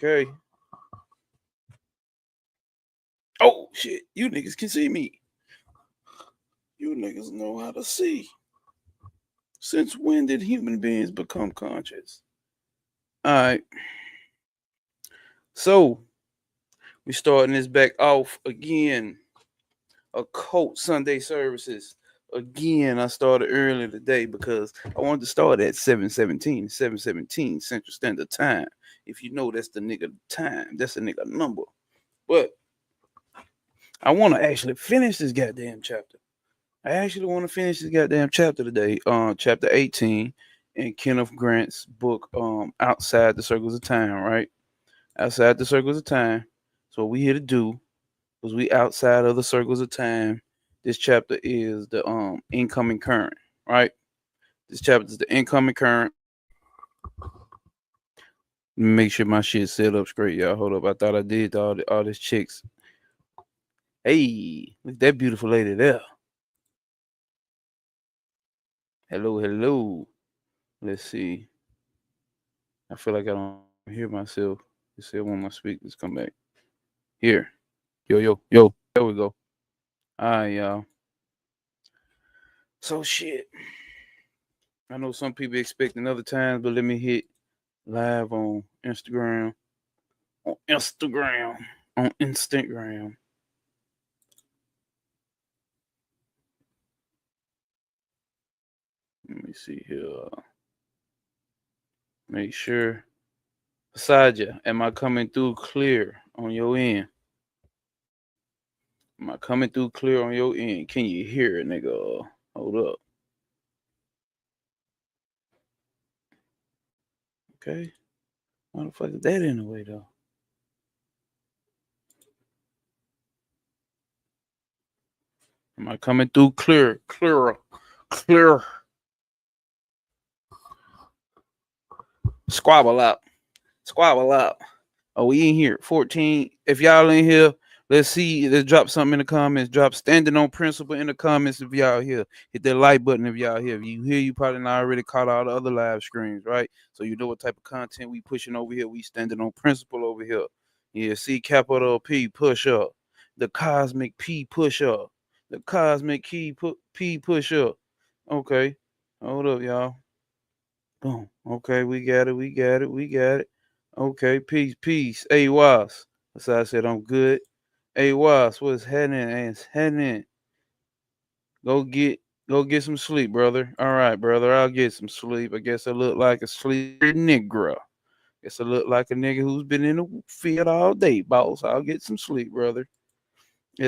Okay. Oh shit! You niggas can see me. You niggas know how to see. Since when did human beings become conscious? All right. So we starting this back off again. Occult Sunday services. Again, I started early today because I wanted to start at 7:17 Central Standard Time. If you know that's the nigga time, that's the nigga number. But I want to actually finish this goddamn chapter. I actually want to finish this goddamn chapter today. Chapter 18 in Kenneth Grant's book, Outside the Circles of Time, right? Outside the Circles of Time. So what we here to do because we outside of the circles of time. This chapter is the incoming current, right? This chapter is the incoming current. Let me make sure my shit set up straight, y'all. Hold up. I thought I did all this chicks. Hey, look at that beautiful lady there. Hello, hello. Let's see. I feel like I don't hear myself. Let's see, I want my speakers come back. Here. Yo, yo, yo. There we go. All right, y'all. So shit. I know some people expecting other times, but let me hit live on Instagram. On Instagram. On Instagram. Let me see here. Make sure. Saja, am I coming through clear on your end? Am I coming through clear on your end? Can you hear it, nigga? Hold up. Okay. Why the fuck is that in the way, though? Am I coming through clear? Clearer. Clear. Squabble up. Squabble up. Oh, we in here. 14. If y'all in here, let's see. Let's drop something in the comments. Drop standing on principle in the comments if y'all here. Hit that like button if y'all here. If you here, you probably not already caught all the other live streams, right? So you know what type of content we pushing over here. We standing on principle over here. Yeah, see capital P push up. The cosmic P push up. The cosmic P push up. Okay. Hold up, y'all. Boom. Okay, we got it. We got it. We got it. Okay, peace, peace. Hey, Was. So I said I'm good. Hey, Was, what's happening? It's happening. Go get go get some sleep, brother. All right, brother. I'll get some sleep. I guess I look like a sleepy nigga. Guess I look like a nigga who's been in the field all day, boss. I'll get some sleep, brother.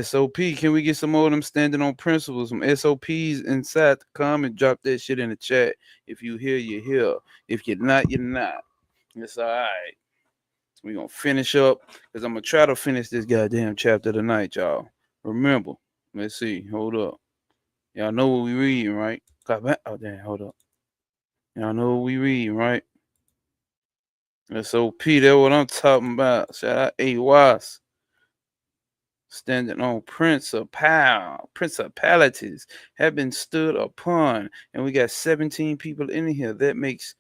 SOP, can we get some more of them standing on principles, some SOPs inside the comment? Drop that shit in the chat. If you hear, you hear. If you're not, you're not. It's all right. We're going to finish up because I'm going to try to finish this goddamn chapter tonight, y'all. Remember, let's see. Hold up. Y'all know what we reading, right? Oh, damn. Hold up. Y'all know what we reading, right? SOP, that's what I'm talking about. Shout out AWAS. Standing on principalities have been stood upon. And we got 17 people in here. That makes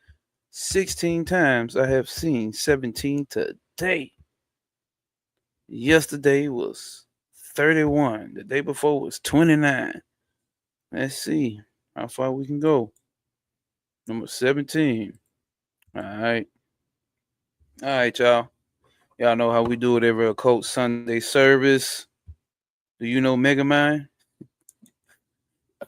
16 times I have seen 17 today. Yesterday was 31. The day before was 29. Let's see how far we can go. Number 17. All right. All right, y'all. Y'all know how we do it every Occult Sunday service. Do you know Megamind?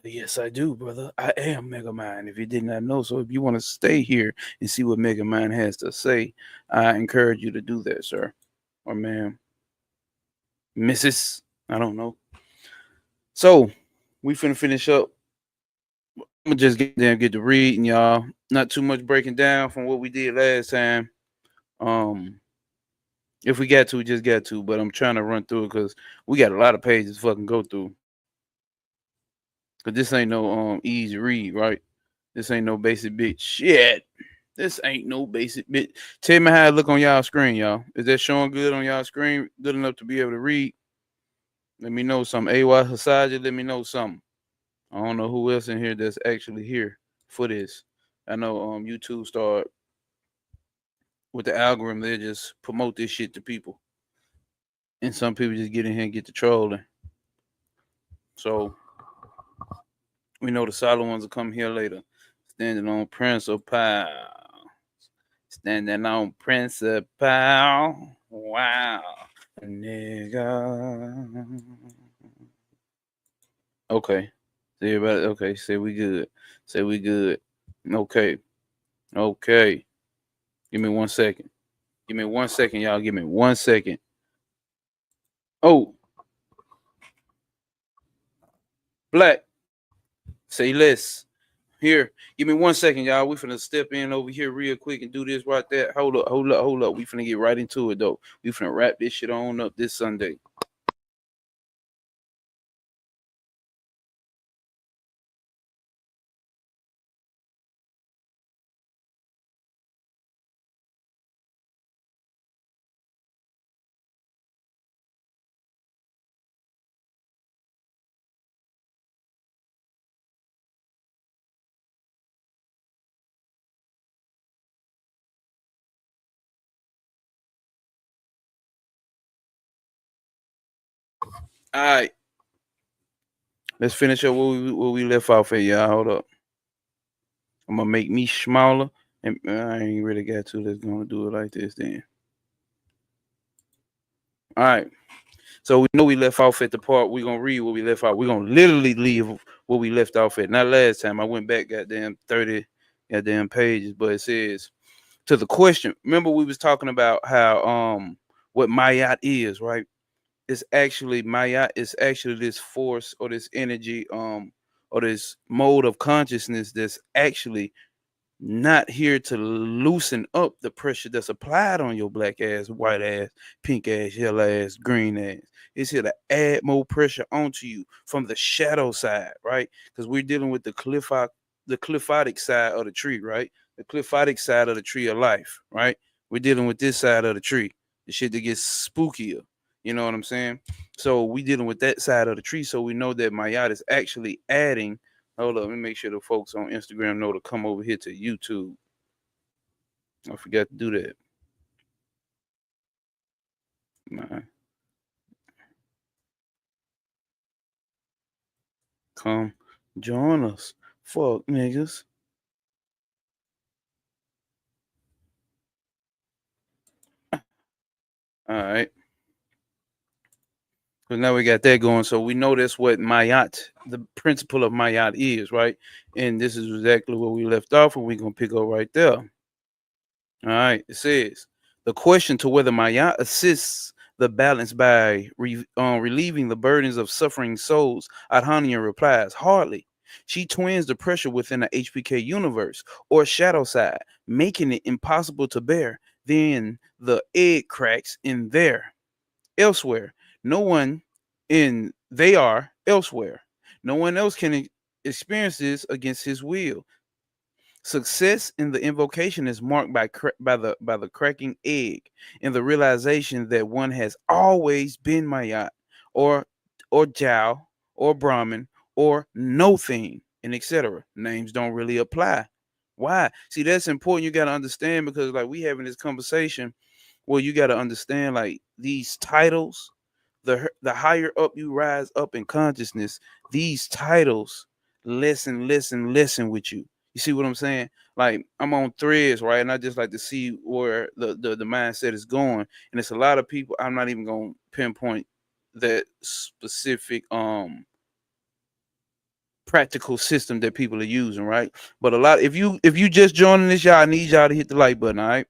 Yes, I do, brother. I am Megamind. If you did not know, so if you want to stay here and see what Megamind has to say, I encourage you to do that, sir or ma'am, Mrs. I don't know. So we finna finish up. I'm gonna just get there and get to reading, y'all. Not too much breaking down from what we did last time. Um, if we got to, we just got to. But I'm trying to run through it because we got a lot of pages to fucking go through. Cause this ain't no easy read, right? This ain't no basic bitch shit. This ain't no basic bitch. Tell me how it look on y'all screen, y'all. Is that showing good on y'all screen? Good enough to be able to read? Let me know something. AY Hasaja, let me know something. I don't know who else in here that's actually here for this. I know YouTube started with the algorithm, they just promote this shit to people, and some people just get in here and get to trolling. So we know the solid ones will come here later. Standing on principle. Standing on principle. Wow. Nigga. Okay. See everybody. Okay. Say we good. Say we good. Okay. Okay. Give me 1 second. Give me 1 second, y'all. Give me 1 second. Oh, Black. Say less. Here. Give me 1 second, y'all. We finna step in over here real quick and do this right there. Hold up. Hold up. Hold up. We finna get right into it though. We finna wrap this shit on up this Sunday. All right. Let's finish up where we left off at, y'all. Hold up. I'm gonna make me smaller, and I ain't really got to. Let's gonna do it like this then. All right. So we know we left off at the part. We're gonna read what we left off. We're gonna literally leave where we left off at. Not last time. I went back goddamn 30 goddamn pages, but it says to the question. Remember we was talking about how what Mayat is, right? It's actually Mayat is actually this force or this energy, or this mode of consciousness that's actually not here to loosen up the pressure that's applied on your black ass, white ass, pink ass, yellow ass, green ass. It's here to add more pressure onto you from the shadow side, right? Because we're dealing with the cliphotic side of the tree, right? The cliphotic side of the tree of life, right? We're dealing with this side of the tree, the shit that gets spookier. You know what I'm saying? So we dealing with that side of the tree. So we know that Mayat is actually adding. Hold up, let me make sure the folks on Instagram know to come over here to YouTube. I forgot to do that. Man, come join us. Fuck niggas. All right. So now we got that going. So we know that's what Mayat, the principle of Mayat is, right? And this is exactly where we left off, and we're gonna pick up right there. All right, it says the question to whether Maya assists the balance by relieving the burdens of suffering souls. Adhania replies, hardly. She twins the pressure within the HPK universe or shadow side, making it impossible to bear. Then the egg cracks in there. Elsewhere, no one in they are elsewhere. No one else can experience this against his will. Success in the invocation is marked by the cracking egg and the realization that one has always been Mayat or Jao or Brahmin or no thing and etc. Names don't really apply. Why? See, that's important. You got to understand because like we having this conversation. Well, you got to understand like these titles. The higher up you rise up in consciousness, these titles listen with you. You see what I'm saying? Like I'm on threads, right? And I just like to see where the mindset is going. And it's a lot of people. I'm not even gonna pinpoint that specific practical system that people are using, right? But a lot if you just joining this, y'all, I need y'all to hit the like button, all right?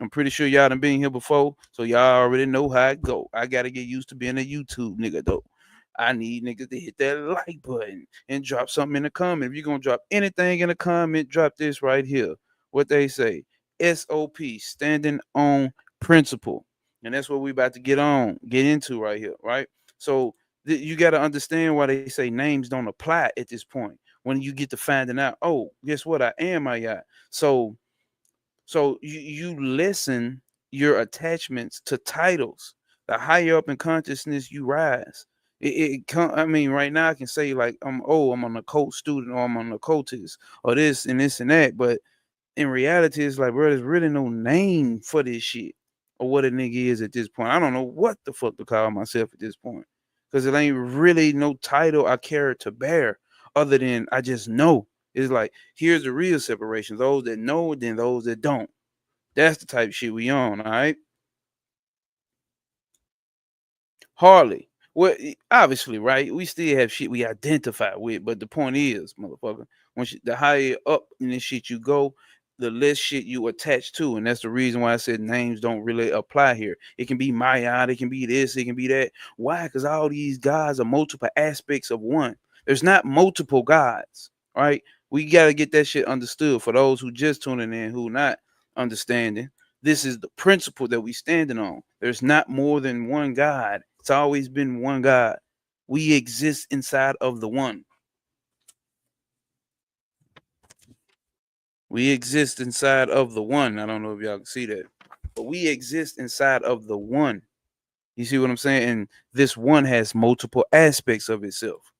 I'm pretty sure y'all done been here before, so y'all already know how it go. I gotta get used to being a YouTube nigga though. I need niggas to hit that like button and drop something in the comment. If you're gonna drop anything in the comment, drop this right here. What they say. SOP, standing on principle. And that's what we about to get into right here, right? So you got to understand why they say names don't apply at this point. When you get to finding out, oh, guess what? I am my yacht. So you listen your attachments to titles. The higher up in consciousness you rise. I mean, right now I can say like I'm an occult student or I'm an occultist or this and this and that, but in reality, it's like, bro, there's really no name for this shit or what a nigga is at this point. I don't know what the fuck to call myself at this point because it ain't really no title I care to bear other than I just know. It's like, here's the real separation: those that know, then those that don't. That's the type of shit we on, all right? Hardly. Well, obviously, right? We still have shit we identify with, but the point is, motherfucker, the higher up in this shit you go, the less shit you attach to, and that's the reason why I said names don't really apply here. It can be Maya, it can be this, it can be that. Why? Because all these gods are multiple aspects of one. There's not multiple gods, right? We got to get that shit understood for those who just tuning in, who not understanding. This is the principle that we standing on. There's not more than one God. It's always been one God. We exist inside of the one. We exist inside of the one. I don't know if y'all can see that, but we exist inside of the one. You see what I'm saying? And this one has multiple aspects of itself.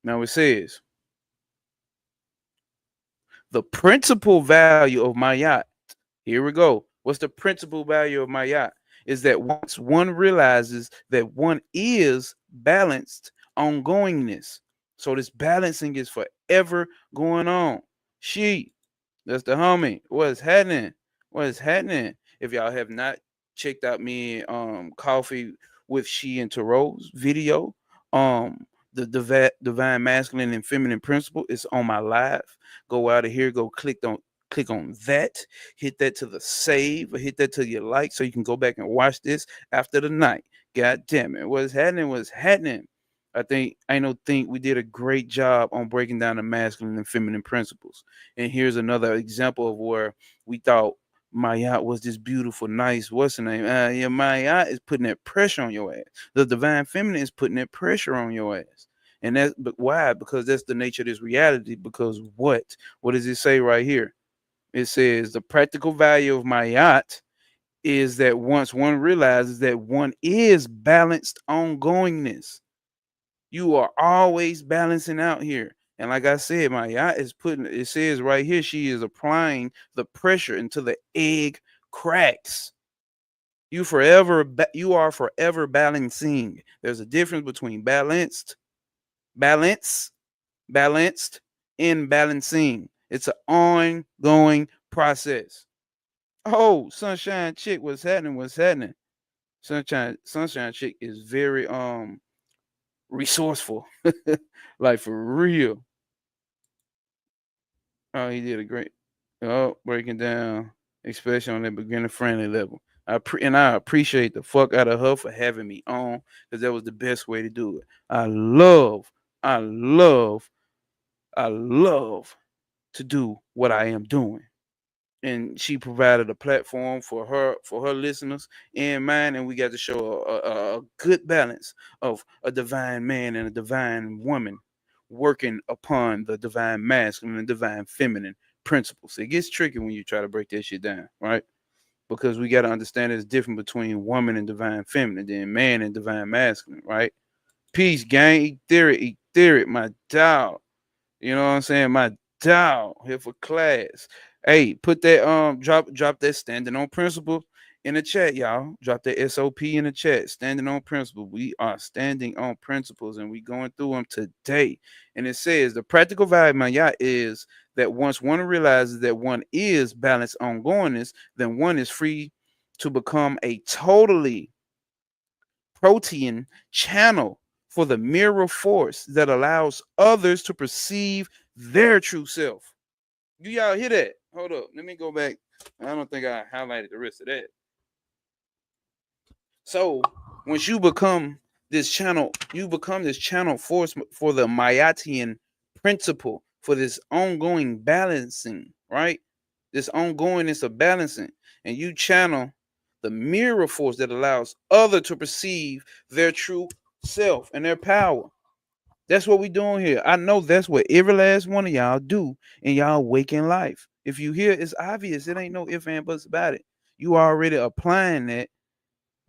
Now it says the principal value of my yacht. Here we go. What's the principal value of my yacht? Is that once one realizes that one is balanced ongoingness. So this balancing is forever going on. That's the homie. What's happening? What is happening? If y'all have not checked out me coffee with She and Taro's video, the divine masculine and feminine principle is on my live. Go out of here, go click on that, hit that to the save or hit that to your like so you can go back and watch this after the night. God damn it. What's happening? What's happening? I think we did a great job on breaking down the masculine and feminine principles. And here's another example of where we thought Maya was this beautiful, nice, what's the name? Yeah, Maya is putting that pressure on your ass. The divine feminine is putting that pressure on your ass. And that's but why? Because that's the nature of this reality. Because what? What does it say right here? It says the practical value of my yacht is that once one realizes that one is balanced ongoingness, you are always balancing out here. And like I said, my yacht is putting, it says right here, she is applying the pressure until the egg cracks. You are forever balancing. There's a difference between balance, balanced, and balancing. It's an ongoing process. Oh, Sunshine Chick, what's happening? What's happening? Sunshine Chick is very resourceful. Like for real. Oh, he did a great breaking down, especially on that beginner friendly level. I appreciate the fuck out of her for having me on because that was the best way to do it. I love, I love to do what I am doing. And she provided a platform for her listeners and mine, and we got to show a good balance of a divine man and a divine woman working upon the divine masculine and divine feminine principles. It gets tricky when you try to break that shit down, right? Because we got to understand it's different between woman and divine feminine, then man and divine masculine, right? Peace, gang. Eat theory, my dog. You know what I'm saying? My dog here for class. Hey, put that drop that standing on principle in the chat, y'all. Drop that SOP in the chat. Standing on principle. We are standing on principles and we going through them today. And it says the practical value, my yacht, is that once one realizes that one is balanced ongoingness, then one is free to become a totally protein channel for the mirror force that allows others to perceive their true self. Do y'all hear that? Hold up. Let me go back. I don't think I highlighted the rest of that. So once you become this channel, force for the Mayatian principle, for this ongoing balancing, right? This ongoingness of balancing, and you channel the mirror force that allows other to perceive their true self and their power. That's what we doing here. I know that's what every last one of y'all do in y'all waking life. If you hear, it's obvious. It ain't no ifs and buts about it. You already applying that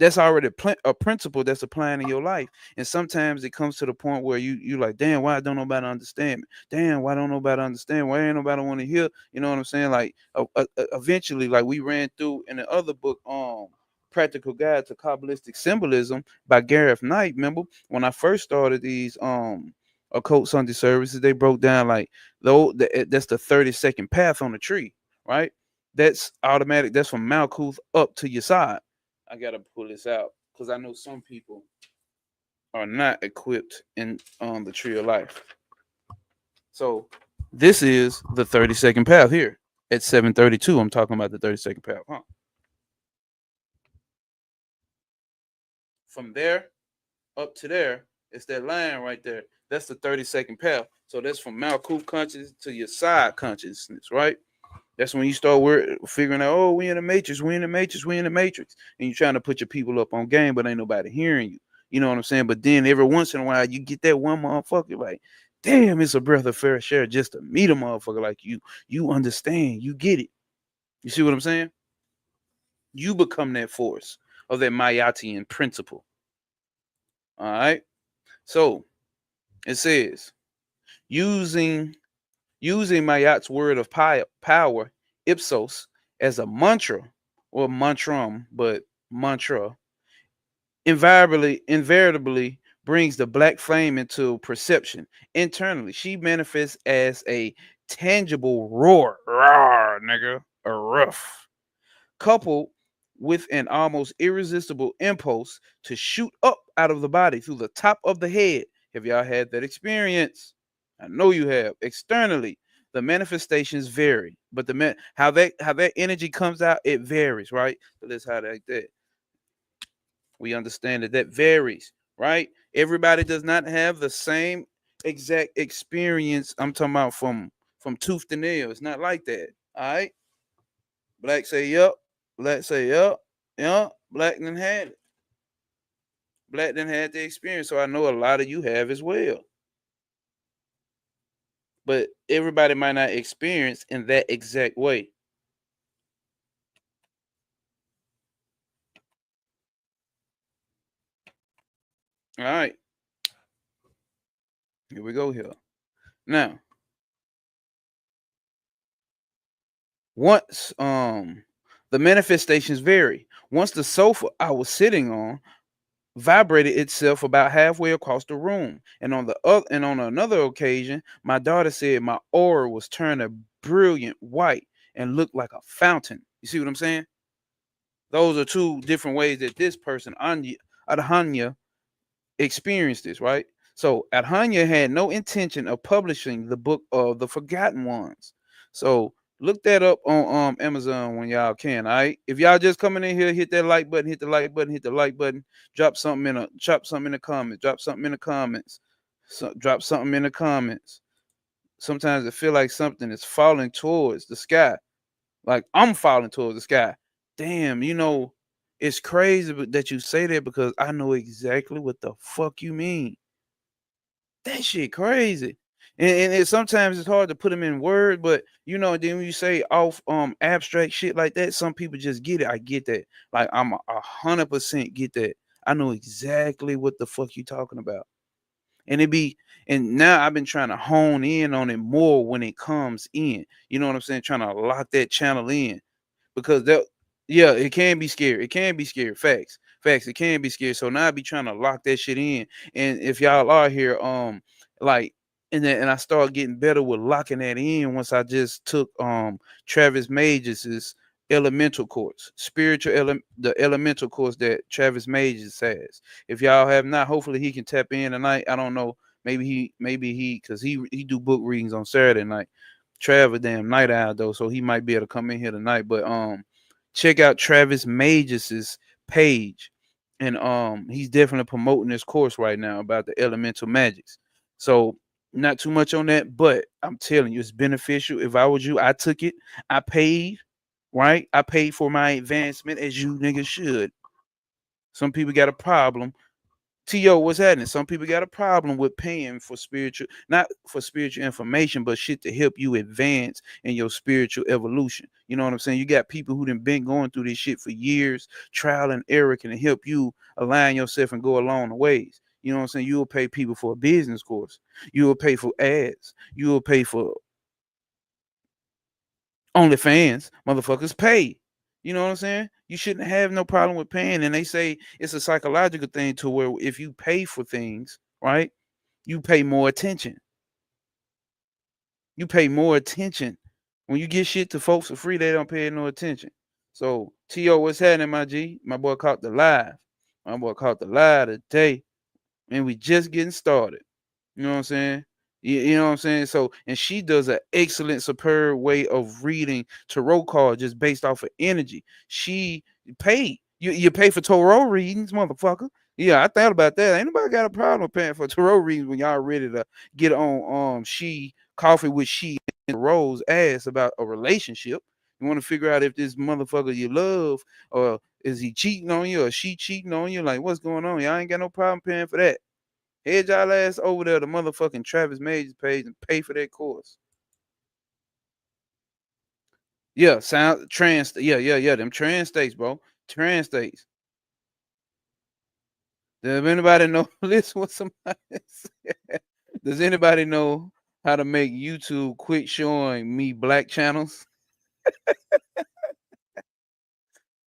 That's already a principle that's applying in your life. And sometimes it comes to the point where you like, damn, why don't nobody understand me? Damn, why don't nobody understand? Why ain't nobody want to hear? You know what I'm saying? Like, eventually, like we ran through in the other book, Practical Guide to Kabbalistic Symbolism by Gareth Knight. Remember when I first started these occult Sunday services, they broke down like that's the 32nd path on the tree, right? That's automatic. That's from Malkuth up to your side. I gotta pull this out because I know some people are not equipped in the tree of life. So this is the 32nd path here at 732. I'm talking about the 32nd path, huh? From there up to there, it's that line right there. That's the 32nd path. So that's from Malkuth consciousness to your side consciousness, right? That's when you start figuring out, oh, we in the matrix, we in the matrix, we in the matrix. And you're trying to put your people up on game, but ain't nobody hearing you. You know what I'm saying? But then every once in a while, you get that one motherfucker like, damn, it's a breath of fresh air just to meet a motherfucker like you. You understand, you get it. You see what I'm saying? You become that force of that Mayatian principle. All right. So it says, using Mayat's word of power, ipsos, as a mantra or mantram, but mantra, invariably brings the black flame into perception internally. She manifests as a tangible roar, nigga, a rough, coupled with an almost irresistible impulse to shoot up out of the body through the top of the head. Have y'all had that experience? I know you have. Externally, the manifestations vary, but how that energy comes out, it varies, right? So let's how that. We understand that varies, right? Everybody does not have the same exact experience. I'm talking about from tooth to nail. It's not like that. All right. Black say yup. Black say yup. Yeah. Black then had it. Black then had the experience. So I know a lot of you have as well. But everybody might not experience in that exact way. All right. Here we go here. Now, once the manifestations vary. Once the sofa I was sitting on vibrated itself about halfway across the room, and on another occasion, my daughter said my aura was turning brilliant white and looked like a fountain. You see what I'm saying? Those are two different ways that this person, Adhanya, experienced this, right? So Adhanya had no intention of publishing the book of the Forgotten Ones. So look that up on Amazon when y'all can. All right. If y'all just coming in here, hit that like button, hit the like button, hit the like button, drop something in the comments, drop something in the comments. Drop something in the comments. Sometimes it feel like something is falling towards the sky. Like I'm falling towards the sky. Damn, it's crazy that you say that because I know exactly what the fuck you mean. That shit crazy. Sometimes it's hard to put them in words, but then when you say off abstract shit like that, some people just get it. I get that. Like I'm 100% get that. I know exactly what the fuck you talking about. And now I've been trying to hone in on it more when it comes in. You know what I'm saying? Trying to lock that channel in because yeah, it can be scary. It can be scary. Facts. It can be scary. So now I be trying to lock that shit in. And if y'all are here, like, and I start getting better with locking that in once I just took Travis Mages's elemental course, the elemental course that Travis Mages has. If y'all have not, hopefully he can tap in tonight. I don't know. Maybe he because he do book readings on Saturday night. Travis damn night owl though, so he might be able to come in here tonight. But check out Travis Mages's page, and he's definitely promoting this course right now about the elemental magics. So not too much on that, but I'm telling you, it's beneficial. If I was you, I took it. I paid, right? I paid for my advancement as you niggas should. Some people got a problem T.O., what's happening? Some people got a problem with paying for spiritual, not for spiritual information, but shit to help you advance in your spiritual evolution. You know what I'm saying? You got people who done been going through this shit for years, trial and error can help you align yourself and go along the ways. You know what I'm saying? You will pay people for a business course. You will pay for ads. You will pay for OnlyFans. Motherfuckers pay. You know what I'm saying? You shouldn't have no problem with paying. And they say it's a psychological thing to where if you pay for things, right, you pay more attention. You pay more attention. When you get shit to folks for free, they don't pay no attention. So, T.O., what's happening, my G? My boy caught the live. My boy caught the live today. And we just getting started. You know what I'm saying? You know what I'm saying? So, and she does an excellent, superb way of reading tarot cards just based off of energy. She pay you pay for tarot readings, motherfucker. Yeah, I thought about that. Ain't nobody got a problem paying for tarot readings when y'all ready to get on she coffee with she and Rose ass about a relationship. You want to figure out if this motherfucker you love or is he cheating on you or she cheating on you? Like, what's going on? Y'all ain't got no problem paying for that. Head y'all ass over there to motherfucking Travis Majors page and pay for that course. Yeah, sound trans. Yeah. Them trans states, bro. Trans states. Does anybody know? Listen, what somebody said. Does anybody know how to make YouTube quit showing me black channels?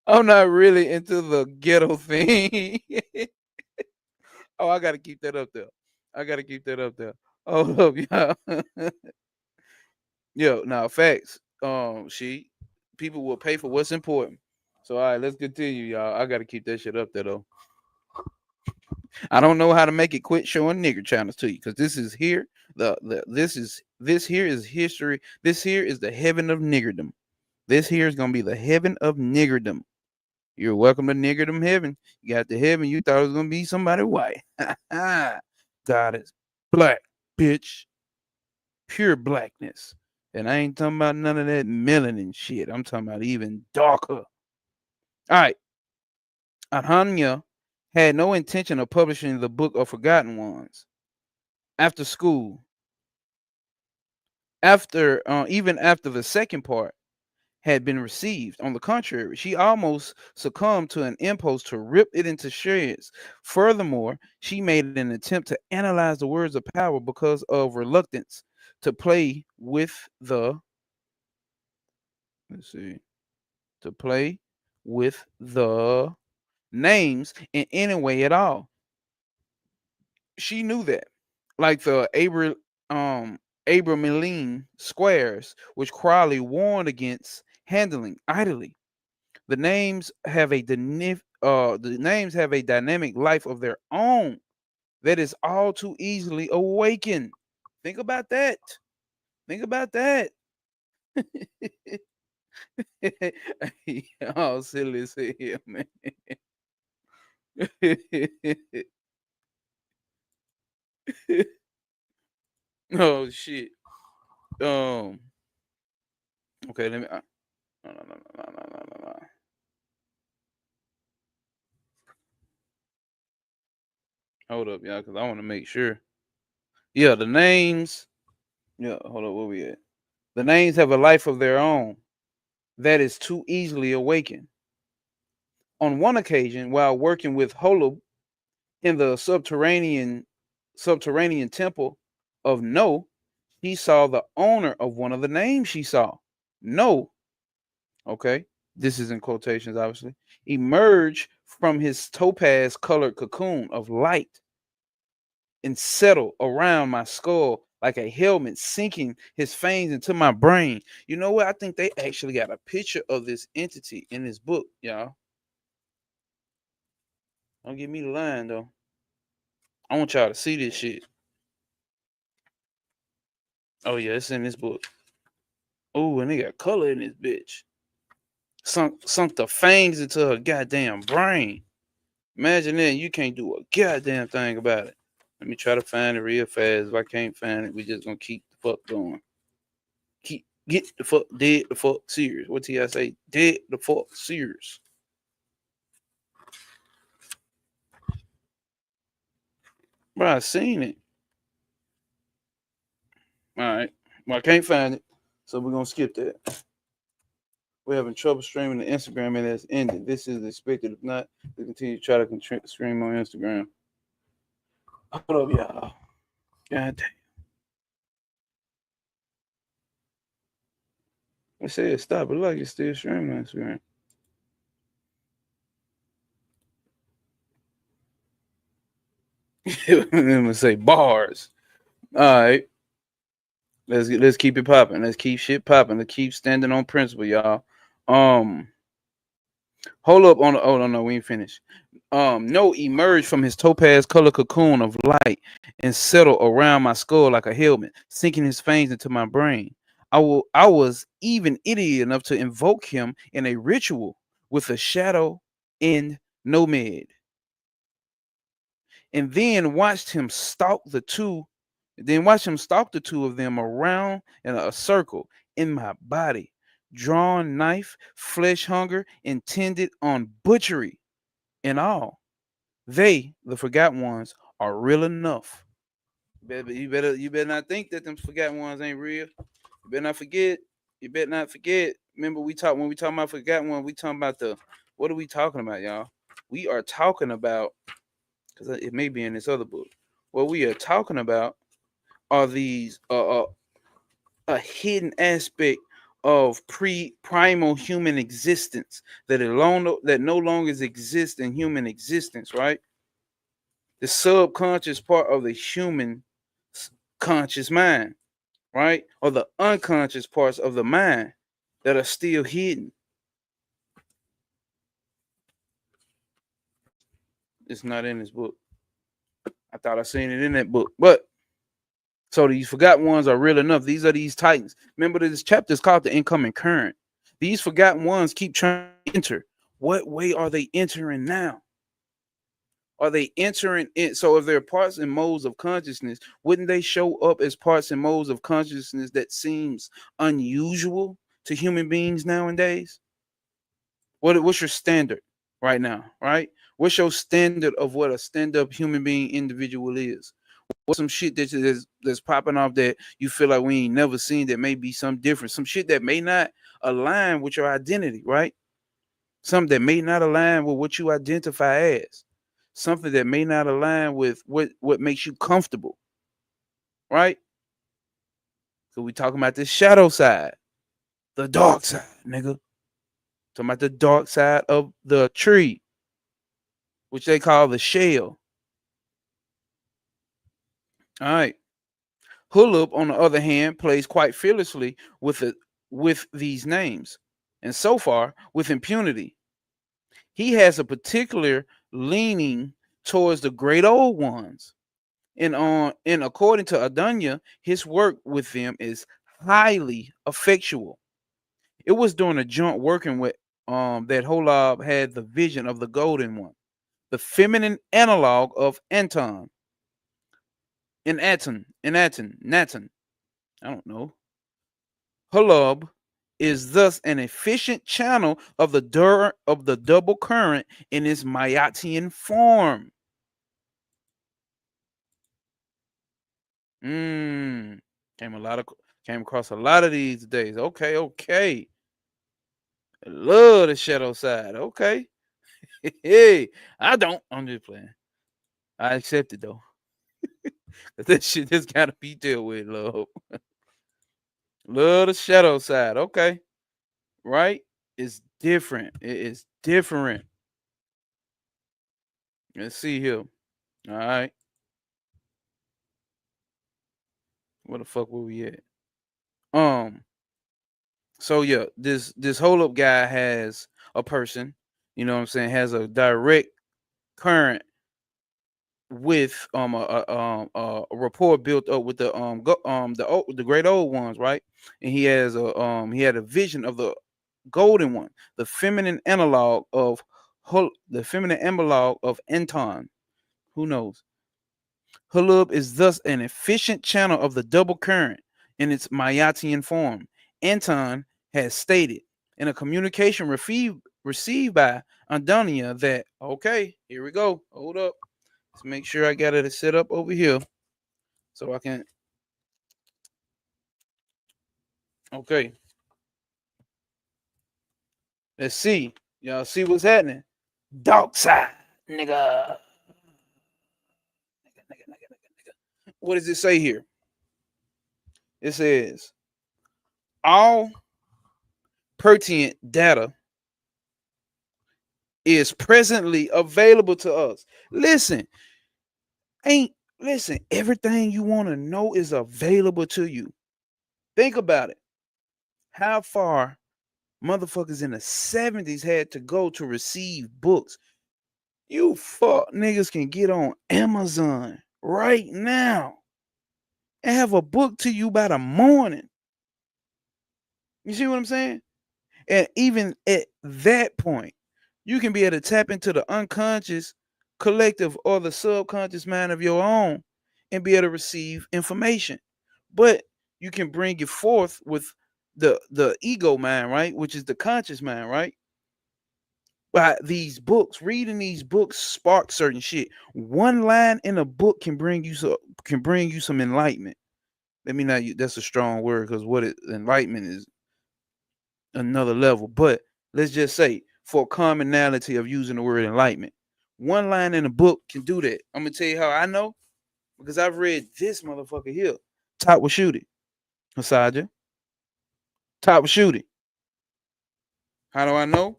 I'm not really into the ghetto thing. Oh, I gotta keep that up there. I gotta keep that up there. Hold up, y'all. Yo, now facts. She people will pay for what's important. So all right, let's continue, y'all. I gotta keep that shit up there though. I don't know how to make it quit showing nigger channels to you because this is here. This here is history. This here is the heaven of niggerdom. This here is gonna be the heaven of niggerdom. You're welcome to niggerdom heaven. You got to heaven. You thought it was gonna be somebody white. God is black, bitch. Pure blackness. And I ain't talking about none of that melanin shit. I'm talking about even darker. All right. Ahanya had no intention of publishing the book of Forgotten Ones after school. Even after the second part had been received. On the contrary, she almost succumbed to an impulse to rip it into shreds. Furthermore, she made an attempt to analyze the words of power because of reluctance to play with the let's see to play with the names in any way at all. She knew that, like the Abrameline squares, which Crowley warned against handling idly. The names have a dynamic life of their own that is all too easily awakened. Think about that. Think about that. Oh, silly as hell, man. Oh shit. Um. Okay. Let me. No, no, no, no, no, no, no, no. Hold up, y'all, because I want to make sure. Yeah, the names. Yeah, hold up. Where we at? The names have a life of their own that is too easily awakened. On one occasion, while working with Holub in the subterranean temple of No, he saw the owner of one of the names she saw. No, okay, this is in quotations, obviously, emerge from his topaz colored cocoon of light and settle around my skull like a helmet, sinking his fangs into my brain. You know what? I think they actually got a picture of this entity in this book, y'all. Don't give me the line though. I want y'all to see this shit. Oh yeah, it's in this book. Oh, and they got color in this bitch. Sunk the fangs into her goddamn brain. Imagine that you can't do a goddamn thing about it. Let me try to find it real fast. If I can't find it, we just gonna keep the fuck going. Get the fuck dead the fuck serious. What did I say? Dead the fuck serious. Bro, I seen it. All right. Well, I can't find it, so we're gonna skip that. We're having trouble streaming to Instagram and it's ended. This is expected. If not, we continue to try to stream on Instagram. Hold up, y'all. God damn. I said stop, but like it's still streaming on Instagram. I'm gonna say bars. All right. Let's keep it popping. Let's keep shit popping. Let's keep standing on principle, y'all. Um, hold up on the. Oh no, we ain't finished. No emerged from his topaz color cocoon of light and settled around my skull like a helmet, sinking his fangs into my brain. I was even idiot enough to invoke him in a ritual with a shadow and nomad, and then watched him stalk the two of them around in a circle in my body. Drawn knife, flesh hunger, intended on butchery and all. They, the forgotten ones, are real enough. You better not think that them forgotten ones ain't real. You better not forget. You better not forget. Remember, when we talk about forgotten ones, we talking about the what are we talking about, y'all? We are talking about because it may be in this other book. What we are talking about are these a hidden aspect of primal human existence that no longer exists in human existence, right? The subconscious part of the human conscious mind, right? Or the unconscious parts of the mind that are still hidden. It's not in this book. I thought I seen it in that book. But so these forgotten ones are real enough. These are these titans. Remember, this chapter is called the incoming current. These forgotten ones keep trying to enter. What way are they entering now? Are they entering it? So if they're parts and modes of consciousness, wouldn't they show up as parts and modes of consciousness that seems unusual to human beings nowadays? What's your standard right now, right? What's your standard of what a stand-up human being individual is? What's some shit that's popping off that you feel like we ain't never seen that may be some different, some shit that may not align with your identity, right? Something that may not align with what you identify as, something that may not align with what makes you comfortable, right? So we talking about this shadow side, the dark side, nigga. Talking about the dark side of the tree, which they call the shell. All right. Hulub, on the other hand, plays quite fearlessly with these names, and so far with impunity. He has a particular leaning towards the great old ones. And according to Adunya, his work with them is highly effectual. It was during a joint working with that Holob had the vision of the golden one, the feminine analog of Anton. Natan. I don't know. Holob is thus an efficient channel of the double current in its Mayatian form. Mm. Came a lot of came across a lot of these days. Okay. I love the shadow side. Okay. Hey, I don't. I'm just playing. I accept it though. That shit just gotta be dealt with, love. Love the shadow side. Okay. Right? It's different. It is different. Let's see here. All right. Where the fuck were we at? Um, so yeah, this hold up guy has a person, you know what I'm saying, has a direct current with a rapport built up with the great old ones, right? And he had a vision of the golden one, the feminine analog of the feminine analog of Anton. Who knows? Hulub is thus an efficient channel of the double current in its Mayatian form. Anton has stated in a communication received by Andonia that, okay, here we go, hold up. Let's make sure I got it set up over here so I can. Okay. Let's see. Y'all see what's happening? Dark side, nigga. What does it say here? It says all pertinent data is presently available to us. Listen, everything you want to know is available to you. Think about it. How far motherfuckers in the 70s had to go to receive books. You fuck niggas can get on Amazon right now and have a book to you by the morning. You see what I'm saying? And even at that point, you can be able to tap into the unconscious, collective, or the subconscious mind of your own and be able to receive information. But you can bring it forth with the ego mind, right? Which is the conscious mind, right? By these books, reading these books spark certain shit. One line in a book can bring you some enlightenment. Let me not use that's a strong word because enlightenment is another level. But let's just say for commonality of using the word enlightenment, one line in a book can do that. I'm gonna tell you how I know because I've read this motherfucker here. Top was shooting. Hasaja. Top was shooting. How do I know?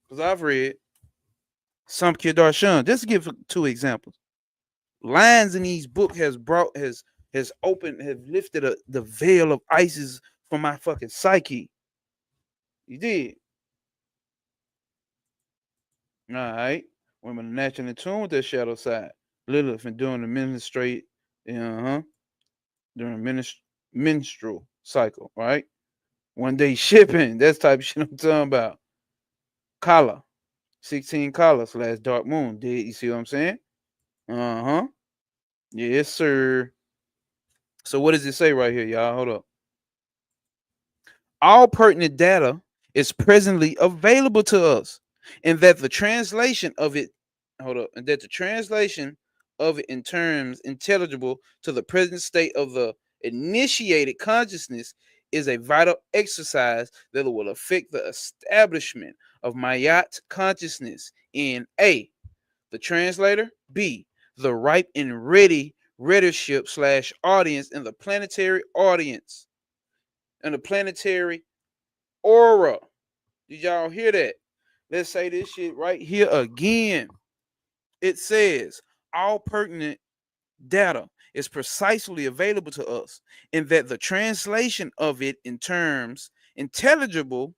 Because I've read some Darshan. Just to give 2 examples. Lines in these books has lifted the veil of ISIS from my fucking psyche. You did. All right. Women are naturally in tune with their shadow side. Lilith and during the during menstrual cycle, right? One day shipping, that's type of shit I'm talking about. Kala, 16 Kalas last dark moon. Did you see what I'm saying? Uh-huh. Yes, sir. So what does it say right here, y'all? Hold up. All pertinent data is presently available to us, and that the translation of it, in terms intelligible to the present state of the initiated consciousness is a vital exercise that will affect the establishment of Mayat consciousness in A, the translator, B, the ripe and ready readership / audience and the planetary audience and the planetary aura. Did y'all hear that? Let's say this shit right here again. It says all pertinent data is precisely available to us, and that the translation of it in terms intelligible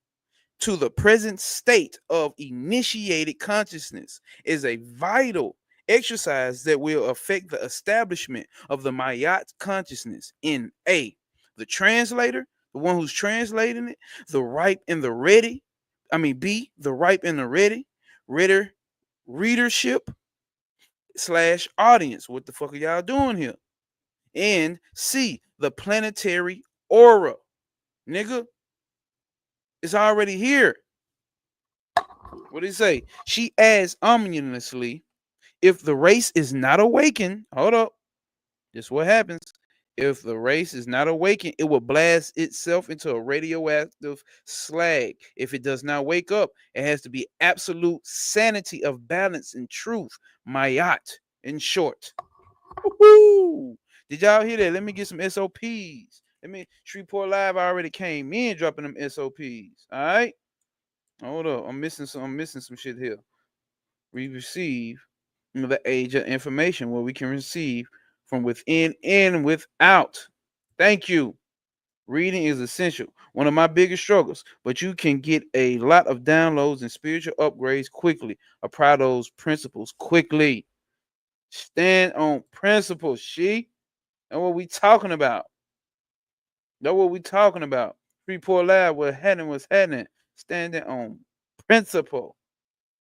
to the present state of initiated consciousness is a vital exercise that will affect the establishment of the Mayat consciousness in A, the translator, the one who's translating it, the ripe and the ready. B, the ripe and the ready, readership / audience. What the fuck are y'all doing here? And C, the planetary aura. Nigga, it's already here. What did he say? She adds ominously, if the race is not awakened, hold up. This is what happens. If the race is not awakened, it will blast itself into a radioactive slag. If it does not wake up, it has to be absolute sanity of balance and truth. Mayat, in short. Woo-hoo. Did y'all hear that? Let me get some SOPs. Shreveport Live already came in dropping them SOPs. All right. Hold up. I'm missing some shit here. We receive the age of information where we can receive from within and without. Thank you. Reading is essential. One of my biggest struggles, but you can get a lot of downloads and spiritual upgrades quickly. Apply those principles quickly. Stand on principles, That's what we talking about. That's what we talking about. Freeport Lab, what's happening. Standing on principle.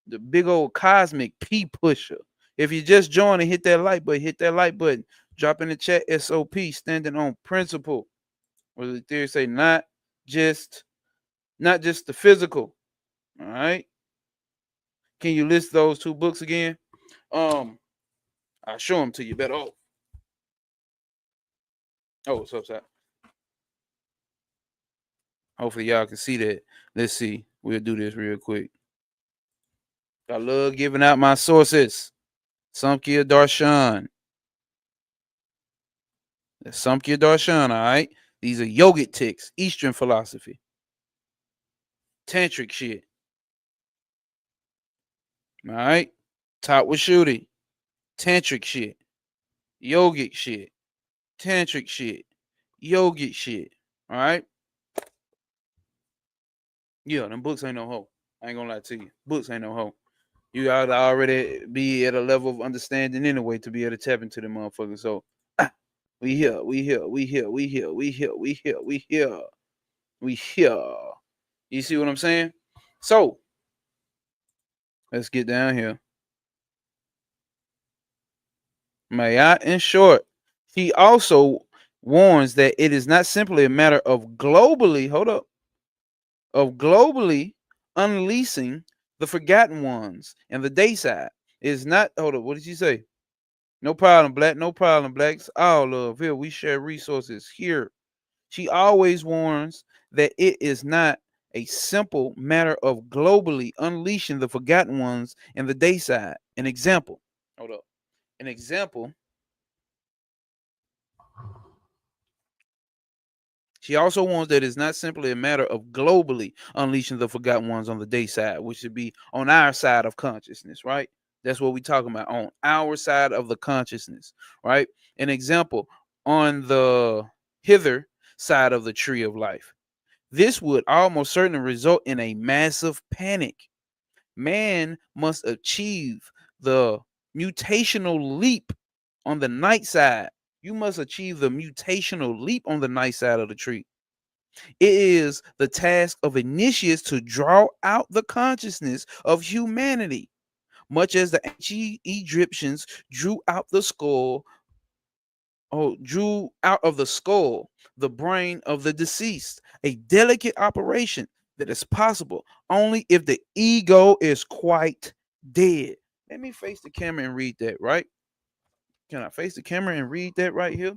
The big old cosmic P pusher. If you just join and hit that like button, drop in the chat SOP, standing on principle. What does the theory say? Not just the physical. All right. Can you list those 2 books again? I I'll show them to you better. Oh, it's upside. Hopefully y'all can see that. Let's see. We'll do this real quick. I love giving out my sources. Samkhya Darshan. That's Samkhya Darshan, all right? These are yogic texts, Eastern philosophy, tantric shit. All right? Top with Shooty, tantric shit, yogic shit, tantric shit, yogic shit. All right? Yeah, them books ain't no hoe. I ain't gonna lie to you. Books ain't no hoe. You gotta already be at a level of understanding anyway to be able to tap into the motherfucker. So we here, we here, we here, we here, we here, we here, we here, we here. You see what I'm saying? So let's get down here. May I? In short, he also warns that it is not simply a matter of globally, unleashing the forgotten ones and the day side. It's not, hold up, what did you say? No problem, Black. No problem, Blacks. All love here. We share resources here. She always warns that it is not a simple matter of globally unleashing the forgotten ones and the day side. An example. Hold up. An example. She also warns that it's not simply a matter of globally unleashing the forgotten ones on the day side, which would be on our side of consciousness, right? That's what we're talking about, on our side of the consciousness, right? An example, on the hither side of the tree of life. This would almost certainly result in a massive panic. Man must achieve the mutational leap on the night side. You must achieve the mutational leap on the night side of the tree. It is the task of initiates to draw out the consciousness of humanity, much as the ancient Egyptians drew out the skull, drew out of the skull the brain of the deceased, a delicate operation that is possible only if the ego is quite dead. Let me face the camera and read that, right? Can I face the camera and read that right here?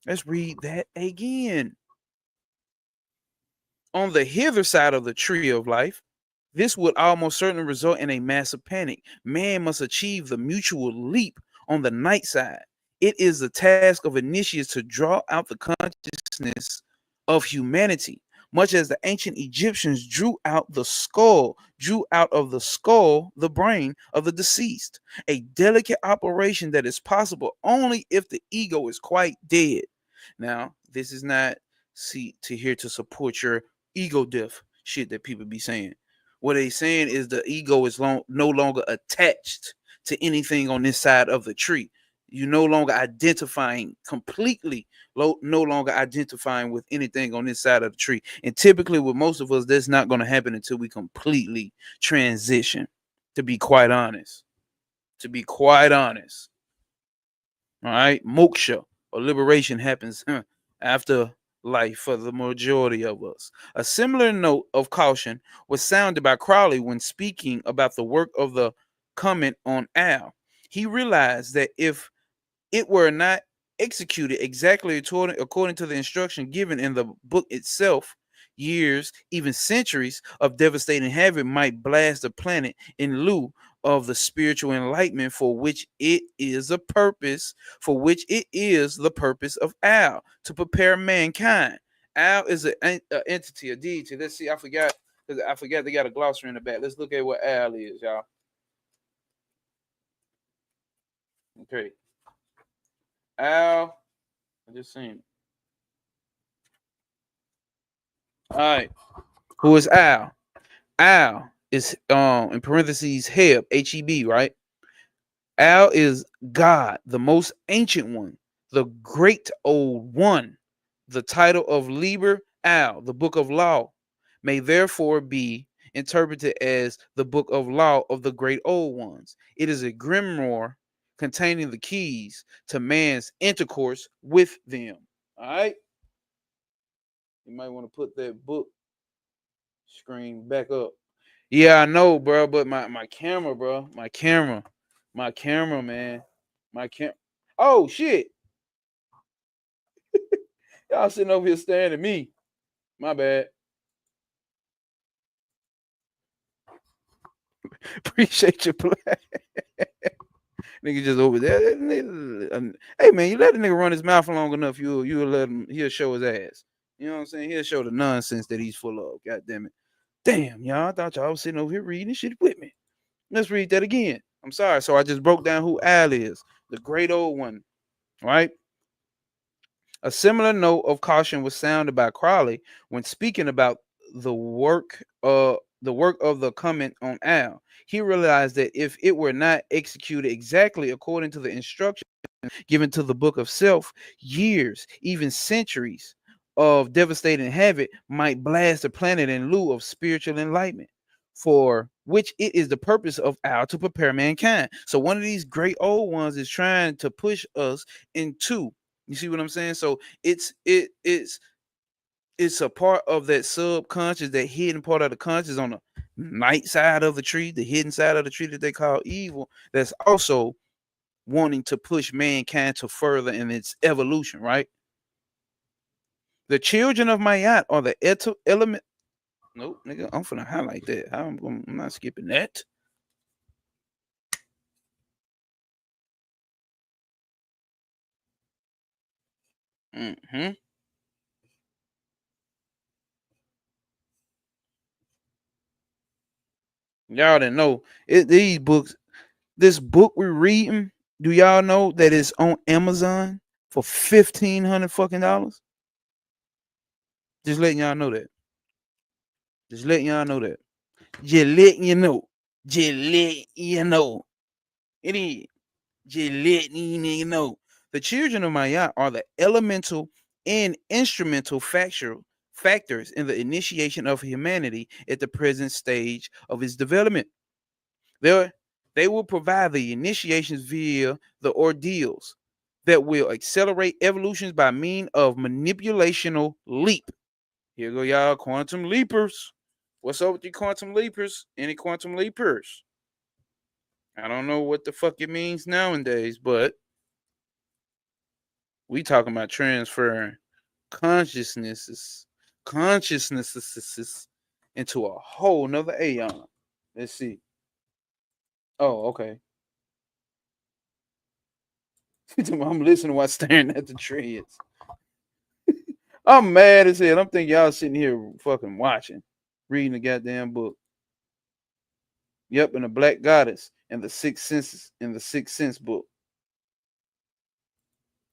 Let's read that again. On the hither side of the tree of life, this would almost certainly result in a massive panic. Man must achieve the mutual leap on the night side. It is the task of initiates to draw out the consciousness of humanity, much as the ancient Egyptians drew out of the skull the brain of the deceased, a delicate operation that is possible only if the ego is quite dead. Now, this is not here to support your ego death shit that people be saying. What they saying is the ego is no longer attached to anything on this side of the tree. You no longer identifying completely, no longer identifying with anything on this side of the tree. And typically with most of us, that's not going to happen until we completely transition, to be quite honest. To be quite honest. All right. Moksha or liberation happens after life for the majority of us. A similar note of caution was sounded by Crowley when speaking about the work of the comment on Al. He realized that if it were not executed exactly according to the instruction given in the book itself, years, even centuries of devastating havoc might blast the planet in lieu of the spiritual enlightenment for which it is the purpose of Al, to prepare mankind. Al is an entity, a deity. Let's see, I forgot they got a glossary in the back. Let's look at what Al is, y'all. Okay. Al, I just seen it. All right. Who is Al? Al is in parentheses Heb, Heb, right? Al is God, the most ancient one, the great old one. The title of Liber Al, the book of law, may therefore be interpreted as the book of law of the great old ones. It is a grimoire containing the keys to man's intercourse with them. All right. You might want to put that book screen back up. Yeah, I know, bro, but my camera, bro, my camera, man, My camp. Oh shit! Y'all sitting over here staring at me. My bad. Appreciate your play. Nigga just over there. Hey man, you let a nigga run his mouth long enough, you'll let him. He'll show his ass. You know what I'm saying? He'll show the nonsense that he's full of. God damn it. Damn, y'all. I thought y'all was sitting over here reading shit with me. Let's read that again. I'm sorry. So I just broke down who Al is, the great old one, right? A similar note of caution was sounded by Crowley when speaking about the work the work of the comment on Al. He realized that if it were not executed exactly according to the instructions given to the book of self, years, even centuries of devastating havoc might blast the planet in lieu of spiritual enlightenment, for which it is the purpose of Al to prepare mankind. So one of these great old ones is trying to push us into, you see what I'm saying? So it's a part of that subconscious, that hidden part of the conscious on the night side of the tree, the hidden side of the tree that they call evil, that's also wanting to push mankind to further in its evolution, right? The children of Mayat are the element. Nope, nigga, I'm finna highlight that. I'm not skipping that. Mm-hmm. Y'all didn't know it. These books, this book we're reading. Do y'all know that it's on Amazon for $1,500 fucking dollars? Just letting y'all know that. Just letting y'all know that. Just letting you know. Just letting you know. It is. Just letting you know. The children of Maya are the elemental and instrumental factors in the initiation of humanity at the present stage of its development. They they will provide the initiations via the ordeals that will accelerate evolutions by means of manipulational leap. Here go y'all quantum leapers. What's up with you quantum leapers? Any quantum leapers? I don't know what the fuck it means nowadays, but we talking about transferring consciousnesses into a whole nother aeon. Let's see. Oh, okay. I'm listening while staring at the trees. I'm mad as hell. I'm thinking y'all sitting here fucking watching, reading the goddamn book. Yep, and the Black Goddess and the Sixth Senses in the Sixth Sense book.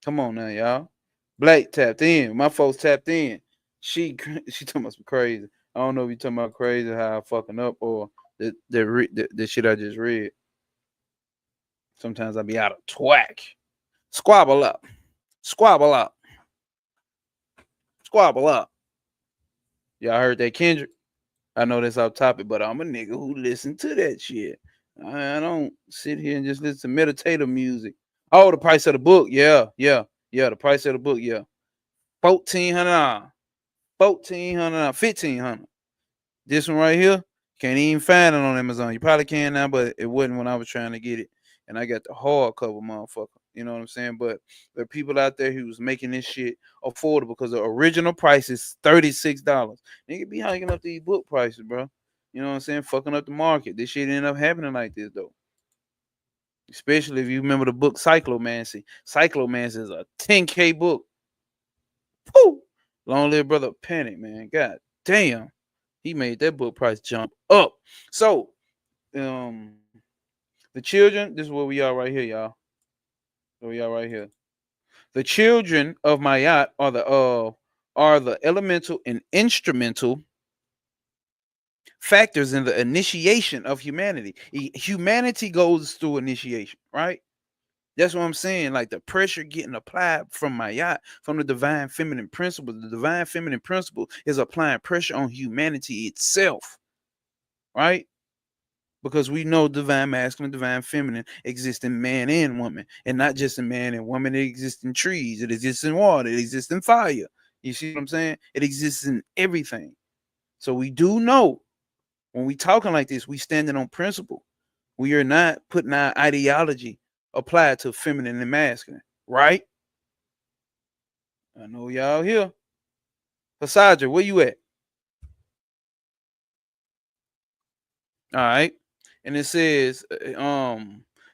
Come on now, y'all. Black tapped in. My folks tapped in. She she talking about some crazy. I don't know if you talking about crazy how I fucking up or the shit I just read. Sometimes I be out of twack. Squabble up. Squabble up. Squabble up. Y'all heard that, Kendrick? I know that's off topic, but I'm a nigga who listen to that shit. I don't sit here and just listen to meditative music. Oh, the price of the book. Yeah, yeah, yeah. The price of the book. Yeah, $1,400. $1,400. $1,500. This one right here, can't even find it on Amazon. You probably can now, but it wasn't when I was trying to get it. And I got the hardcover, motherfucker. You know what I'm saying? But there are people out there who's making this shit affordable because the original price is $36. Nigga be hiking up these book prices, bro. You know what I'm saying? Fucking up the market. This shit ended up happening like this though. Especially if you remember the book Cyclomancy. Cyclomancy is a 10K book. Woo! Long live brother Panic, man. God damn. He made that book price jump up. So, the children, this is where we are right here, y'all. Where we are right here. The children of Mayat are the elemental and instrumental factors in the initiation of humanity. Humanity goes through initiation, right? That's what I'm saying. Like the pressure getting applied from Mayat, from the divine feminine principle. The divine feminine principle is applying pressure on humanity itself, right? Because we know divine masculine, divine feminine exists in man and woman, and not just in man and woman. It exists in trees, it exists in water, it exists in fire. You see what I'm saying? It exists in everything. So we do know when we talking like this, we standing on principle. We are not putting our ideology applied to feminine and masculine, right? I know y'all here. Hasadra, where you at? All right. And it says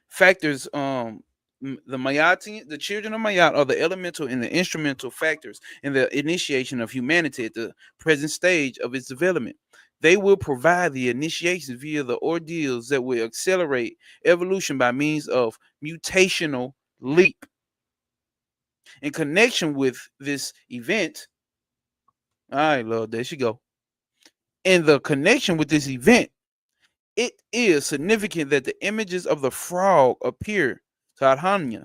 factors the Mayati, the children of Mayat are the elemental and the instrumental factors in the initiation of humanity at the present stage of its development. They will provide the initiation via the ordeals that will accelerate evolution by means of mutational leap. In connection with this event, all right, Lord, there she go. In the connection with this event, it is significant that the images of the frog appear to Adhanya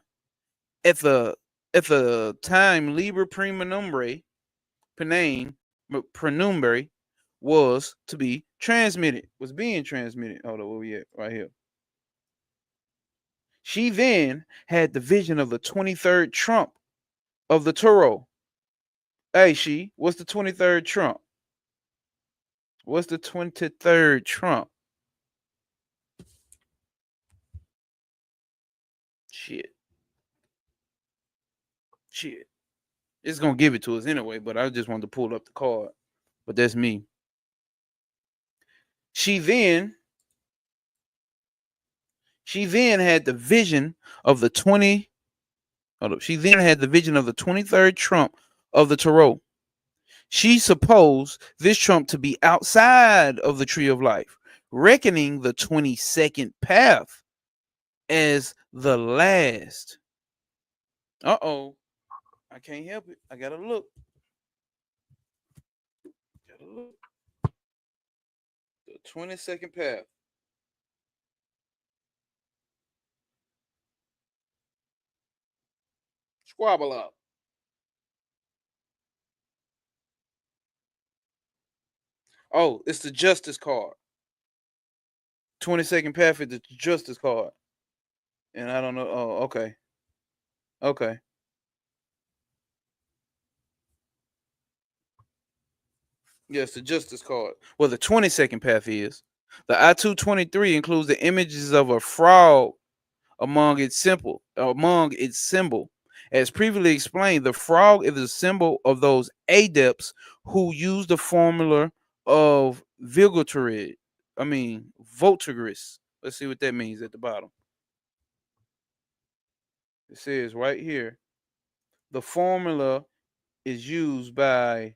at the time Liber Prima Numbre Prenumbre was to be transmitted, was being transmitted. Hold on, where we at? Right here. She then had the vision of the 23rd trump of the Taureau. Hey, what's the 23rd trump? What's the 23rd trump? Shit. It's gonna give it to us anyway, but I just wanted to pull up the card. But that's me. She then had the vision of the 20. Hold up. She then had the vision of the 23rd trump of the Tarot. She supposed this trump to be outside of the tree of life, reckoning the 22nd path as the last. Uh-oh. I can't help it. I gotta look. The 22nd path. Squabble up. Oh, it's the justice card. 22nd path is the justice card. And I don't know. Oh, okay. Okay. Yes, the justice card. Well, the 22nd path is. The I-223 includes the images of a frog among its symbol. As previously explained, the frog is a symbol of those adepts who use the formula of Voltagris. Let's see what that means at the bottom. It says right here, the formula is used by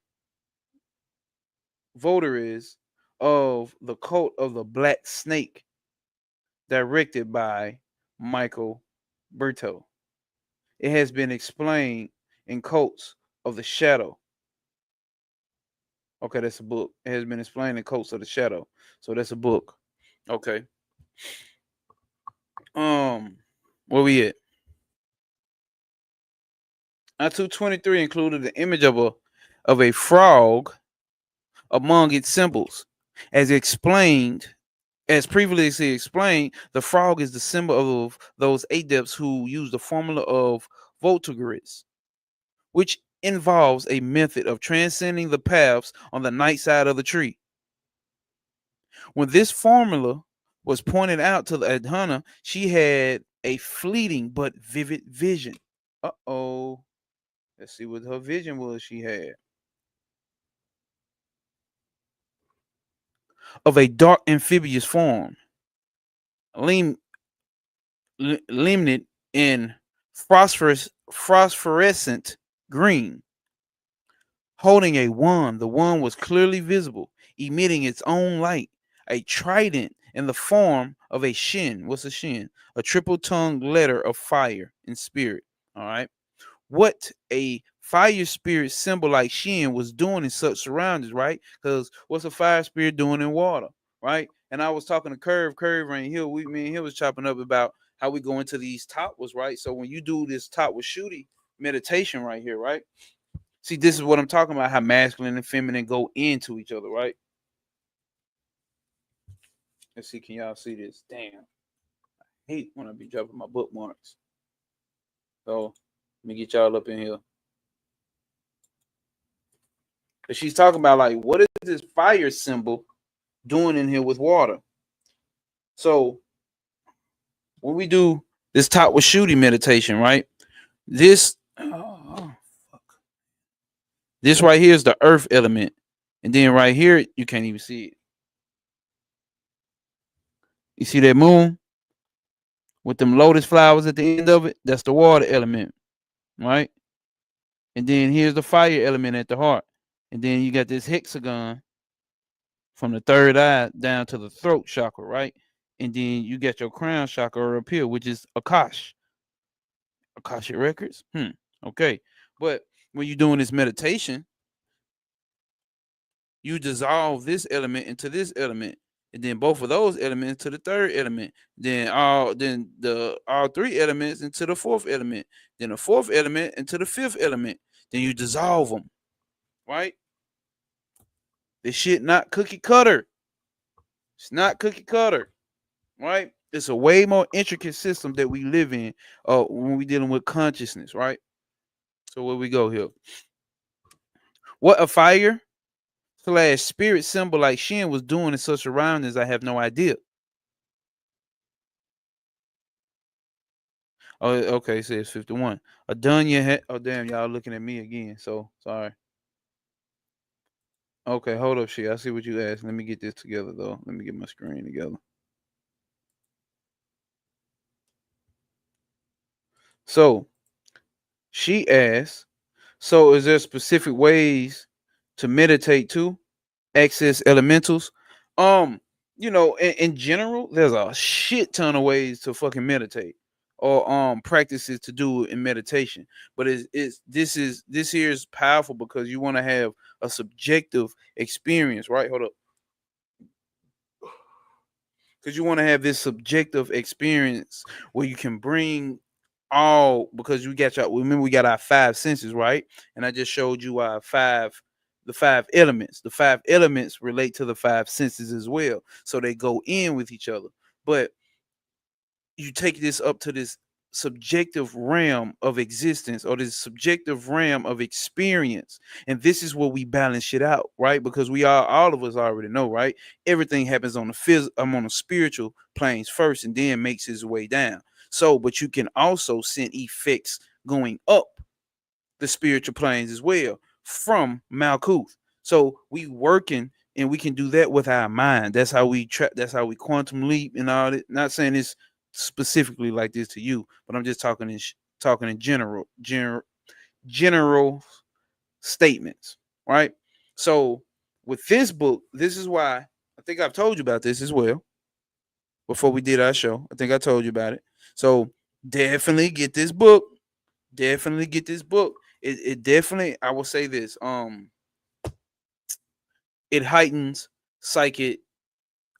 votaries of the cult of the Black Snake, directed by Michael Berto. It has been explained in Cults of the Shadow. Okay, that's a book. It has been explained in Cults of the Shadow. So that's a book. Okay. Where we at? I-223 included the image of a frog among its symbols. As previously explained, the frog is the symbol of those adepts who use the formula of Voltagris, which involves a method of transcending the paths on the night side of the tree. When this formula was pointed out to the Adhana, she had a fleeting but vivid vision. Uh-oh. Let's see what her vision was she had. Of a dark amphibious form, limned in phosphorescent green, holding a wand. The wand was clearly visible, emitting its own light. A trident in the form of a shin. What's a shin? A triple-tongued letter of fire in spirit. All right. What a fire spirit symbol like Shin was doing in such surroundings, right? Because what's a fire spirit doing in water, right? And I was talking to Curve right here. Me and him was chopping up about how we go into these topwas, right? So when you do this topwa shooty meditation right here, right? See, this is what I'm talking about, how masculine and feminine go into each other, right? Let's see, can y'all see this? Damn. I hate when I be dropping my bookmarks. So let me get y'all up in here. But she's talking about, like, what is this fire symbol doing in here with water? So when we do This top was shooting meditation, right? This oh, this right here is the earth element. And then right here, you can't even see it. You see that moon with them lotus flowers at the end of it? That's the water element, right? And then here's the fire element at the heart. And then you got this hexagon from the third eye down to the throat chakra, right? And then you got your crown chakra up here, which is Akashic records. Okay. But when you're doing this meditation, you dissolve this element into this element, and then both of those elements to the third element, then all three elements into the fourth element, then the fourth element into the fifth element. Then you dissolve them, right? This shit not cookie cutter. It's not cookie cutter, right? It's a way more intricate system that we live in when we dealing with consciousness, right? So where we go here? What a fire slash spirit symbol like Shin was doing in such surroundings, I have no idea. Oh, okay, it says 51. Adunya oh damn, y'all looking at me again. So sorry. Okay, hold up, shit. I see what you asked. Let me get this together though. Let me get my screen together. So she asked, so is there specific ways to meditate too? Access elementals? Um, in general, there's a shit ton of ways to fucking meditate or practices to do in meditation. But this here is powerful because you want to have a subjective experience, right? Hold up. Because you want to have this subjective experience where you can bring all, because you got your, remember we got our five senses, right? And I just showed you the five elements. The five elements relate to the five senses as well, so they go in with each other. But you take this up to this subjective realm of existence, or this subjective realm of experience, and this is where we balance shit out, right? Because we are, all of us already know, right? Everything happens on the I'm on the spiritual planes first and then makes its way down. So but you can also send effects going up the spiritual planes as well from Malkuth. So we working, and we can do that with our mind. That's how we that's how we quantum leap and all that. Not saying this specifically like this to you, but I'm just talking talking in general statements, right? So with this book, this is why I think I've told you about this as well before we did our show. I think I told you about it. So definitely get this book. Definitely get this book. It definitely, I will say this, it heightens psychic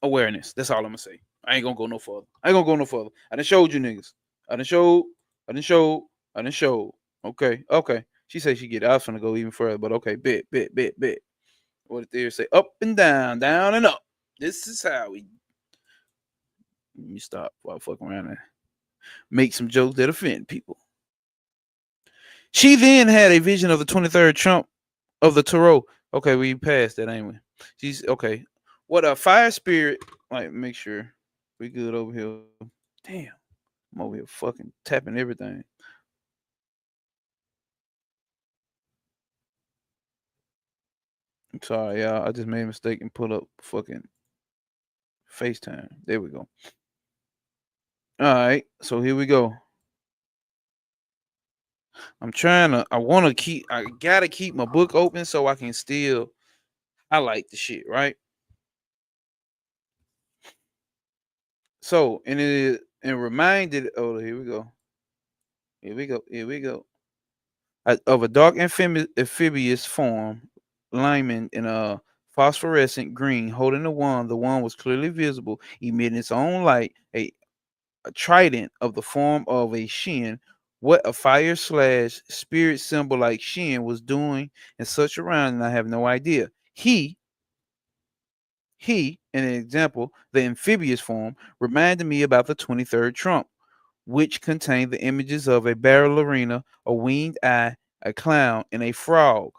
awareness. That's all I'm gonna say. I ain't gonna go no further. I ain't gonna go no further. I done showed you niggas. I done showed. I done showed. I done showed. Okay. Okay. She said she get. I was gonna go even further, but okay. Bet. What did they say? Up and down, down and up. This is how we. Let me stop while I fuck around and make some jokes that offend people. She then had a vision of the 23rd Trump of the Tarot. Okay, we passed that, ain't we? She's okay. What a fire spirit. Like, make sure we good over here. Damn, I'm over here fucking tapping everything. I'm sorry, y'all. I just made a mistake and put up fucking FaceTime. There we go. All right, so here we go. I gotta keep my book open so I can still highlight the shit, right? So, and it is, and reminded, oh, here we go. Here we go. Of a dark amphibious form, Lyman in a phosphorescent green, holding a wand. The wand was clearly visible, emitting its own light, a trident of the form of a shin. What a fire slash spirit symbol like Shin was doing in such a round, I have no idea. He, in an example, the amphibious form, reminded me about the 23rd Trump, which contained the images of a ballerina, a winged eye, a clown, and a frog.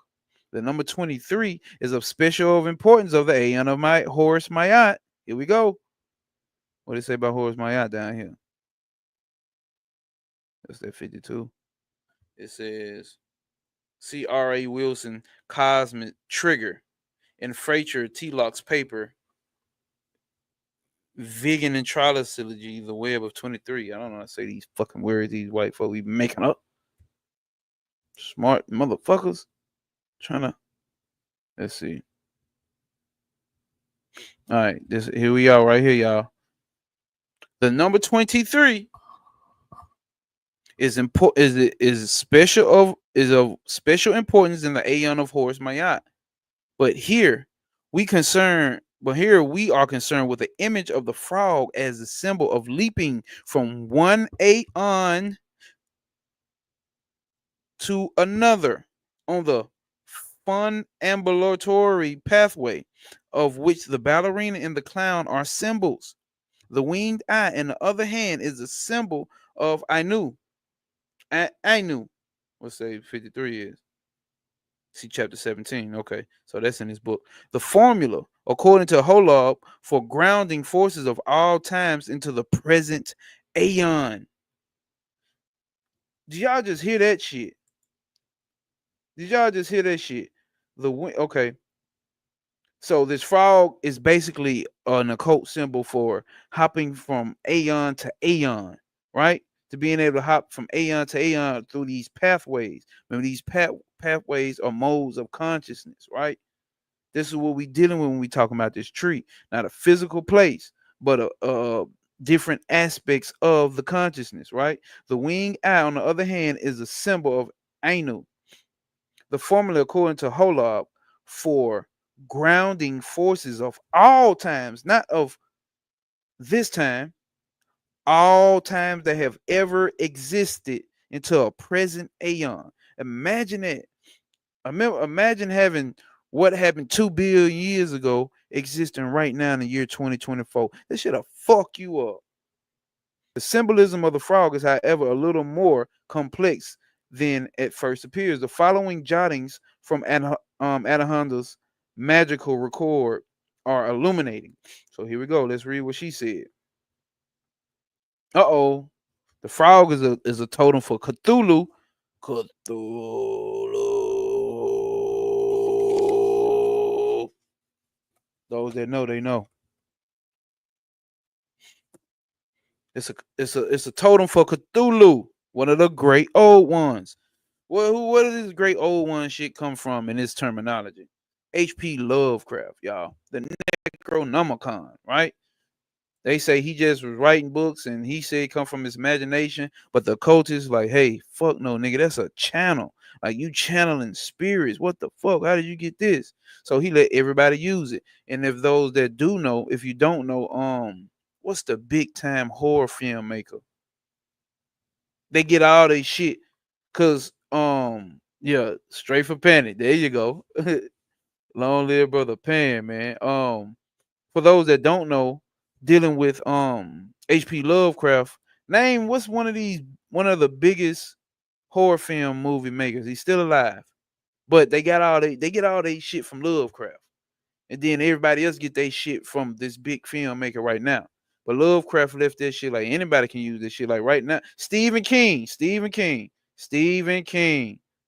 The number 23 is of special importance of the Aeon of my Horus Mayat. Here we go. What did it say about Horus Mayat down here? That's that 52. It says C.R.A. Wilson Cosmic Trigger and Fracher T-Lock's paper Vegan and Trilogy, The Web of 23. I don't know how to say these fucking words these white folk be making up. Smart motherfuckers. Trying to, let's see. All right, here we are right here, y'all. The number 23 is important is of special importance in the Aeon of Horus Mayat. But here we are concerned with the image of the frog as a symbol of leaping from one aeon to another on the funambulatory pathway of which the ballerina and the clown are symbols. The winged eye, on the other hand, is a symbol of Ainu. Ainu. Let's say 53 is. See chapter 17. Okay, so that's in his book. The formula, according to Holob, for grounding forces of all times into the present aeon. Did y'all just hear that shit? Okay. So this frog is basically an occult symbol for hopping from aeon to aeon, right? To being able to hop from aeon to aeon through these pathways. Remember, these pathways are modes of consciousness, right? This is what we're dealing with when we talking about this tree. Not a physical place, but a different aspects of the consciousness, right? The winged eye, on the other hand, is a symbol of Ainu. The formula, according to Holob, for grounding forces of all times, not of this time, all times that have ever existed into a present aeon. Imagine that. Imagine having what happened 2 billion years ago existing right now in the year 2024. This shit'll fuck you up. The symbolism of the frog is, however, a little more complex than at first appears. The following jottings from Adahanda's magical record are illuminating. So here we go. Let's read what she said. Uh-oh. The frog is a totem for Cthulhu. Those that know, they know. It's a totem for Cthulhu, one of the great old ones. Where does this great old one shit come from in this terminology? H.P. Lovecraft, y'all. The Necronomicon, right? They say he just was writing books and he said it come from his imagination, but the occultists like, hey, fuck no, nigga, that's a channel. Like, you channeling spirits. What the fuck? How did you get this? So he let everybody use it. And if those that do know, if you don't know, what's the big time horror film maker? They get all their shit. Cause yeah, straight for Panic. There you go. Long live brother Pan, man. For those that don't know, dealing with H.P. Lovecraft, name what's one of the biggest horror film movie makers. He's still alive. But they get all they shit from Lovecraft. And then everybody else get their shit from this big filmmaker right now. But Lovecraft left that shit like anybody can use this shit. Like right now, Stephen King,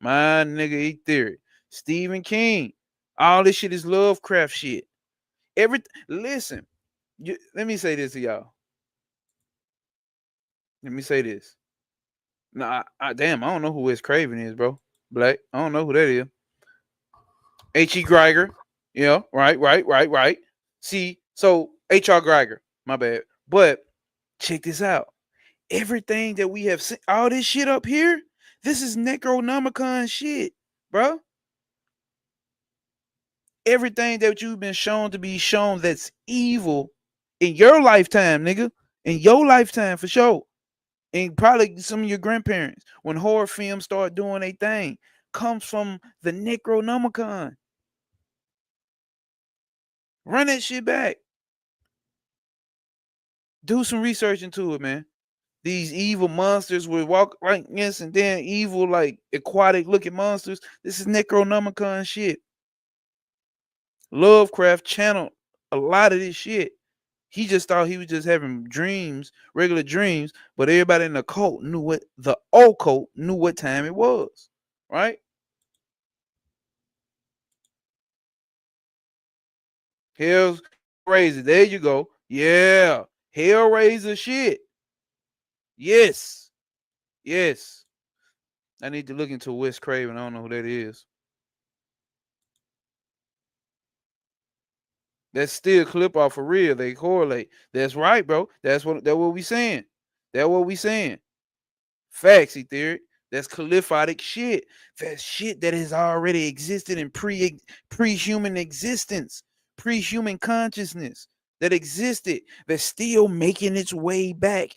my nigga eat theory. Stephen King, all this shit is Lovecraft shit. Listen, let me say this to y'all. Let me say this. Nah, damn, I don't know who Wes Craven is, bro. Black, I don't know who that is. H.E. Geiger. Yeah, right. See, so H.R. Geiger, my bad. But check this out. Everything that we have seen, all this shit up here, this is Necronomicon shit, bro. Everything that you've been shown to be shown that's evil in your lifetime, nigga. In your lifetime, for sure. And probably some of your grandparents, when horror films start doing a thing, comes from the Necronomicon. Run that shit back. Do some research into it, man. These evil monsters would walk right against, and then evil, like aquatic looking monsters. This is Necronomicon shit. Lovecraft channeled a lot of this shit. He just thought he was just having dreams, regular dreams, but everybody in the occult knew what time it was, right? Hellraiser, there you go. Yeah, Hellraiser shit. Yes, yes. I need to look into Wes Craven. I don't know who that is. That's still clip off for real. They correlate. That's right, bro. That's what we saying. That's what we saying. Facts, Etheric. That's caliphotic shit. That's shit that has already existed in pre-human existence, pre-human consciousness that existed, that's still making its way back.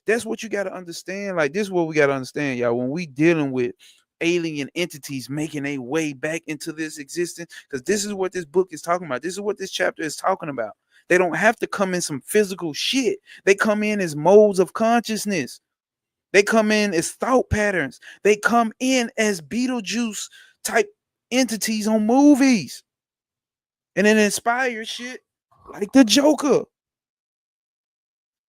That's what you got to understand. Like, this is what we got to understand, y'all. When we dealing with alien entities making a way back into this existence, because this is what this book is talking about. This is what this chapter is talking about. They don't have to come in some physical shit. They come in as modes of consciousness. They come in as thought patterns. They come in as Beetlejuice type entities on movies. And it inspires shit like the Joker.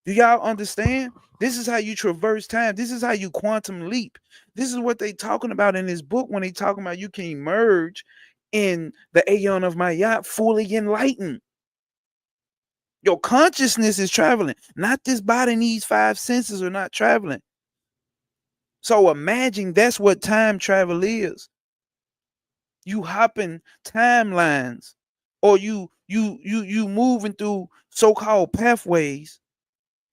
Do y'all understand? This is how you traverse time. This is how you quantum leap. This is what they talking about in this book when they talking about you can emerge in the aeon of Mayat fully enlightened. Your consciousness is traveling. Not this body and these five senses are not traveling. So imagine that's what time travel is. You hopping timelines, or you moving through so-called pathways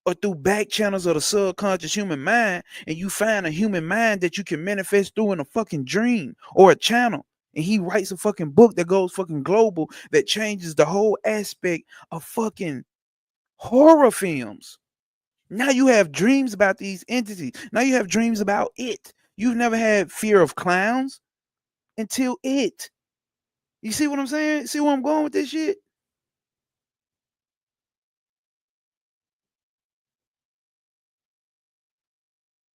or through back channels of the subconscious human mind, and you find a human mind that you can manifest through in a fucking dream or a channel. And he writes a fucking book that goes fucking global that changes the whole aspect of fucking horror films. Now you have dreams about these entities. Now you have dreams about it. You've never had fear of clowns until it. You see what I'm saying? See where I'm going with this shit?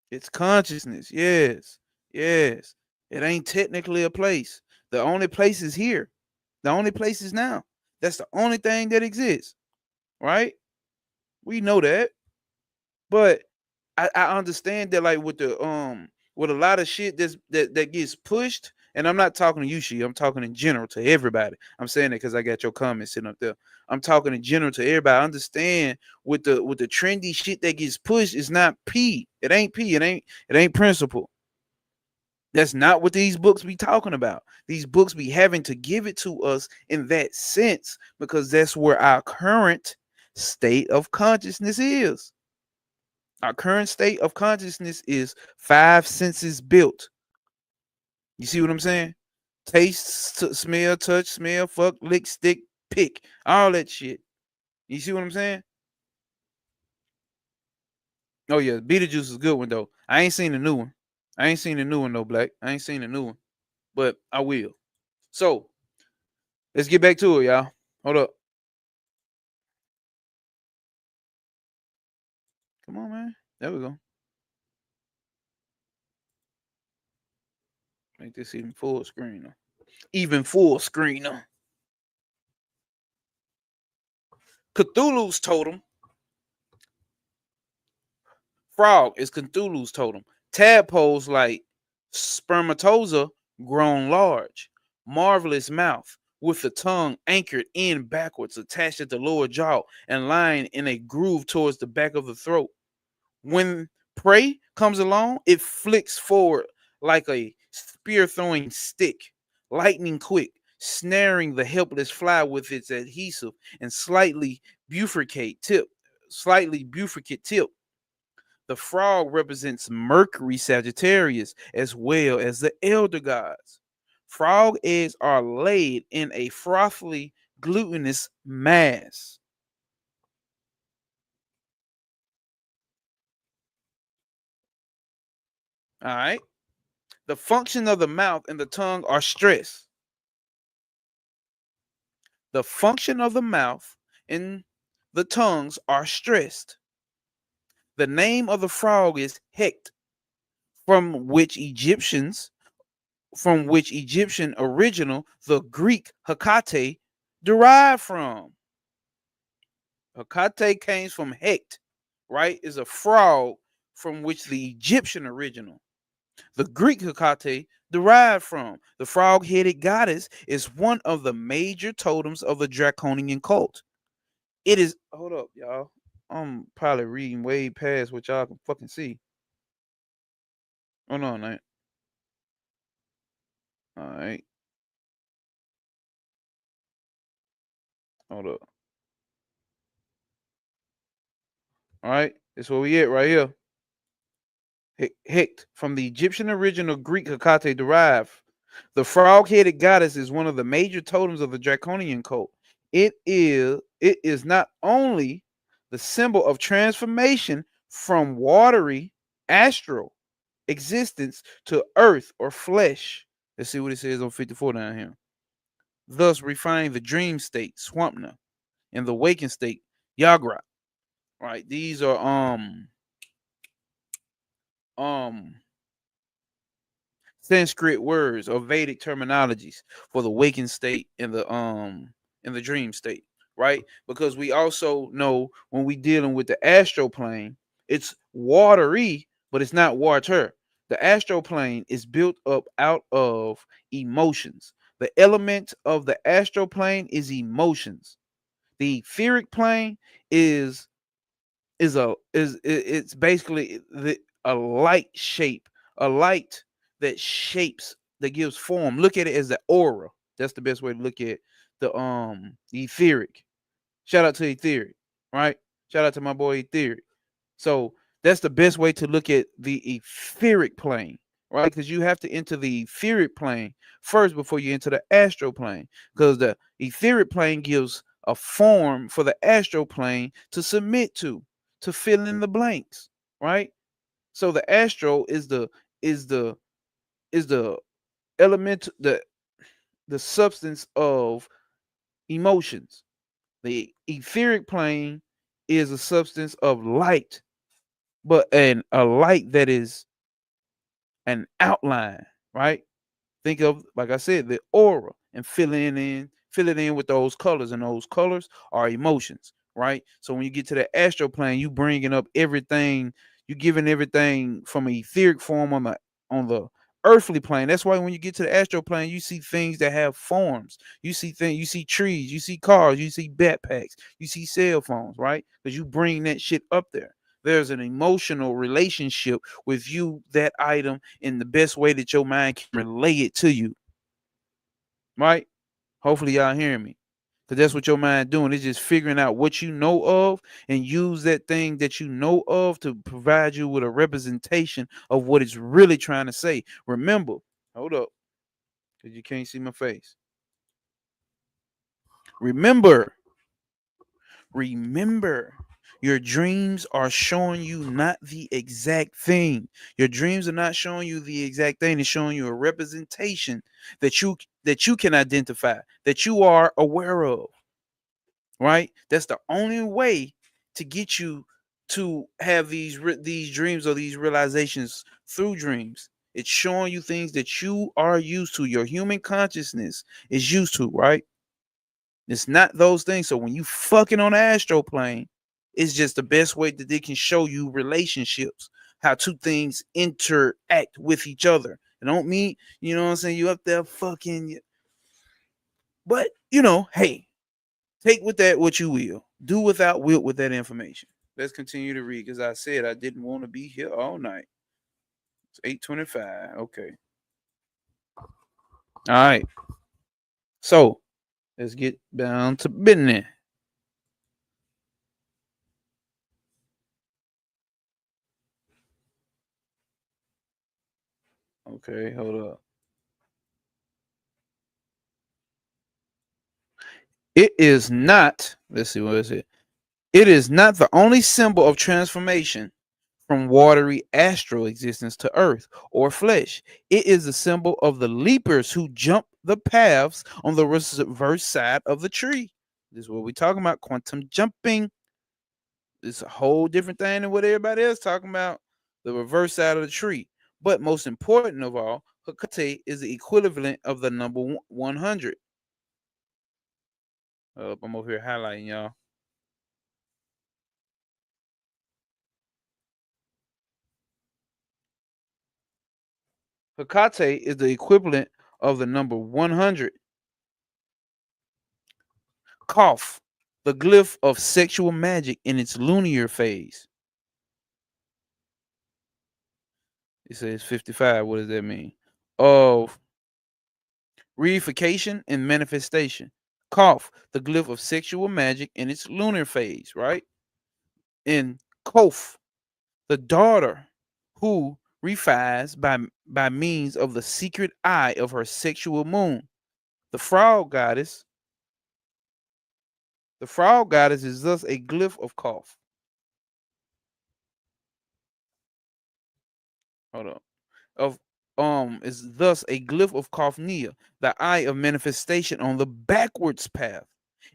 It's consciousness. Yes. Yes. It ain't technically a place. The only place is here. The only place is now. That's the only thing that exists. Right? We know that. But I understand that, like, with a lot of shit that gets pushed, and I'm not talking to you, she. I'm talking in general to everybody. I'm saying it because I got your comments sitting up there. I'm talking in general to everybody. I understand with the trendy shit that gets pushed, it's not P. It ain't P. It ain't principle. That's not what these books be talking about. These books be having to give it to us in that sense because that's where our current state of consciousness is. Our current state of consciousness is five senses built. You see what I'm saying? Taste, smell, touch, smell, fuck, lick, stick, pick, all that shit. You see what I'm saying? Oh yeah, Beetlejuice is a good one though. I ain't seen the new one. I ain't seen the new one though, Black. I ain't seen the new one, but I will. So let's get back to it, y'all. Hold up. Come on, man. There we go. Make this even full screen. Even full screen. Cthulhu's totem. Frog is Cthulhu's totem. Tadpoles like spermatozoa grown large. Marvelous mouth with the tongue anchored in backwards, attached at the lower jaw and lying in a groove towards the back of the throat. When prey comes along, it flicks forward like a spear throwing stick, lightning quick, snaring the helpless fly with its adhesive and slightly bufricate tip. The frog represents Mercury Sagittarius as well as the elder gods. Frog eggs are laid in a frothy, glutinous mass. All right. The function of the mouth and the tongue are stressed. The function of the mouth and the tongues are stressed. The name of the frog is Hecht, from which Egyptian original the Greek Hecate derived from. Hecate came from Hecht, right? Is a frog from which the Egyptian original. The Greek Hecate derived from. The frog-headed goddess is one of the major totems of the draconian cult. It is, hold up, y'all. I'm probably reading way past what y'all can fucking see. Hold on, man. All right, hold up. All right, that's where we at right here. Hecht, from the Egyptian original Greek Hecate derived. The frog-headed goddess is one of the major totems of the draconian cult. It is not only the symbol of transformation from watery astral existence to earth or flesh. Let's see what it says on 54 down here. Thus refining the dream state, Swampna, and the waking state, Yagra. Right? These are um Sanskrit words or Vedic terminologies for the waking state and the dream state, right? Because we also know when we dealing with the astral plane, it's watery, but it's not water. The astral plane is built up out of emotions. The element of the astral plane is emotions. The etheric plane is it's basically a light shape, a light that shapes, that gives form. Look at it as the aura. That's the best way to look at the etheric. Shout out to etheric, right? Shout out to my boy etheric. So that's the best way to look at the etheric plane, right? Because you have to enter the etheric plane first before you enter the astral plane. Because the etheric plane gives a form for the astral plane to submit to fill in the blanks, right? So the astral is the is the element, the substance of emotions. The etheric plane is a substance of light, but a light that is an outline, right? Think of, like I said, the aura, and fill it in with those colors, and those colors are emotions, right? So when you get to the astral plane, you bringing up everything, you giving everything from an etheric form on the earthly plane. That's why when you get to the astral plane, you see things that have forms. You see things, you see trees, you see cars, you see backpacks, you see cell phones, right? Because you bring that shit up there. There's an emotional relationship with you, that item, in the best way that your mind can relay it to you, right? Hopefully y'all hearing me. Because that's what your mind doing. It's just figuring out what you know of and use that thing that you know of to provide you with a representation of what it's really trying to say. Remember, hold up, because you can't see my face. Remember, remember, your dreams are showing you not the exact thing. Your dreams are not showing you the exact thing. It's showing you a representation that you can identify, that you are aware of, right? That's the only way to get you to have these dreams or these realizations through dreams. It's showing you things that you are used to, your human consciousness is used to, right? It's not those things. So when you fucking on the astral plane, it's just the best way that they can show you relationships, how two things interact with each other. I don't mean, you know what I'm saying, you up there fucking, but hey, take with that what you will. Do without will with that information. Let's continue to read, because I said I didn't want to be here all night. It's 8:25. Okay. All right. So let's get down to business. Okay, hold up. It is not, let's see, what is it? It is not the only symbol of transformation from watery astral existence to earth or flesh. It is a symbol of the leapers who jump the paths on the reverse side of the tree. This is what we're talking about, quantum jumping. It's a whole different thing than what everybody else talking about, the reverse side of the tree. But most important of all, Hecate is the equivalent of the number 100. I'm over here highlighting, y'all. Hecate is the equivalent of the number 100. Koph, the glyph of sexual magic in its lunar phase. It says 55. What does that mean? Of reification and manifestation. Koph, the glyph of sexual magic in its lunar phase, right? And Koph, the daughter who refies by means of the secret eye of her sexual moon. The frog goddess. The frog goddess is thus a glyph of Koph. Hold on. Of is thus a glyph of Kophnia, the eye of manifestation on the backwards path,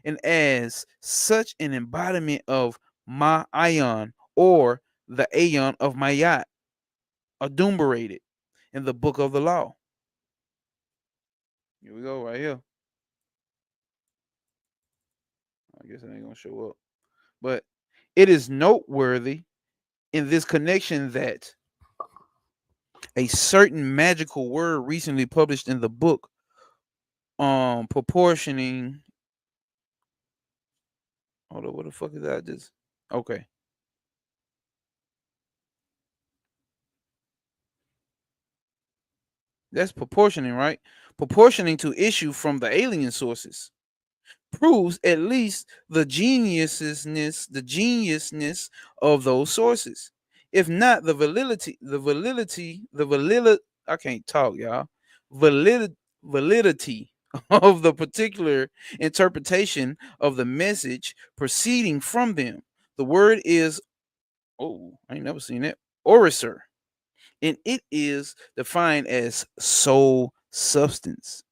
and as such an embodiment of Ma'ayan, or the Aeon of Mayat, adumbrated in the book of the law. Here we go, right here. I guess it ain't gonna show up. But it is noteworthy in this connection that a certain magical word recently published in the book proportioning. Hold on, what the fuck is that? Just okay. That's proportioning, right? Proportioning to issue from the alien sources proves at least the geniusness of those sources. If not the validity, I can't talk, y'all. Validity of the particular interpretation of the message proceeding from them. The word is, oh, I ain't never seen that, orator, and it is defined as soul substance.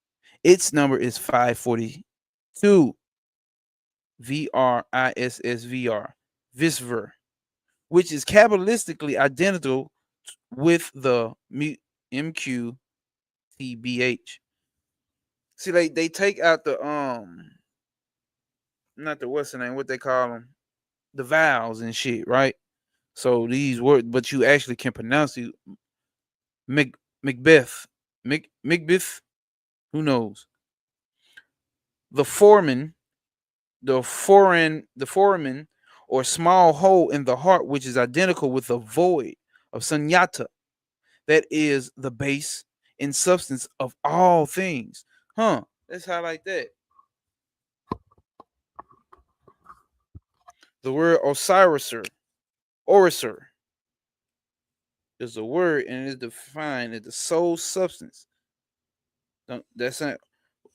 Its number is 542, VRISSVR, Visver, which is Kabbalistically identical with the MQTBH. See, they take out the not the what's the name, what they call them, the vowels and shit, right? So these words, but you actually can pronounce it. Macbeth, Macbeth, who knows? The foramen, the foramen, or small hole in the heart, which is identical with the void of sunyata, that is the base and substance of all things. Huh? Let's highlight that. The word Oriser, is a word and it is defined as the soul substance. That's not.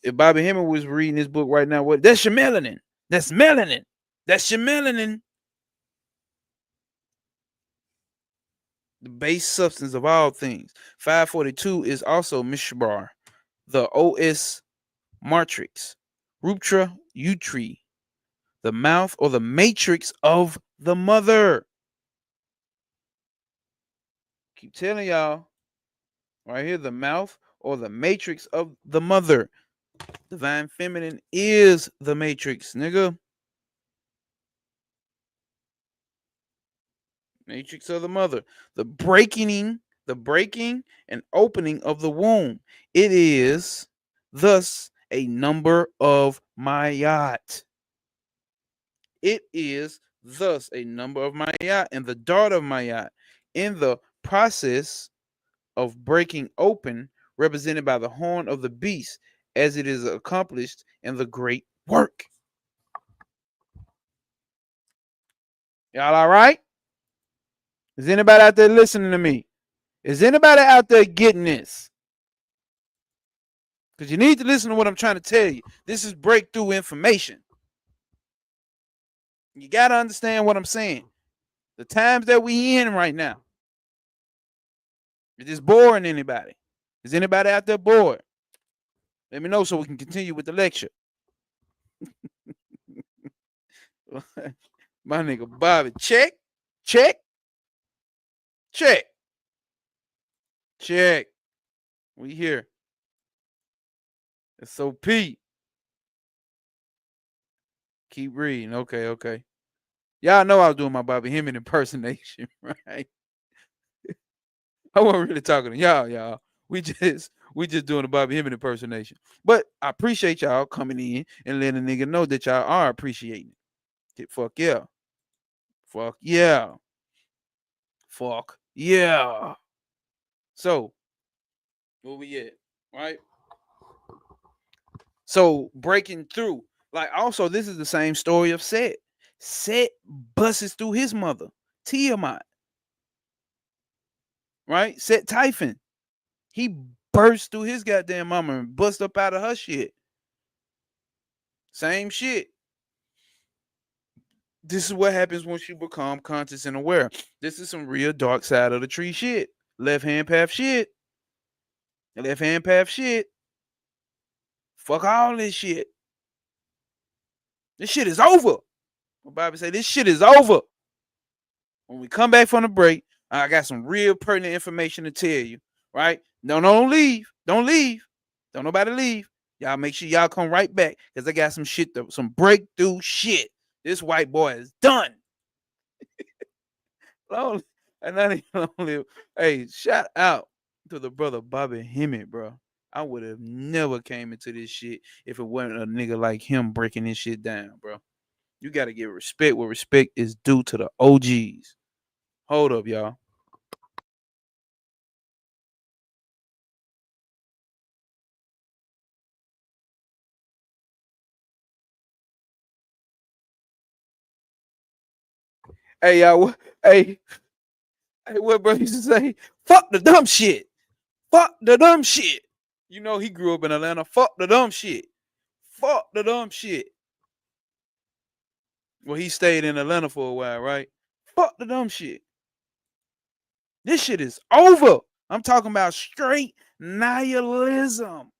If Bobby Hemming was reading this book right now, what? That's your melanin. That's melanin. That's your melanin. The base substance of all things. 542 is also Mishbar, the os matrix, Ruptra Utri, the mouth or the matrix of the mother. Keep telling y'all, right here, the mouth or the matrix of the mother. Divine feminine is the matrix, nigga. Matrix of the mother. The breaking and opening of the womb. It is thus a number of Mayat. It is thus a number of Mayat and the daughter of Mayat in the process of breaking open, represented by the horn of the beast, as it is accomplished in the great work. Y'all all right? Is anybody out there listening to me? Is anybody out there getting this? Because you need to listen to what I'm trying to tell you. This is breakthrough information. You got to understand what I'm saying. The times that we in right now. Is this boring anybody? Is anybody out there bored? Let me know so we can continue with the lecture. My nigga Bobby, check, check, check, check. We here. SOP. Keep reading. Okay, okay. Y'all know I was doing my Bobby Hemming impersonation, right? I wasn't really talking to y'all. We just doing a Bobby Hemming impersonation. But I appreciate y'all coming in and letting a nigga know that y'all are appreciating it. Fuck yeah. Fuck yeah. Fuck yeah. So where we at? Right? So breaking through. Like also, this is the same story of Set. Set busts through his mother, Tiamat, right? Set Typhon. He burst through his goddamn mama and bust up out of her shit. Same shit. This is what happens once you become conscious and aware. This is some real dark side of the tree shit. Left hand path shit. Left hand path shit. Fuck all this shit. This shit is over. What Bobby say, this shit is over. When we come back from the break, I got some real pertinent information to tell you. Right? No, don't leave. Don't leave. Don't nobody leave. Y'all make sure y'all come right back because I got some shit, some breakthrough shit. This white boy is done. Long, and not even only. Hey, shout out to the brother Bobby Hemmett, bro. I would have never came into this shit if it wasn't a nigga like him breaking this shit down, bro. You gotta give respect where respect is due to the OGs. Hold up, y'all. Hey, y'all. Hey, what bro used to say? Fuck the dumb shit. Fuck the dumb shit. You know he grew up in Atlanta. Fuck the dumb shit. Fuck the dumb shit. Well, he stayed in Atlanta for a while, right? Fuck the dumb shit. This shit is over. I'm talking about straight nihilism.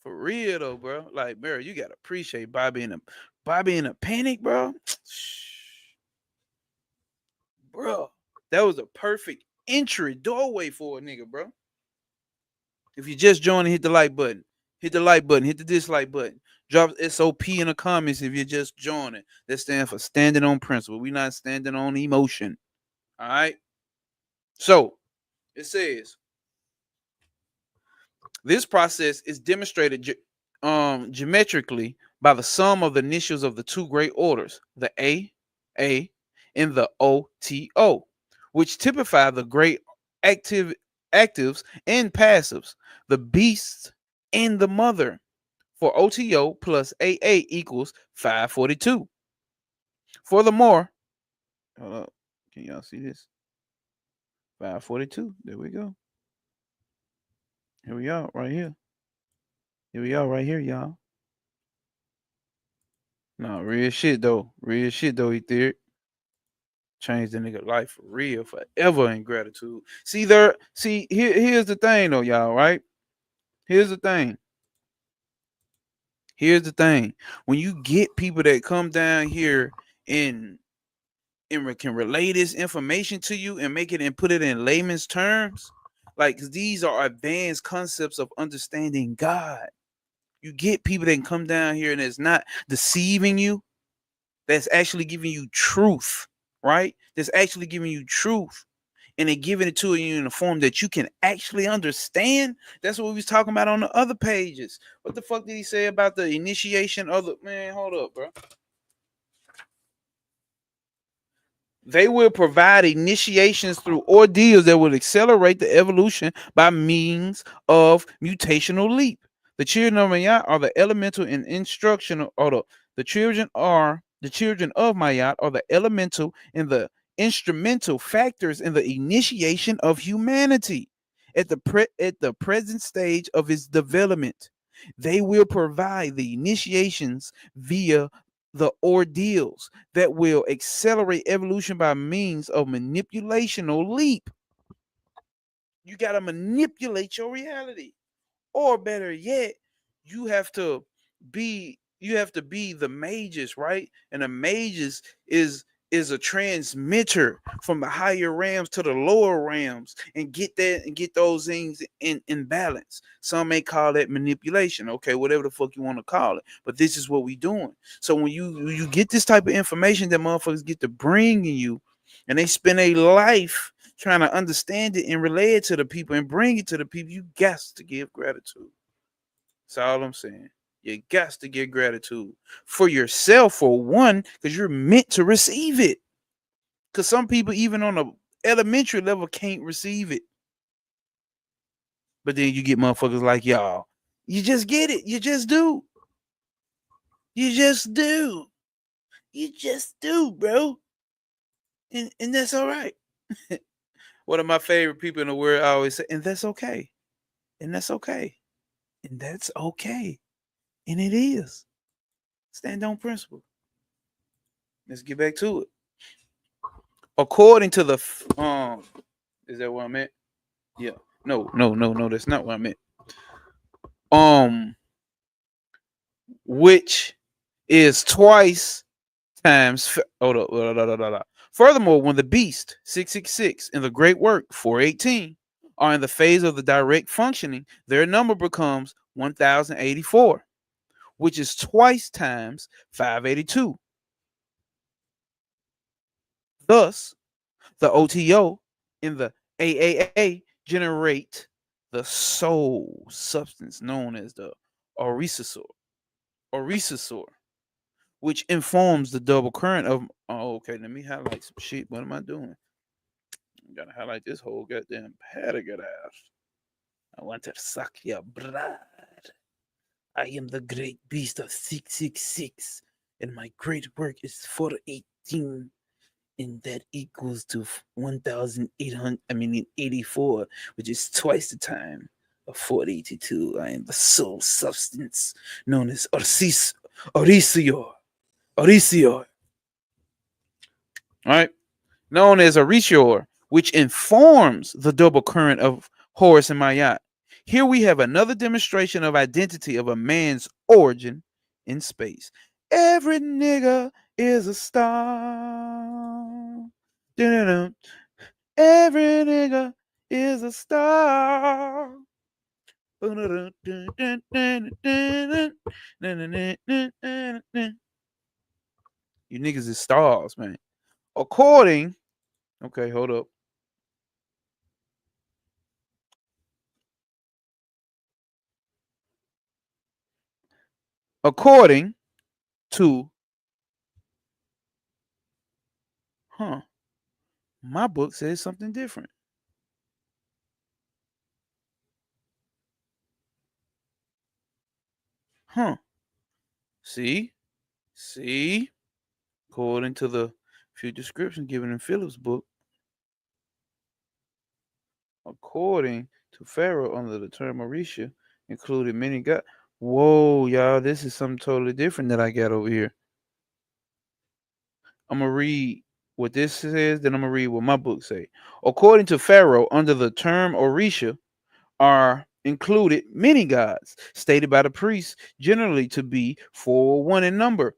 For real though, bro. Like, bro, you gotta appreciate Bobby in a panic, bro. Bro, that was a perfect entry doorway for a nigga, bro. If you just joined, hit the like button. Hit the like button. Hit the dislike button. Drop SOP in the comments if you're just joining. That stands for standing on principle. We're not standing on emotion. All right. So it says this process is demonstrated geometrically by the sum of the initials of the two great orders, the A, and the OTO, which typify the great actives and passives, the beast and the mother. For OTO plus AA equals 542. Furthermore, hold up, can y'all see this? 542. There we go. Here we are, right here. Here we are, right here, y'all. No, real shit though. Real shit though, Etheric. Change the nigga life for real, forever in gratitude. Here's the thing though, y'all, right? Here's the thing. Here's the thing. When you get people that come down here and can relay this information to you and make it and put it in layman's terms, like 'cause these are advanced concepts of understanding God. You get people that can come down here and it's not deceiving you, that's actually giving you truth, right? That's actually giving you truth. And they're giving it to you in a form that you can actually understand. That's what we was talking about on the other pages. What the fuck did he say about the initiation of the man? Hold up, bro. They will provide initiations through ordeals that will accelerate the evolution by means of mutational leap. The children of Mayat are the elemental and instructional, or the children of Mayat are the elemental and the instrumental factors in the initiation of humanity at the present stage of its development. They will provide the initiations via the ordeals that will accelerate evolution by means of manipulation or leap. You got to manipulate your reality. Or better yet, you have to be the magus, right? And the magus is a transmitter from the higher realms to the lower realms and get those things in balance. Some may call that manipulation, okay, whatever the fuck you want to call it, but this is what we doing. So when you get this type of information that motherfuckers get to bring you, and they spend a life trying to understand it and relay it to the people and bring it to the people, you got to give gratitude. That's all I'm saying. You got to give gratitude for yourself, for one, because you're meant to receive it. Because some people, even on a elementary level, can't receive it. But then you get motherfuckers like y'all. You just get it. You just do. You just do. You just do, bro. And that's all right. One of my favorite people in the world, I always say, and that's okay. And that's okay. And that's okay. And it is. Stand on principle. Let's get back to it. According to the is that what I meant? Yeah. No, that's not what I meant. Which is twice times hold up, furthermore, when the beast 666 and the great work 418 are in the phase of the direct functioning, their number becomes 1084, which is twice times 582. Thus, the OTO in the AAA generate the soul substance known as the Orisasaur, which informs the double current of. Oh, okay, let me highlight some shit. What am I doing? I gotta highlight this whole goddamn paragraph. I want to suck your blood. I am the great beast of 666, and my great work is 418, and that equals to 1,884, which is twice the time of 482. I am the soul substance known as Orisior. All right, known as Orisior, which informs the double current of Horus and Mayat. Here we have another demonstration of identity of a man's origin in space. Every nigga is a star. Dun-dun-dun. Every nigga is a star. You niggas is stars, man. According, okay, hold up. According to, my book says something different. See, according to the few descriptions given in Philip's book, according to Pharaoh under the term Orisha, included many gods. Whoa, y'all, this is something totally different that I got over here. I'm gonna read what this says, then I'm gonna read what my book say. According to Pharaoh, under the term Orisha are included many gods, stated by the priests generally to be 401 in number.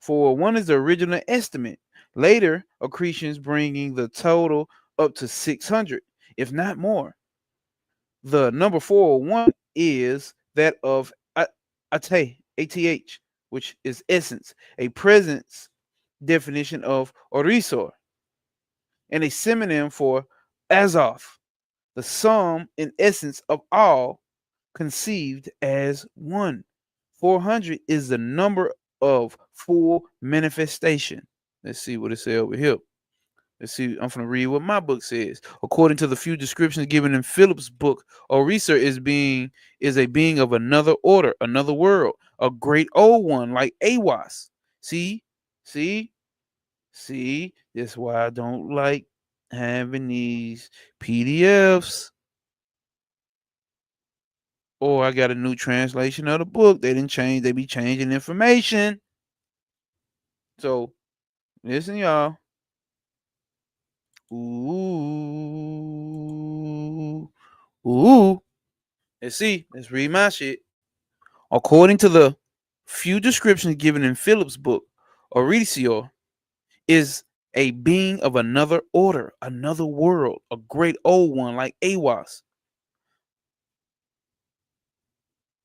401 is the original estimate. Later accretions bringing the total up to 600, if not more. The number 401 is that of Ath, which is essence, a presence definition of Orisor, and a synonym for Azoth, the sum in essence of all conceived as one. 400 is the number of full manifestation. Let's see what it says over here. Let's see. I'm going to read what my book says. According to the few descriptions given in Philip's book, Orisa is a being of another order, another world, a great old one like Awas. See, that's why I don't like having these PDFs. Or I got a new translation of the book. They didn't change. They be changing information. So listen, y'all. Ooh. Let's see. Let's read my shit. According to the few descriptions given in Philip's book, Oricio is a being of another order, another world, a great old one like Awas,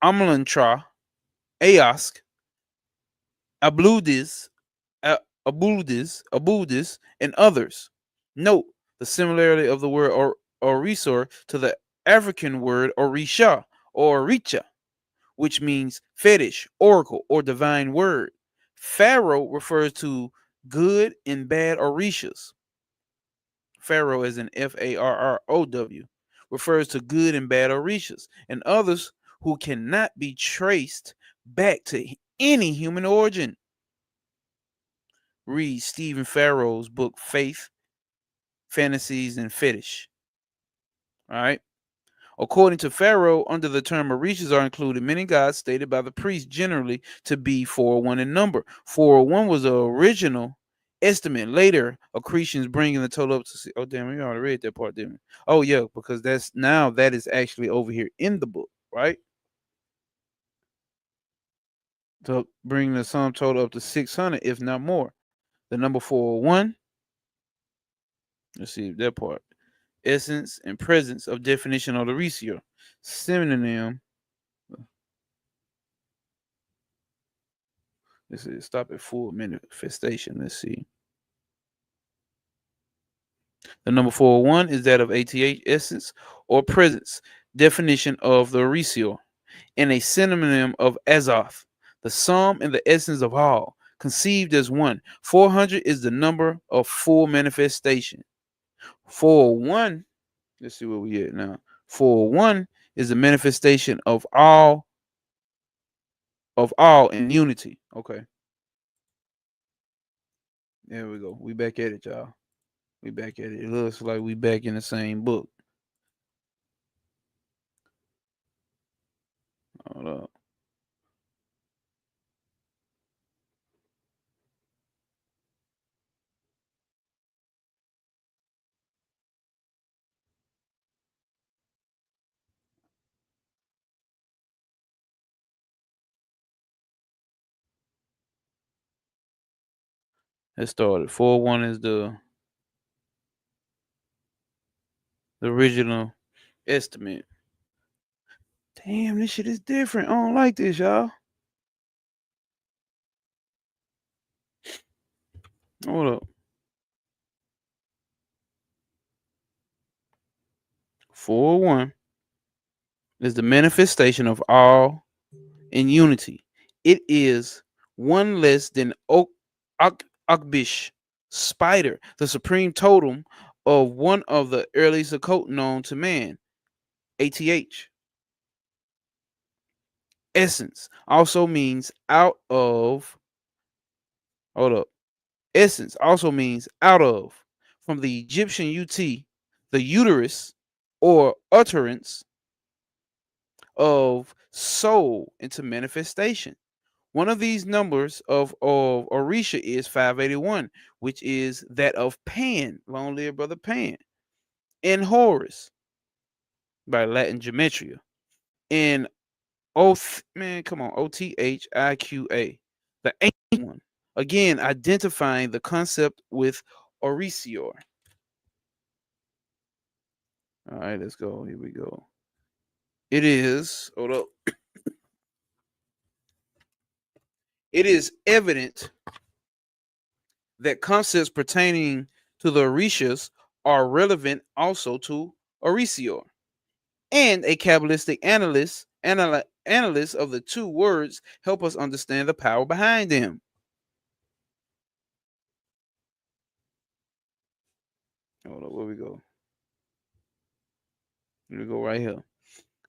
Amlantra, Aosk, Abludis, Abudis, and others. Note the similarity of the word orisor to the African word orisha or oricha, which means fetish, oracle, or divine word. Pharaoh refers to good and bad orishas. Pharaoh, as in Farrow, refers to good and bad orishas, and others who cannot be traced back to any human origin. Read Stephen Farrow's book Faith, Fantasies, and Fetish. All right. According to Pharaoh, under the term orishas are included many gods stated by the priest generally to be 401 in number. 401 was the original estimate. Later, accretions bringing the total up to see. Oh, damn, we already read that part, didn't we? Oh, yeah, because that is actually over here in the book, right? To bring the sum total up to 600, if not more. The number 401, let's see that part. Essence and presence of definition of the Recio. Synonym. Let's see, stop at full manifestation. Let's see. The number 401 is that of ATH essence or presence, definition of the Recio, and a synonym of Azoth, the sum and the essence of all, conceived as one. 400 is the number of full manifestation. 401, let's see where we at now. 401 is the manifestation of all in unity. Okay. There we go. We back at it, y'all. We back at it. It looks like we back in the same book. Hold up. Let's start it. 401 is the original estimate. Damn, this shit is different. I don't like this, y'all. Hold up. 401 is the manifestation of all in unity. It is one less than Okbish, spider, the supreme totem of one of the earliest occult known to man, ATH. Essence also means out of, hold up. Essence also means out of, from the Egyptian the uterus or utterance of soul into manifestation. One of these numbers of Orisha is 581, which is that of Pan, long live brother Pan, and Horus by Latin gematria. And man, come on, Othiqa, the ancient one. Again, identifying the concept with Orisior. All right, let's go. Here we go. It is, hold up. It is evident that concepts pertaining to the Orishas are relevant also to Orisior. And a Kabbalistic analyst of the two words help us understand the power behind them. Hold on, where we go? Here we go right here.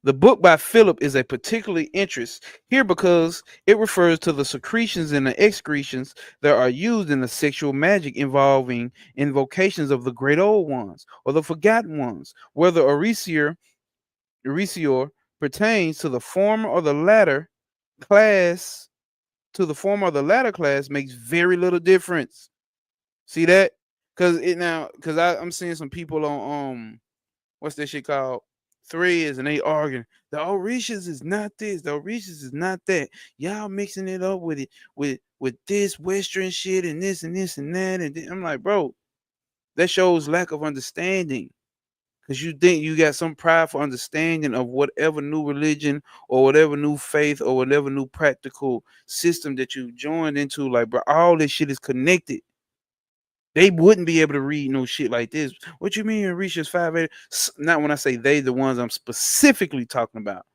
The book by Philip is a particularly interest here because it refers to the secretions and the excretions that are used in the sexual magic involving invocations of the great old ones or the forgotten ones, whether Orisior pertains to the former or the latter class, makes very little difference. See that? Because I'm seeing some people on what's that shit called? Threads, and they arguing. The Orishas is not this, the Orishas is not that. Y'all mixing it up with it with this Western shit and this and this and that. And I'm like, bro, that shows lack of understanding. Because you think you got some prideful understanding of whatever new religion or whatever new faith or whatever new practical system that you joined into. Like, bro, all this shit is connected. They wouldn't be able to read no shit like this. What you mean Orisha's 580? Not when I say they, the ones I'm specifically talking about.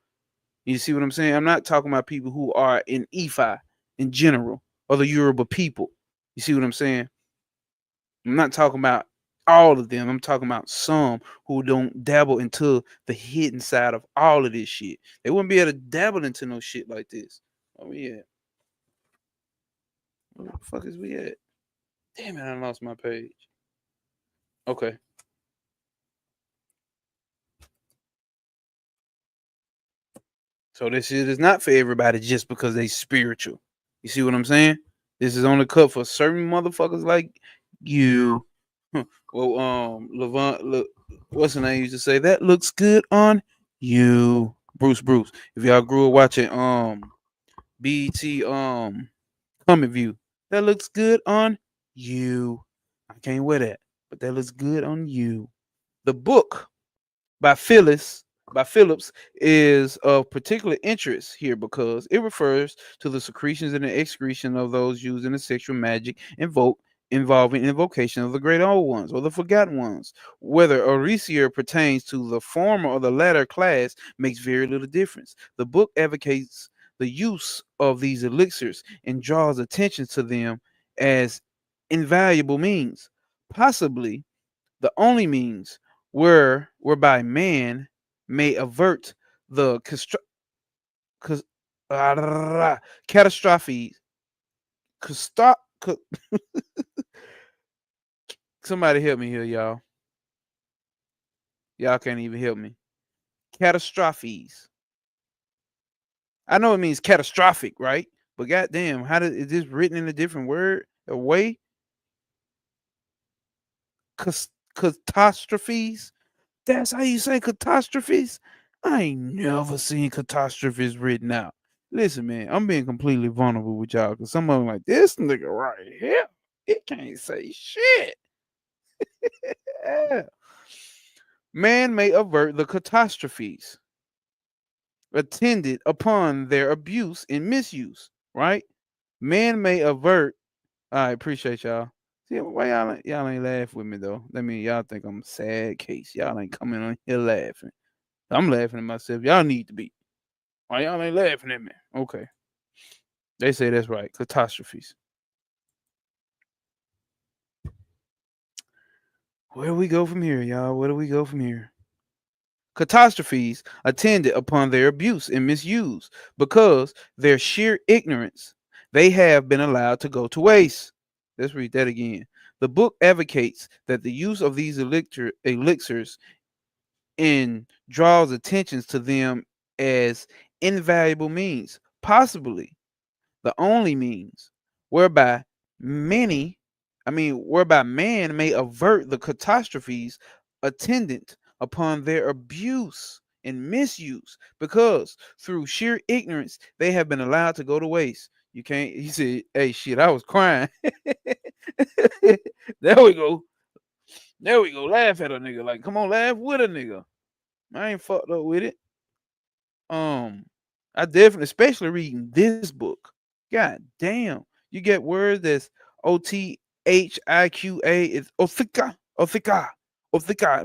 You see what I'm saying? I'm not talking about people who are in Ifa in general or the Yoruba people. You see what I'm saying? I'm not talking about all of them. I'm talking about some who don't dabble into the hidden side of all of this shit. They wouldn't be able to dabble into no shit like this. Oh yeah. Where the fuck is we at? Damn it, I lost my page. Okay. So this shit is not for everybody just because they spiritual. You see what I'm saying? This is only cut for certain motherfuckers like you. Well, Levant, look, what's the name used to say? That looks good on you, Bruce. If y'all grew up watching BET Comic View, that looks good on you. I can't wear that, but that looks good on you. The book by Phillips is of particular interest here because it refers to the secretions and the excretion of those used in the sexual magic involving invocation of the great old ones or the forgotten ones. Whether Orisia pertains to the former or the latter class makes very little difference. The book advocates the use of these elixirs and draws attention to them as invaluable means, possibly the only means whereby man may avert the cas- catastrophes. Casta- ca- Somebody help me here, y'all. Y'all can't even help me. Catastrophes. I know it means catastrophic, right? But goddamn, is this written in a different word, a way? Catastrophes. That's how you say catastrophes? I ain't never seen catastrophes written out. Listen, man, I'm being completely vulnerable with y'all because some of them like this nigga right here. It can't say shit. Yeah. Man may avert the catastrophes attended upon their abuse and misuse, right? Man may avert. I appreciate y'all. See why y'all ain't laugh with me though. That mean y'all think I'm a sad case. Y'all ain't coming on here laughing. I'm laughing at myself. Y'all need to be. Why y'all ain't laughing at me? Okay. They say that's right. Catastrophes. Where do we go from here, y'all? Where do we go from here? Catastrophes attended upon their abuse and misuse because their sheer ignorance they have been allowed to go to waste. Let's read that again. The book advocates that the use of these elixirs and draws attention to them as invaluable means, possibly the only means whereby whereby man may avert the catastrophes attendant upon their abuse and misuse, because through sheer ignorance they have been allowed to go to waste. You can't, he said, hey, shit, I was crying. There we go. There we go. Laugh at a nigga. Like, come on, laugh with a nigga. I ain't fucked up with it. Um, I definitely, especially reading this book. God damn, you get words that's OTHIQA is Othika.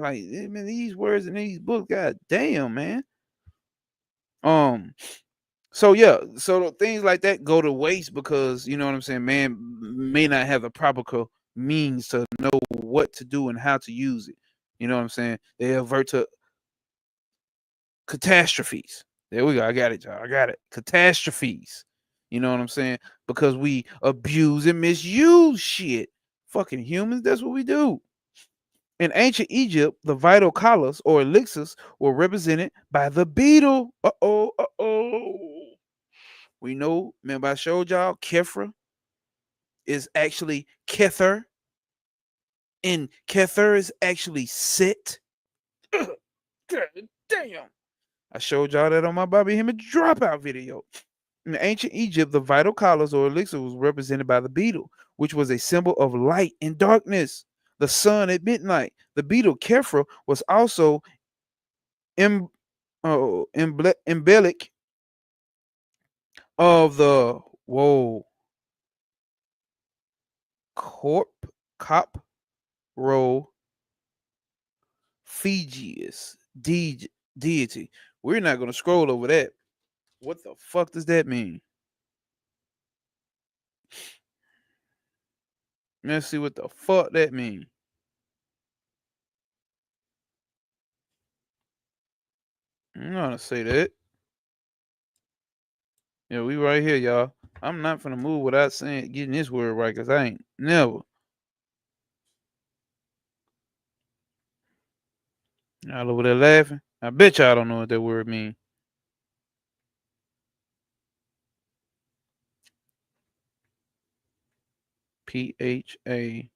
Like, man, these words in these books. God damn, man. Um, so yeah, so things like that go to waste because you know what I'm saying. Man may not have the proper means to know what to do and how to use it. You know what I'm saying? They avert to catastrophes. There we go. I got it, y'all. I got it. Catastrophes. You know what I'm saying? Because we abuse and misuse shit. Fucking humans, that's what we do. In ancient Egypt, the vital collars or elixirs were represented by the beetle. Uh oh. We know, remember I showed y'all Kefra is actually Kether, and Kether is actually Sit. God damn. I showed y'all that on my Bobby Hemmett dropout video. In ancient Egypt, the vital collars or elixir was represented by the beetle, which was a symbol of light and darkness. The sun at midnight. The beetle Kefra was also em, embellic of the corp cop Fijius deity. We're not gonna scroll over that. What the fuck does that mean? Let's see what the fuck that mean. I'm not gonna say that. Yeah, we right here, y'all. I'm not gonna move without saying getting this word right, cause I ain't never. Y'all over there laughing. I bet y'all don't know what that word mean. PHA. Let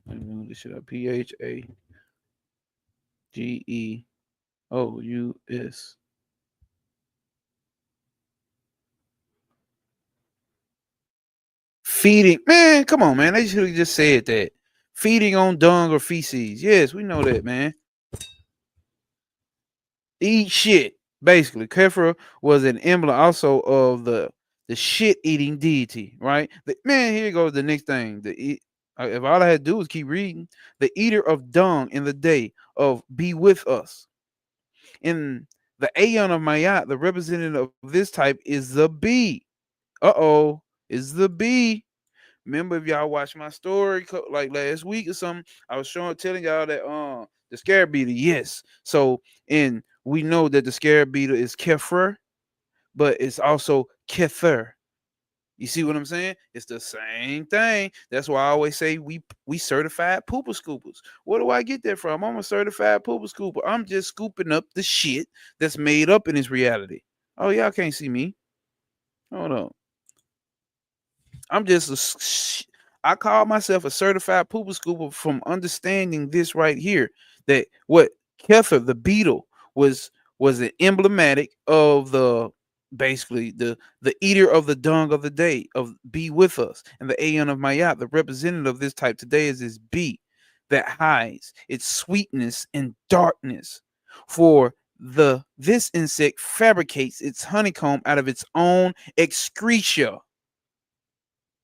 me move this shit up. PHAGEOUS. Feeding, man. Come on, man. They should have just said that. Feeding on dung or feces. Yes, we know that, man. Eat shit. Basically, Kefra was an emblem also of the shit eating deity, right? Man, here goes the next thing. If all I had to do was keep reading, the eater of dung in the day of be with us. In the Aeon of Mayat, the representative of this type is the bee. Uh-oh, is the bee. Remember, if y'all watched my story like last week or something, I was telling y'all that the scarab beetle, yes. So and we know that the scarab beetle is Kefir, but it's also Kether. You see what I'm saying? It's the same thing. That's why I always say we certified pooper scoopers. Where do I get that from? I'm a certified pooper scooper. I'm just scooping up the shit that's made up in this reality. Oh, y'all can't see me. Hold on. I'm just I call myself a certified pooper scooper from understanding this right here. That what Kether the beetle was an emblematic of the basically the eater of the dung of the day of be with us, and the Aeon of Mayat, the representative of this type today is this bee that hides its sweetness in darkness. For this insect fabricates its honeycomb out of its own excretia,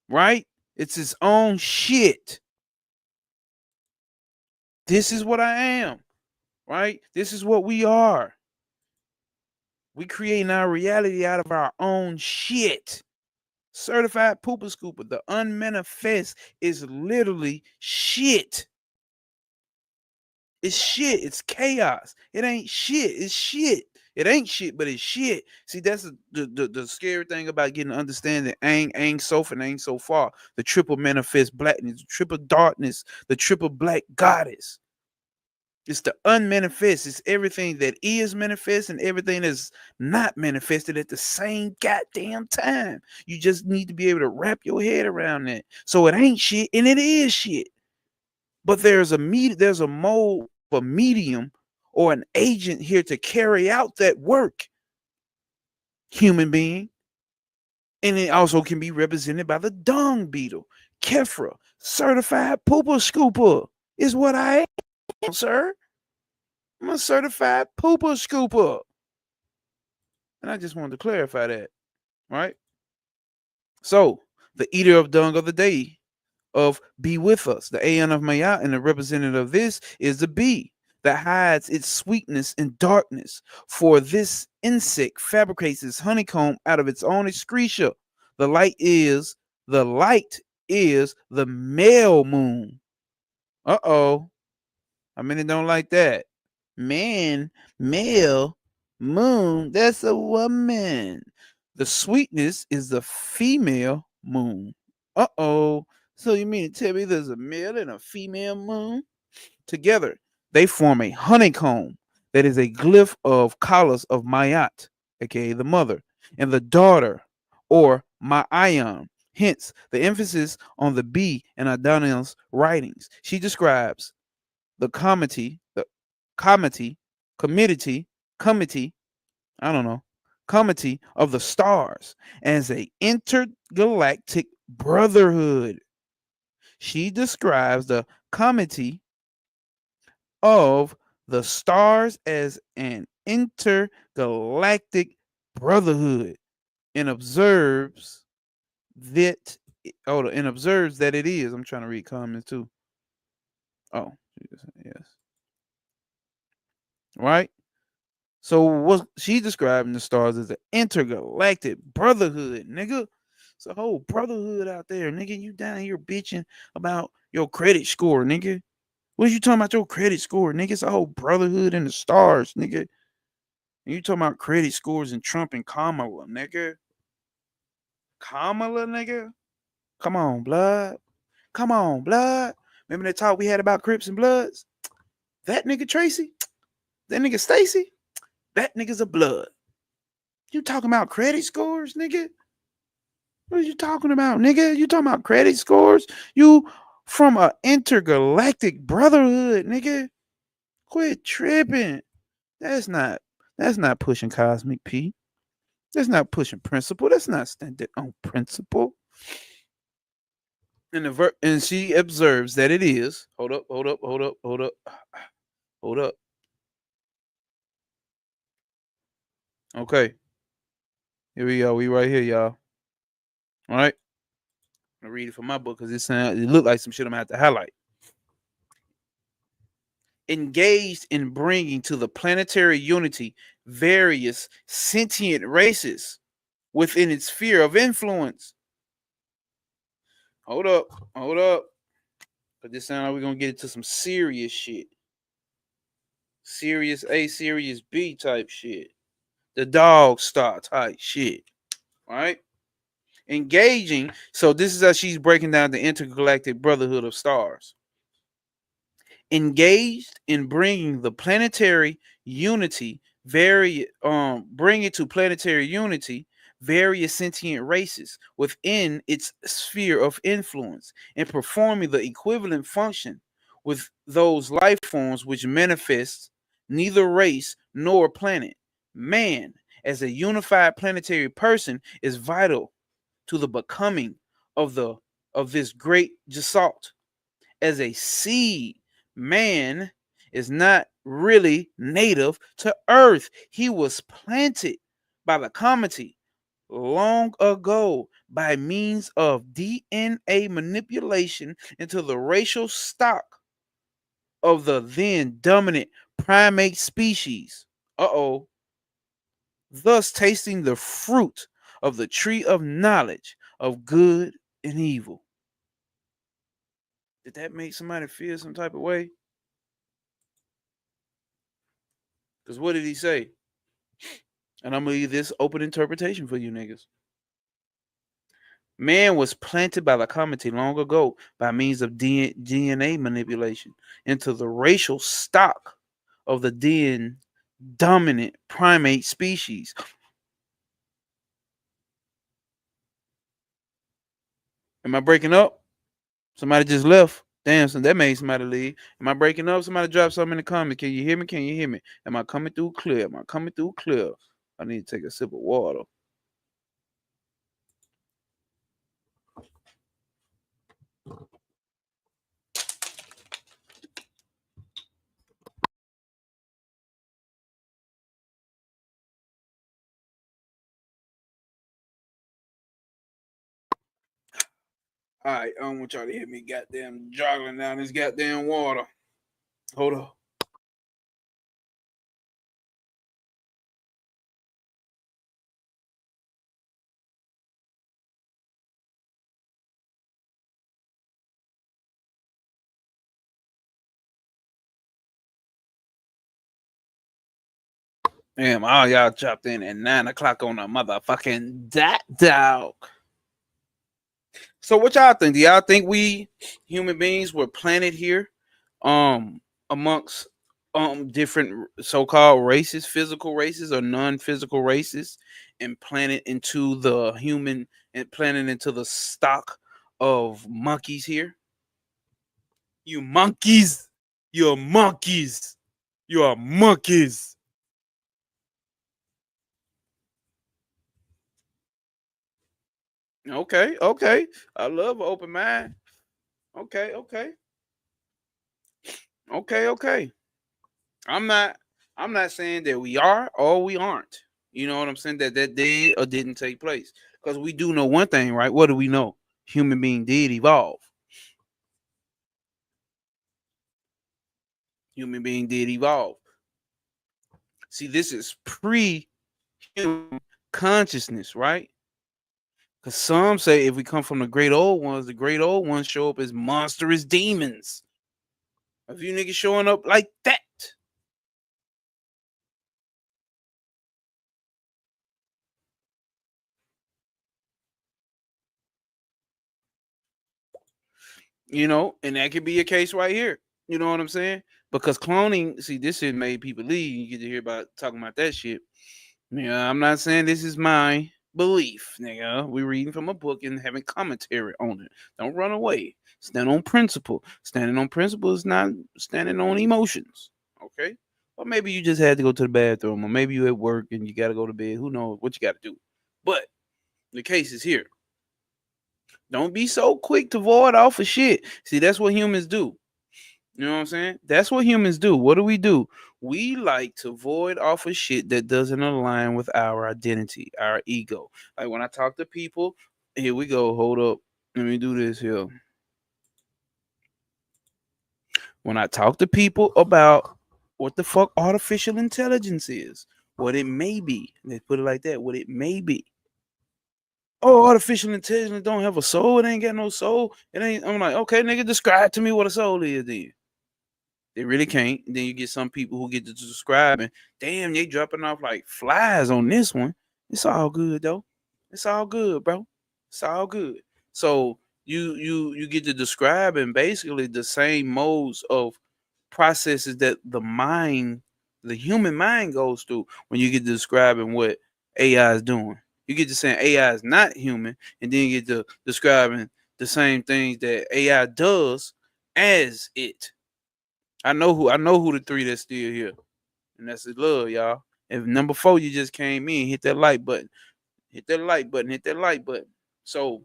right? It's his own shit. This is what I am, right? This is what we are. We creating our reality out of our own shit. Certified pooper scooper. The unmanifest is literally shit. It's shit. It's chaos. It ain't shit. It's shit. It ain't shit, but it's shit. See, that's the scary thing about getting understanding ain't so and ain't so far. The triple manifest blackness, the triple darkness, the triple black goddess. It's the unmanifest. It's everything that is manifest and everything that's not manifested at the same goddamn time. You just need to be able to wrap your head around that. So it ain't shit and it is shit. But there's a mode, a medium, or an agent here to carry out that work. Human being. And it also can be represented by the dung beetle. Kefra, certified pooper scooper, is what I am, sir. I'm a certified pooper scooper. And I just wanted to clarify that, right? So, the eater of dung of the day of be with us, the Aeon of Maya, and the representative of this is the bee that hides its sweetness in darkness. For this insect fabricates its honeycomb out of its own excretia. The light is the male moon. Uh-oh. How many don't like that? Man, male, moon, that's a woman. The sweetness is the female moon. Uh-oh. So you mean to tell me there's a male and a female moon? Together, they form a honeycomb that is a glyph of collars of Mayat, aka the mother, and the daughter, or Ma'ayan. Hence, the emphasis on the bee in Adonai's writings. She describes the comity, committee, I don't know, committee of the stars as a intergalactic brotherhood. She describes the committee of the stars as an intergalactic brotherhood and observes that it is. I'm trying to read comments too. Oh, yes. Right? So what she's describing the stars as an intergalactic brotherhood, nigga. It's a whole brotherhood out there, nigga. You down here bitching about your credit score, nigga. What you talking about your credit score, nigga? It's a whole brotherhood in the stars, nigga. And you talking about credit scores and Trump and Kamala, nigga. Kamala, nigga. Come on, blood. Come on, blood. Remember that talk we had about Crips and Bloods? That nigga Tracy, that nigga Stacy, that nigga's a blood. You talking about credit scores, nigga? What are you talking about, nigga? You talking about credit scores? You from a intergalactic brotherhood, nigga. Quit tripping. That's not pushing cosmic P. That's not pushing principle. That's not standing on principle. And she observes that it is. Hold up, hold up, hold up, hold up, hold up. Okay, here we go. We right here, y'all. All right. I'm gonna read it from my book because it looked like some shit I'm gonna have to highlight. Engaged in bringing to the planetary unity various sentient races within its sphere of influence. Hold up, hold up. But this sound like we're gonna get into some serious shit. Serious A, serious B type shit. The dog star type shit. All right? Engaging. So this is how she's breaking down the intergalactic brotherhood of stars. Engaged in bringing the planetary unity, bring it to planetary unity, various sentient races within its sphere of influence, and performing the equivalent function with those life forms which manifest neither race nor planet. Man, as a unified planetary person, is vital to the becoming of this great gestalt. As a seed, man is not really native to Earth. He was planted by the community long ago by means of DNA manipulation into the racial stock of the then dominant primate species. Uh-oh. Thus tasting the fruit of the tree of knowledge of good and evil. Did that make somebody feel some type of way? Because what did he say? And I'm going to leave this open interpretation for you niggas. Man was planted by the community long ago by means of DNA manipulation into the racial stock of the then dominant primate species. Am I breaking up? Somebody just left. Damn, so that made somebody leave. Am I breaking up? Somebody drop something in the comments. Can you hear me? Can you hear me? Am I coming through clear? Am I coming through clear? I need to take a sip of water. All right, I don't want y'all to hear me goddamn joggling down this goddamn water. Hold up. Damn, all y'all dropped in at 9 o'clock on a motherfucking dog. So what y'all think? Do y'all think we human beings were planted here amongst different so-called races, physical races or non-physical races, and planted into the human and planted into the stock of monkeys here? You monkeys, you're monkeys, you are monkeys. Okay, okay. I love an open mind. Okay, okay. Okay, okay. I'm not I'm not saying that we are or we aren't. You know what I'm saying? That did or didn't take place. Because we do know one thing, right? What do we know? Human being did evolve. human being did evolve. See, this is pre-human consciousness, right? Because some say if we come from the great old ones show up as monstrous demons. If you niggas showing up like that, and that could be a case right here. You know what I'm saying? Because cloning, see, this shit made people leave. You get to hear about talking about that shit. Yeah, I'm not saying this is my belief, nigga. We're reading from a book and having commentary on it. Don't run away. Stand on principle. Standing on principle is not standing on emotions. Okay? Or maybe you just had to go to the bathroom, or maybe you at work and you got to go to bed. Who knows what you got to do? But the case is here. Don't be so quick to void off of shit. See, that's what humans do. You know what I'm saying? That's what humans do. What do? We like to void off of shit that doesn't align with our identity, our ego. Like when I talk to people, here we go. Hold up. Let me do this here. When I talk to people about what the fuck artificial intelligence is, what it may be, let's put it like that, what it may be. Oh, artificial intelligence don't have a soul. It ain't got no soul. It ain't. I'm like, okay, nigga, describe to me what a soul is then. They really can't. Then you get some people who get to describe and damn, they dropping off like flies on this one. It's all good though. It's all good, bro. It's all good. So you get to describe and basically the same modes of processes that the human mind goes through when you get to describing what AI is doing. You get to saying AI is not human, and then you get to describing the same things that AI does as it. I know who the three that's still here. And that's his love, y'all. If number 4 you just came in, hit that like button. Hit that like button. Hit that like button. So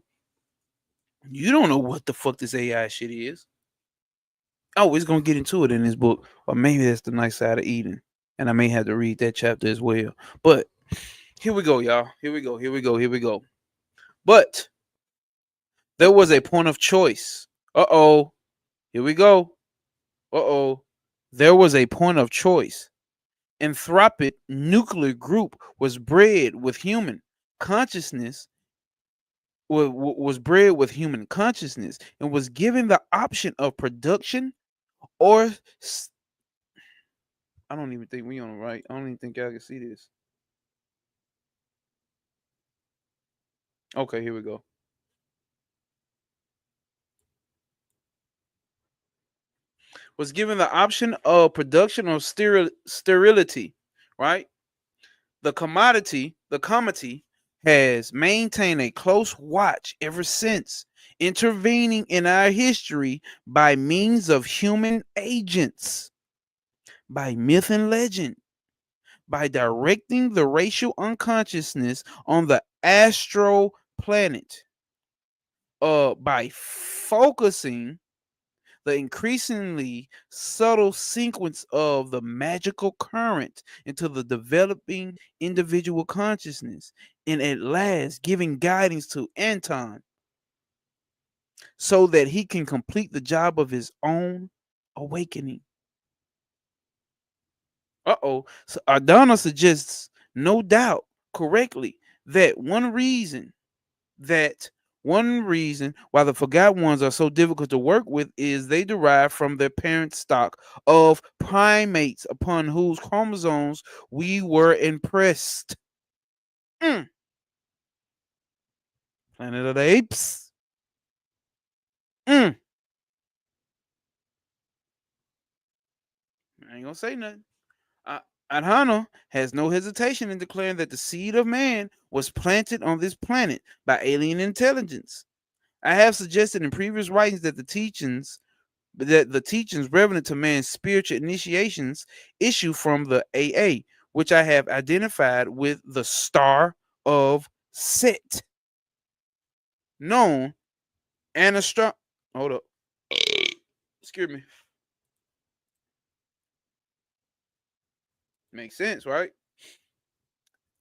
you don't know what the fuck this AI shit is. Oh, it's gonna get into it in this book. Or maybe that's the nice side of Eden. And I may have to read that chapter as well. But here we go, y'all. Here we go. Here we go. Here we go. But there was a point of choice. Uh-oh. Here we go. Uh-oh. There was a point of choice. Anthropic nuclear group was bred with human consciousness was bred with human consciousness and was given the option of production or I don't even think we on the right. I don't even think y'all can see this. Okay, here we go. Was given the option of production or sterility, right? The committee has maintained a close watch ever since, intervening in our history by means of human agents, by myth and legend, by directing the racial unconsciousness on the astral planet, by focusing the increasingly subtle sequence of the magical current into the developing individual consciousness, and at last giving guidance to Anton so that he can complete the job of his own awakening. So Ardana suggests, no doubt, correctly, that one reason why the forgotten ones are so difficult to work with is they derive from their parent stock of primates upon whose chromosomes we were impressed. Planet of the Apes. I ain't gonna say nothing. Adhana has no hesitation in declaring that the seed of man was planted on this planet by alien intelligence. I have suggested in previous writings that the teachings relevant to man's spiritual initiations issue from the AA, which I have identified with the star of Set, known hold up. Excuse me. Makes sense, right?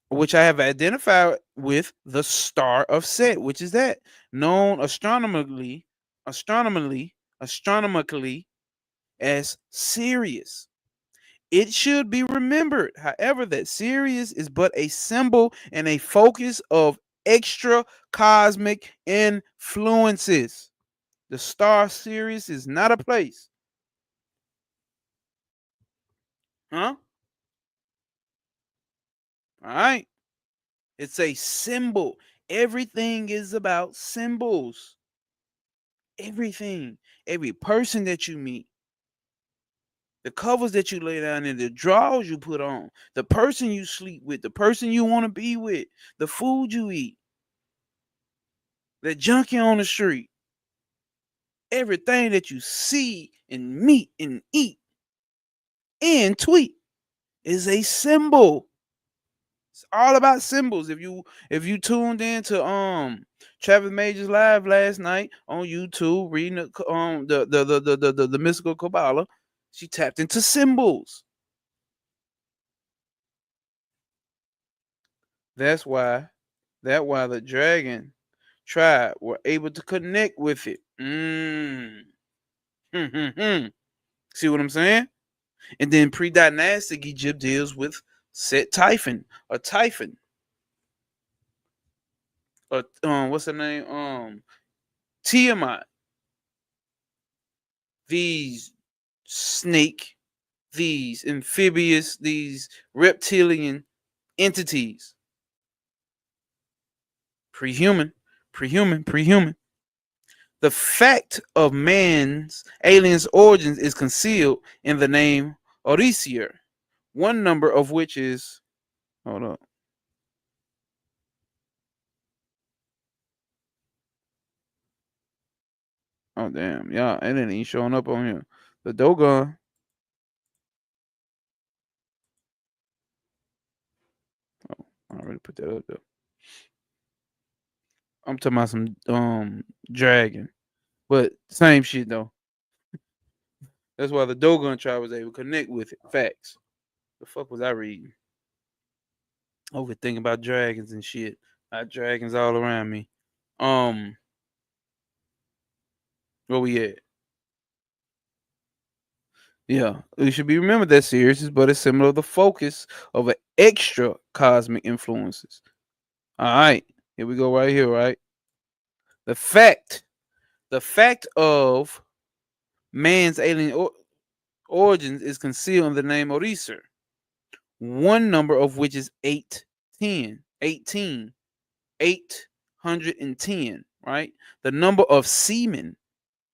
Which I have identified with the star of Set, which is that known astronomically as Sirius. It should be remembered, however, that Sirius is but a symbol and a focus of extra cosmic influences. The star Sirius is not a place. Huh? All right. It's a symbol. Everything is about symbols. Everything. Every person that you meet, the covers that you lay down in, the drawers you put on, the person you sleep with, the person you want to be with, the food you eat, the junkie on the street, everything that you see and meet and eat and tweet is a symbol. It's all about symbols. If you tuned in to Travis Major's live last night on YouTube, reading the mystical Kabbalah, she tapped into symbols. That's why the dragon tribe were able to connect with it. See what I'm saying? And then pre-dynastic Egypt deals with Set Typhon or Typhon. Or what's the name? Tiamat. These snake, these amphibious, these reptilian entities. Prehuman, prehuman. The fact of man's alien's origins is concealed in the name Orisier, one number of which is, hold up. Oh damn, yeah, it ain't even showing up on here. The Dogon. Oh, I already put that up there. I'm talking about some dragon, but same shit though. That's why the Dogon tribe was able to connect with it. Facts. The fuck was I reading? Over thinking about dragons and shit. I had dragons all around me. Um, where we at? Yeah, it should be remembered that Sirius is but a symbol of the focus of an extra cosmic influences. All right, here we go right here, right? The fact, the fact of man's alien origins is concealed in the name Oriser, one number of which is 810, right? The number of semen,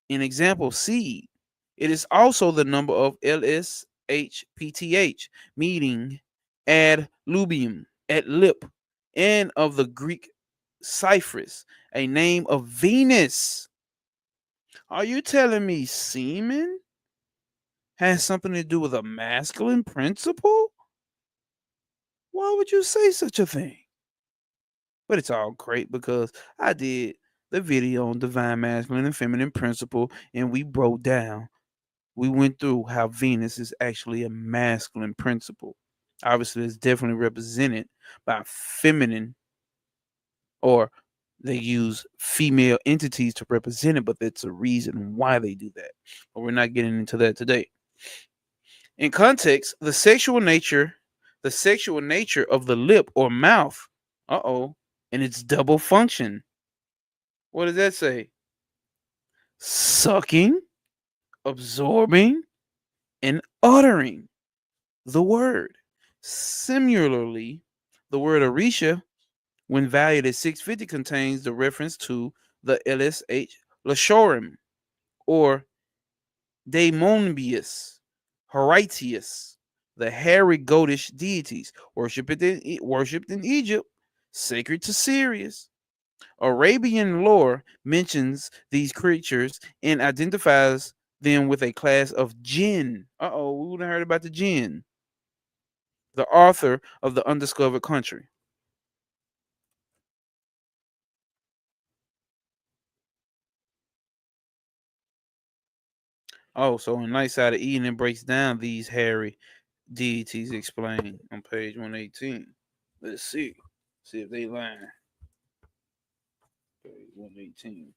in example, seed. It is also the number of LSHPTH, meaning ad lubium, at lip, and of the Greek Cyprus, a name of Venus. Are you telling me semen has something to do with a masculine principle? Why would you say such a thing? But it's all great because I did the video on divine masculine and feminine principle, and we went through how Venus is actually a masculine principle. Obviously, it's definitely represented by feminine, or they use female entities to represent it, but that's a reason why they do that. But we're not getting into that today. In context, the sexual nature of the lip or mouth, and its double function. What does that say? Sucking, absorbing, and uttering the word. Similarly, the word Orisha, when valued at 650, contains the reference to the LSH Lashorim, or Daemonbius, Horatius, the hairy goatish deities worshipped in Egypt, sacred to Sirius. Arabian lore mentions these creatures and identifies them with a class of jinn. We would have heard about the jinn, the author of the undiscovered country. Oh, so in Night Side of Eden, it breaks down these hairy deities explained on page 118. Let's see. See if they line. Page 118.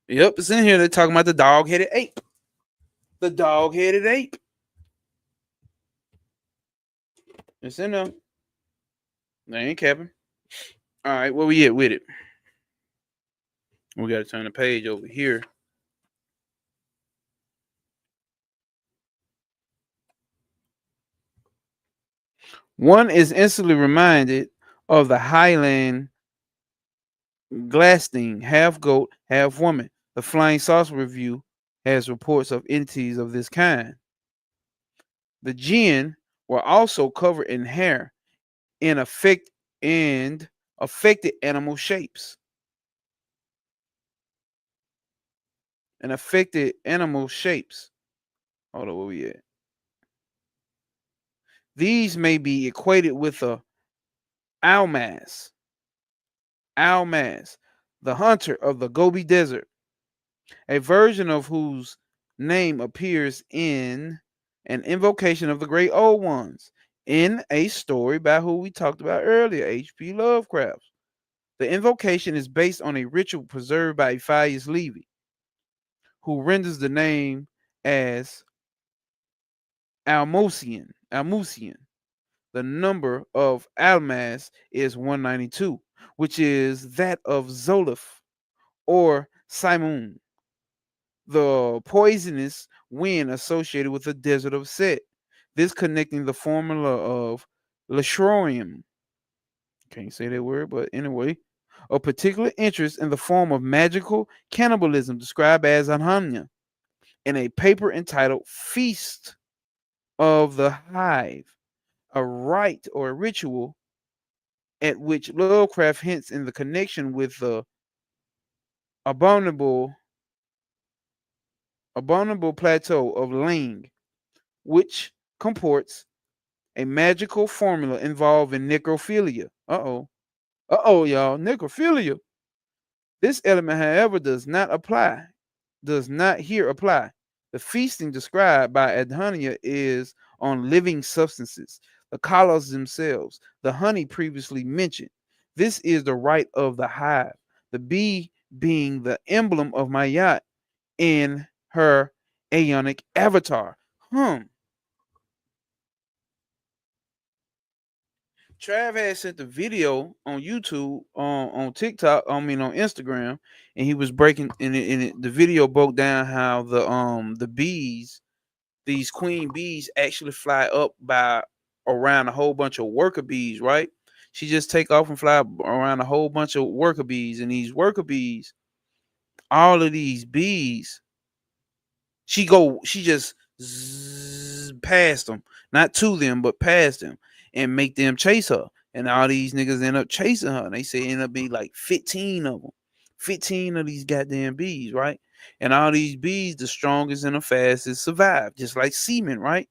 Yep, it's in here. They're talking about the dog-headed ape. The dog-headed ape. It's in there. They ain't capping. All right, where we at with it? We got to turn the page over here. One is instantly reminded of the Highland Glassstein, half goat, half woman. The Flying Saucer Review has reports of entities of this kind. The jinn were also covered in hair in affected animal shapes. And affected animal shapes. Hold on, where we at? These may be equated with a Almaz, Almaz, the hunter of the Gobi Desert, a version of whose name appears in an invocation of the great old ones in a story by who we talked about earlier, H.P. Lovecraft. The invocation is based on a ritual preserved by Eliphas Levi, who renders the name as Almusian. The number of Almaz is 192, which is that of Zolif or Simon, the poisonous wind associated with the desert of Set. This connecting the formula of Lashroium. Can't say that word, but anyway, of particular interest in the form of magical cannibalism described as Anhanya in a paper entitled Feast of the Hive, a rite or a ritual at which Lovecraft hints in the connection with the abominable abominable plateau of Ling, which comports a magical formula involved in necrophilia. Y'all, necrophilia. This element, however, does not here apply. The feasting described by Adhania is on living substances, the colors themselves, the honey previously mentioned. This is the rite of the hive, the bee being the emblem of Mayat in her Aeonic avatar. Trav had sent the video on YouTube, on TikTok, I mean on Instagram, and he was breaking the video broke down how the bees, these queen bees, actually fly up by around a whole bunch of worker bees, right? She just take off and fly around a whole bunch of worker bees, and these worker bees, all of these bees, she just past them, not to them, but past them, and make them chase her. And all these niggas end up chasing her. And they say it end up being like 15 of them, 15 of these goddamn bees, right? And all these bees, the strongest and the fastest survive, just like semen, right?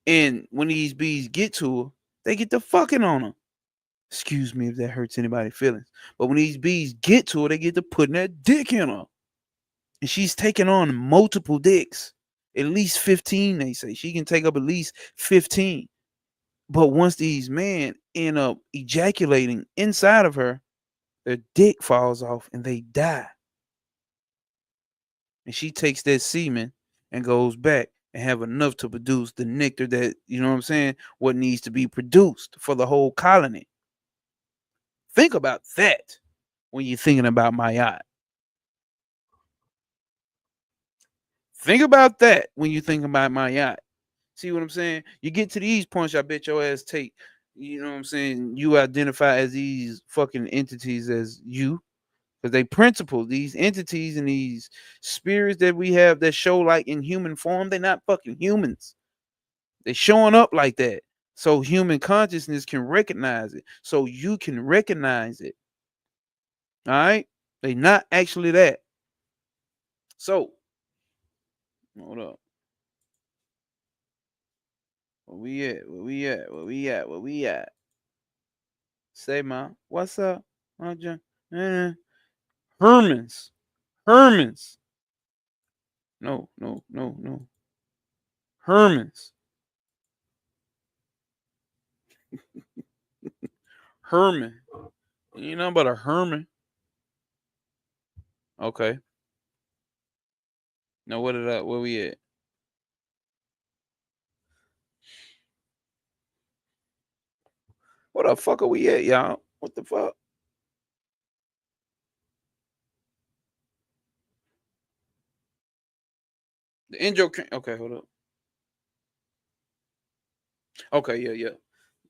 And when these bees get to her, they get the fucking on her. Excuse me if that hurts anybody's feelings. But when these bees get to her, they get to putting that dick in her. And she's taking on multiple dicks, at least 15. They say she can take up at least 15. But once these men end up ejaculating inside of her, their dick falls off and they die. And she takes that semen and goes back and have enough to produce the nectar that, you know what I'm saying, what needs to be produced for the whole colony. Think about that when you're thinking about Mayat. Think about that when you think about Mayat. See what I'm saying? You get to these points, I bet your ass take, you know what I'm saying? You identify as these fucking entities as you. Because they principle, these entities and these spirits that we have that show like in human form, they're not fucking humans. They're showing up like that. So human consciousness can recognize it. So you can recognize it. All right? They not actually that. So, hold up. Where we at? Where we at? Where we at? Where we at? Say, ma, what's up? Hermans. Hermans. No, no, no, no. Hermans. Herman. You know about a Herman. Okay. Now where we at? What the fuck are we at, y'all? What the fuck? The endocrine. Okay, hold up. Okay, yeah, yeah.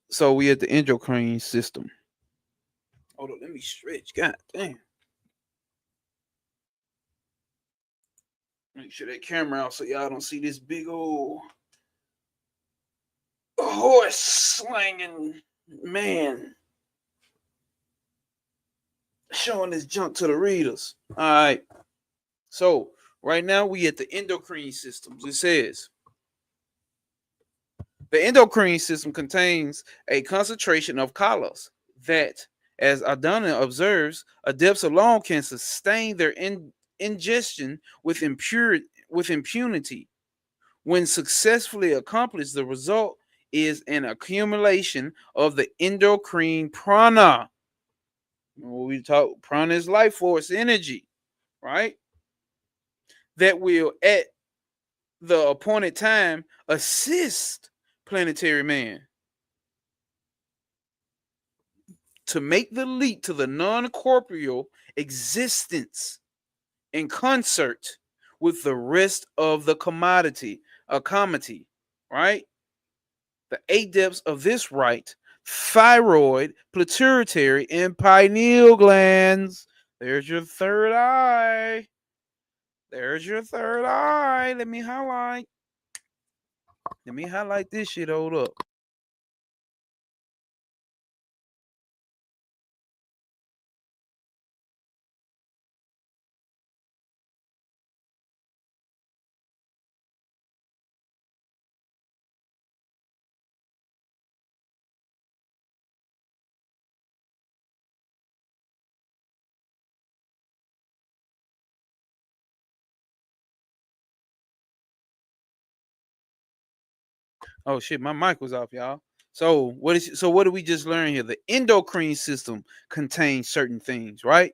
So we at the endocrine system. Hold up, let me stretch. God damn. Make sure that camera out so y'all don't see this big old horse slanging man showing his junk to the readers. All right. So right now we at the endocrine systems. It says the endocrine system contains a concentration of colors that, as Adana observes, adepts alone can sustain their ingestion with impunity. When successfully accomplished, the result is an accumulation of the endocrine prana. We talk prana is life force energy, right? That will at the appointed time assist planetary man to make the leap to the non-corporeal existence in concert with the rest of the comity, right? The eight depths of this right: thyroid, pituitary, and pineal glands. There's your third eye. There's your third eye. Let me highlight. Let me highlight this shit. Hold up. Oh shit, my mic was off, y'all. What did we just learn here? The endocrine system contains certain things, right?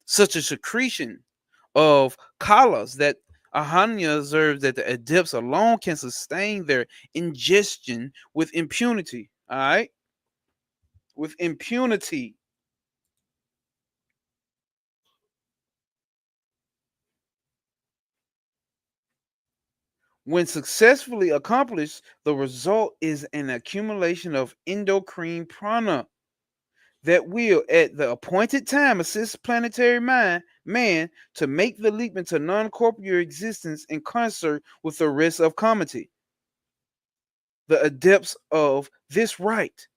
Such a secretion of colors that Ahania observes that the adepts alone can sustain their ingestion with impunity. All right, with impunity. When successfully accomplished, the result is an accumulation of endocrine prana that will, at the appointed time, assist planetary man to make the leap into non-corporeal existence in concert with the rest of comity. The adepts of this right,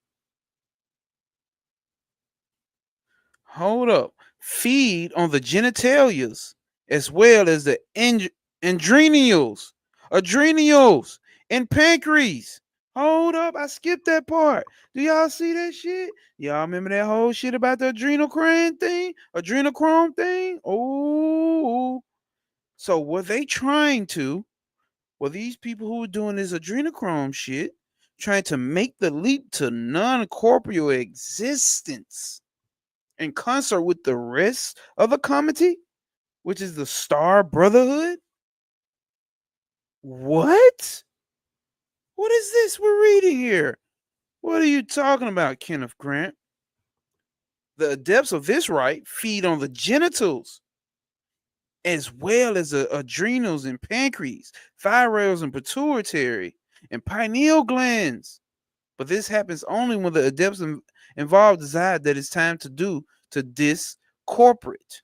hold up, feed on the genitalias as well as the adrenals, and pancreas. Hold up, I skipped that part. Do y'all see that shit? Y'all remember that whole shit about the adrenochrome thing? Oh, so were they trying to? Were these people who were doing this adrenochrome shit trying to make the leap to non-corporeal existence in concert with the rest of the comity, which is the Star Brotherhood? What? What is this we're reading here? What are you talking about, Kenneth Grant? The adepts of this right feed on the genitals as well as the adrenals and pancreas, thyroids and pituitary, and pineal glands. But this happens only when the adepts involved decide that it's time to do to this corporate.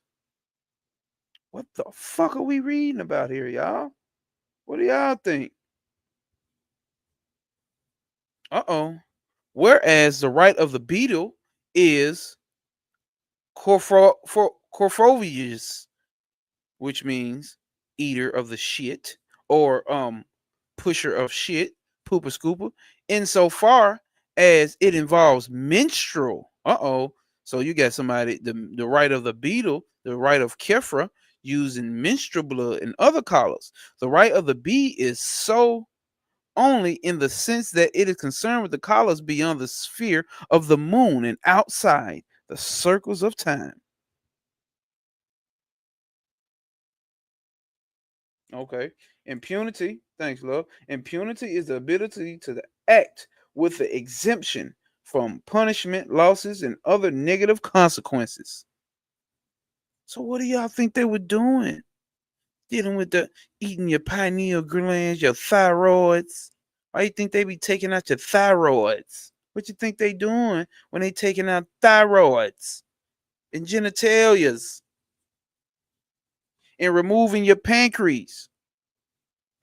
What the fuck are we reading about here, y'all? What do y'all think? Uh-oh. Whereas the right of the beetle is Corphovius, which means eater of the shit, or pusher of shit, pooper scooper, insofar as it involves menstrual. So you got somebody, the right of the beetle, the right of Kefra, using menstrual blood and other colors. The right of the bee is so only in the sense that it is concerned with the colors beyond the sphere of the moon and outside the circles of time. Okay. Impunity. Thanks, love. Impunity is the ability to act with the exemption from punishment, losses, and other negative consequences. So, what do y'all think they were doing? Dealing with the eating your pineal glands, your thyroids. Why you think they be taking out your thyroids? What you think they doing when they taking out thyroids and genitalias and removing your pancreas?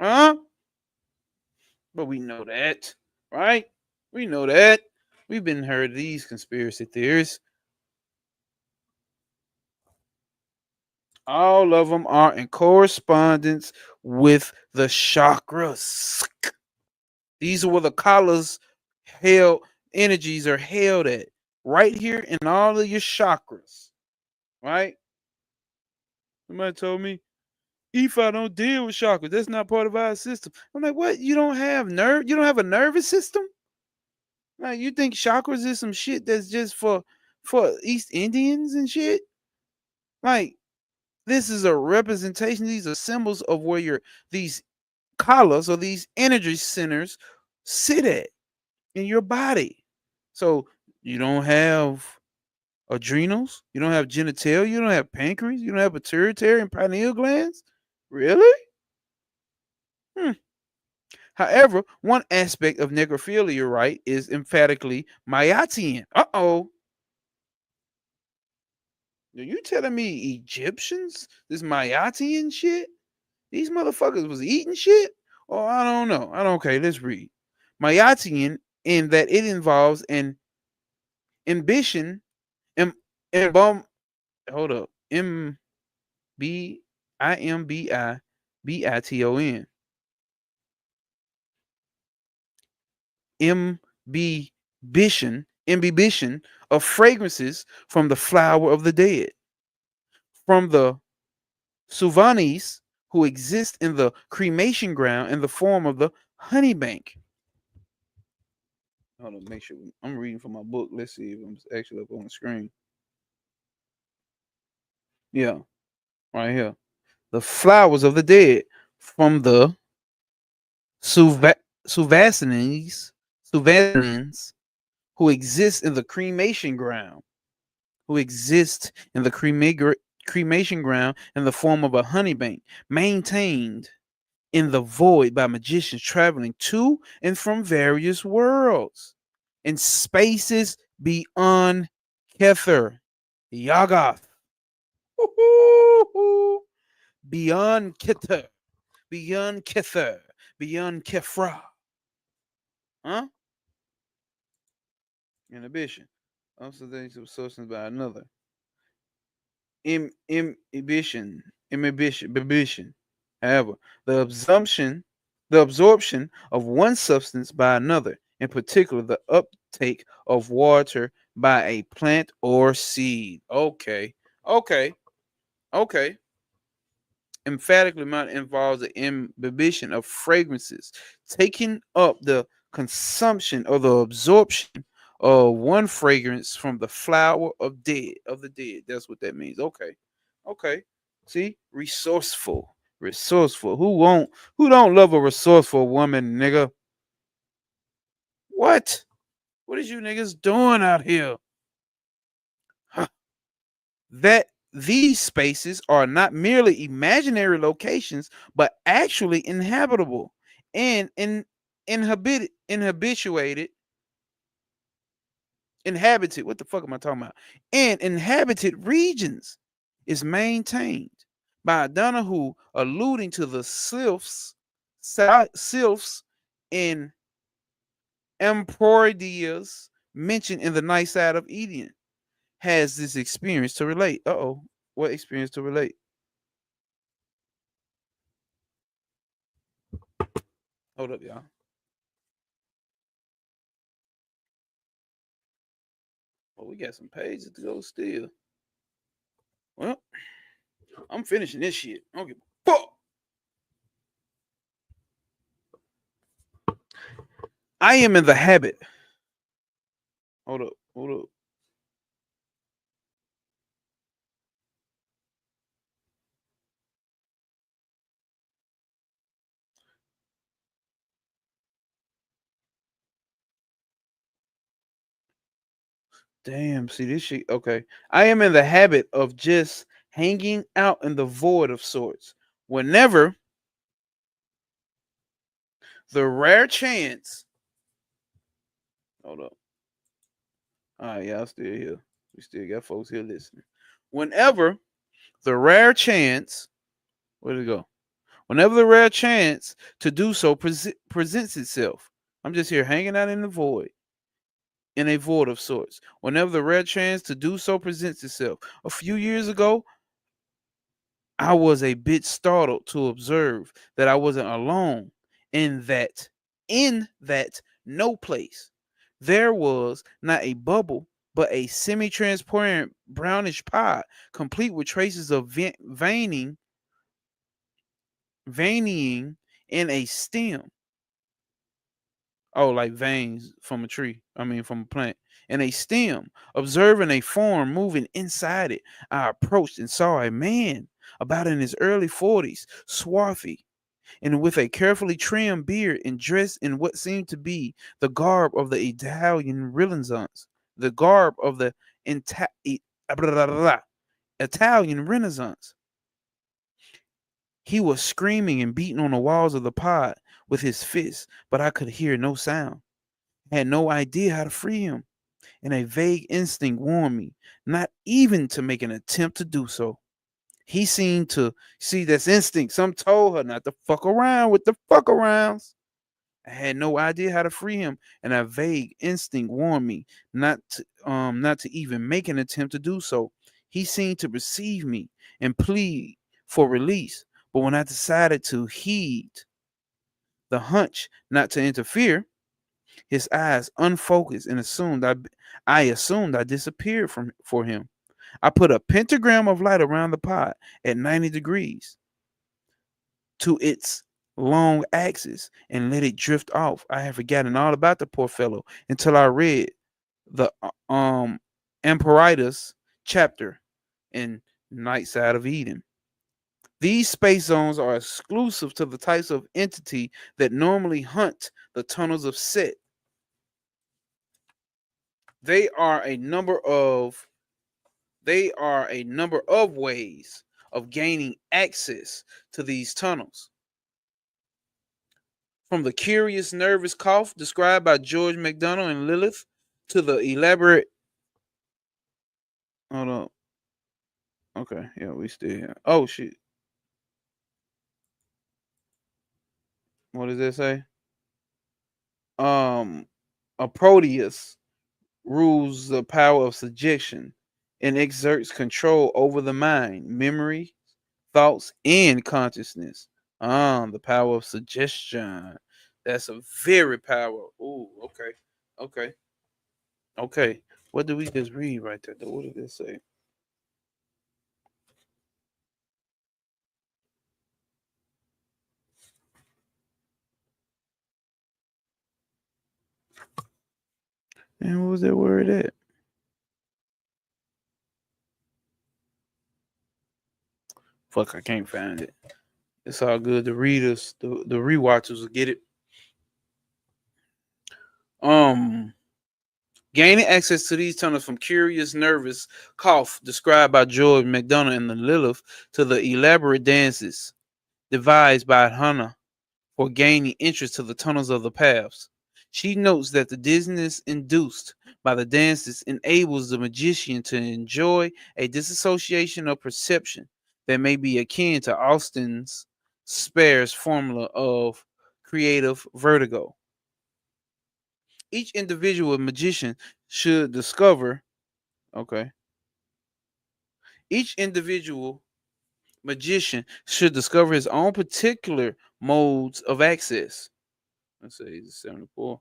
Huh? But we know that, right? We know that. We've been heard these conspiracy theories. All of them are in correspondence with the chakras. These are where the collars held energies are held at. Right here in all of your chakras. Right? Somebody told me, if I don't deal with chakras, that's not part of our system. I'm like, what? You don't have nerve? You don't have a nervous system? Like, you think chakras is some shit that's just for East Indians and shit? Like, this is a representation. These are symbols of where your these collars or these energy centers sit at in your body. So you don't have adrenals, you don't have genitalia, you don't have pancreas, you don't have pituitary and pineal glands. Really? Hmm. However, one aspect of necrophilia, right, is emphatically myatian. Uh-oh. Are you telling me Egyptians, this myatian shit? These motherfuckers was eating shit? Oh, I don't know. I don't. Okay, let's read. Myatian in that it involves an ambition, im, imbom, hold up, imbibiton, imbibition of fragrances from the flower of the dead, from the Suvanis who exist in the cremation ground in the form of the honey bank. Hold on, make sure I'm reading from my book. Let's see if I'm actually up on the screen. Yeah, right here. The flowers of the dead from the Suva- Suvasinins, Suvasinins who exist in the cremation ground, who exist in the cremation ground in the form of a honey bank, maintained in the void by magicians traveling to and from various worlds in spaces beyond Kether, Yagath, beyond Kether, beyond Kether, beyond Kefra. Huh? Inhibition. Also, things of substance by another. Inhibition. Inhibition. However, the absorption of one substance by another, in particular the uptake of water by a plant or seed. Okay. Okay. Okay. Emphatically not involves the imbibition of fragrances, taking up the consumption or the absorption of one fragrance from the flower of the dead. That's what that means. Okay. Okay. See? Resourceful. Resourceful. Who don't love a resourceful woman, nigga? What? What is you niggas doing out here? Huh. That these spaces are not merely imaginary locations, but actually inhabitable and inhabituated, inhabited. What the fuck am I talking about? And inhabited regions is maintained by Donahue, alluding to the sylphs and Emprodias mentioned in the Night Side of Eden. Has this experience to relate? Uh-oh. What experience to relate? Hold up, y'all. Oh, we got some pages to go still. Well, I'm finishing this shit. I don't give a fuck. I am in the habit. Hold up. Hold up. Damn, see this shit. Okay. I am in the habit of just hanging out in the void of sorts. Whenever the rare chance. Hold up. All right, y'all still here. We still got folks here listening. Whenever the rare chance, where'd it go? Whenever the rare chance to do so presents itself, I'm just here hanging out in the void, in a void of sorts. Whenever the rare chance to do so presents itself. A few years ago, I was a bit startled to observe that I wasn't alone in that no place. There was not a bubble, but a semi-transparent brownish pod, complete with traces of veining in a stem. Oh, like veins from a tree. I mean, from a plant. And a stem. Observing a form moving inside it, I approached and saw a man about in his early 40s, swarthy, and with a carefully trimmed beard and dressed in what seemed to be the garb of the Italian Renaissance. The garb of the Ita- I- blah, blah, blah, blah, Italian Renaissance. He was screaming and beating on the walls of the pod with his fists, but I could hear no sound. I had no idea how to free him, and a vague instinct warned me not even to make an attempt to do so. He seemed to see this instinct. Some told her not to fuck around with the fuck arounds. I had no idea how to free him, and a vague instinct warned me not to even make an attempt to do so. He seemed to perceive me and plead for release, but when I decided to heed the hunch not to interfere, his eyes unfocused and assumed I disappeared from for him. I put a pentagram of light around the pod at 90 degrees to its long axis and let it drift off. I had forgotten all about the poor fellow until I read the Emporitus chapter in Night Side of Eden. These space zones are exclusive to the types of entity that normally hunt the tunnels of Set. They are a number of they are a number of ways of gaining access to these tunnels. From the curious nervous cough described by George MacDonald and Lilith to the elaborate. Hold on. Okay, yeah, we still here. Oh shit. What does that say? Um a Proteus rules the power of suggestion and exerts control over the mind, memory, thoughts, and consciousness. The power of suggestion. That's a very power. Ooh, okay. Okay. Okay. What did we just read right there? Though? What did it say? And what was that word at? Fuck, I can't find it. It's all good. The readers, the rewatchers will get it. Um, Gaining access to these tunnels from curious nervous cough described by George MacDonald and the Lilith to the elaborate dances devised by Hannah for gaining interest to the tunnels of the paths. She notes that the dizziness induced by the dances enables the magician to enjoy a disassociation of perception that may be akin to Austin's Spare's formula of creative vertigo. Each individual magician should discover, okay, each individual magician should discover his own particular modes of access. Let's say 74.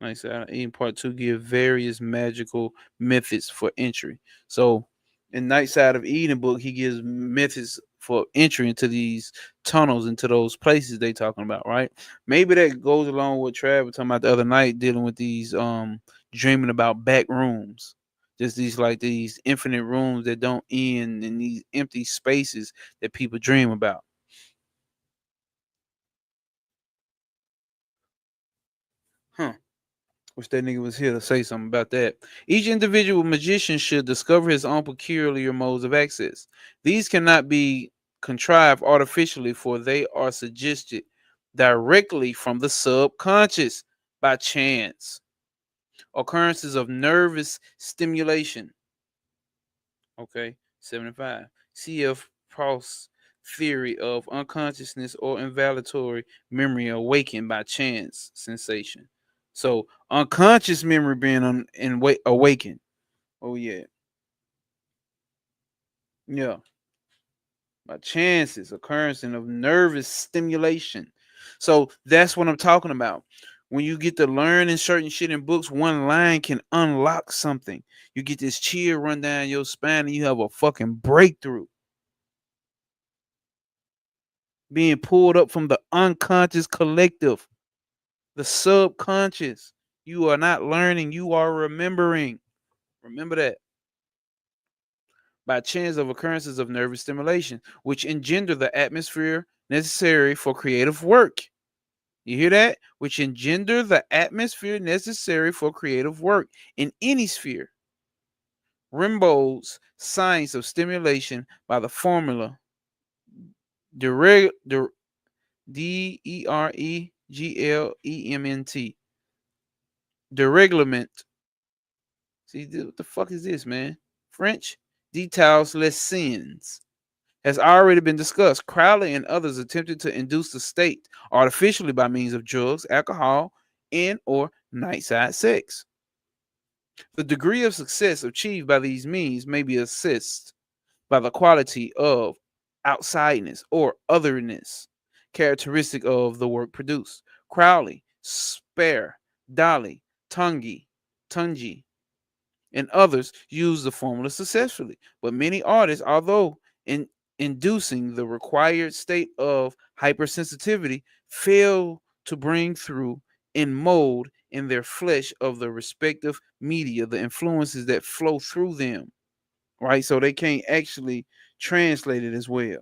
Like I said, in part two, give various magical methods for entry. So, in Night Side of Eden book, he gives methods for entry into these tunnels, into those places they talking about, right? Maybe that goes along with Trav was talking about the other night, dealing with these dreaming about back rooms. Just these like these infinite rooms that don't end, and these empty spaces that people dream about. Huh. Wish that nigga was here to say something about that. Each individual magician should discover his own peculiar modes of access. These cannot be contrived artificially, for they are suggested directly from the subconscious by chance. Occurrences of nervous stimulation. Okay, 75. C.F. Proust's theory of unconsciousness or involuntary memory awakened by chance sensation. So unconscious memory being awakened. Oh yeah, yeah. By chances, occurrence of nervous stimulation. So that's what I'm talking about. When you get to learning certain shit in books, one line can unlock something. You get this chill run down your spine and you have a fucking breakthrough. Being pulled up from the unconscious collective, the subconscious. You are not learning, you are remembering. Remember that. By chance of occurrences of nervous stimulation, which engender the atmosphere necessary for creative work. You hear that? Which engender the atmosphere necessary for creative work in any sphere. Rimbaud's science of stimulation by the formula Dereglement. Dereglement. See, what the fuck is this, man? French? Details les sins. Has already been discussed. Crowley and others attempted to induce the state artificially by means of drugs, alcohol, and or nightside sex. The degree of success achieved by these means may be assessed by the quality of outsideness or otherness characteristic of the work produced. Crowley, Spare, Dolly, Tungi, and others use the formula successfully, but many artists, although in inducing the required state of hypersensitivity, fail to bring through and mold in their flesh of the respective media the influences that flow through them, right? So they can't actually translate it as well.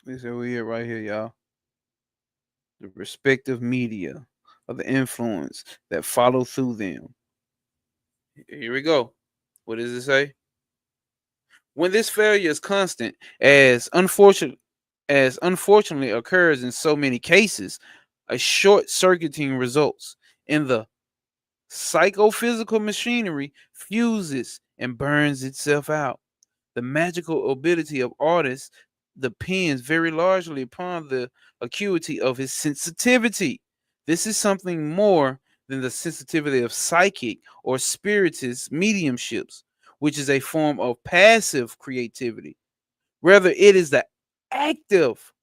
This is we here right here, y'all. The respective media of the influence that follow through them. Here we go. What does it say? When this failure is constant, as unfortunately occurs in so many cases, a short circuiting results in the psychophysical machinery fuses and burns itself out. The magical ability of artists depends very largely upon the acuity of his sensitivity. This is something more than the sensitivity of psychic or spiritist mediumships, which is a form of passive creativity. Rather, it is the active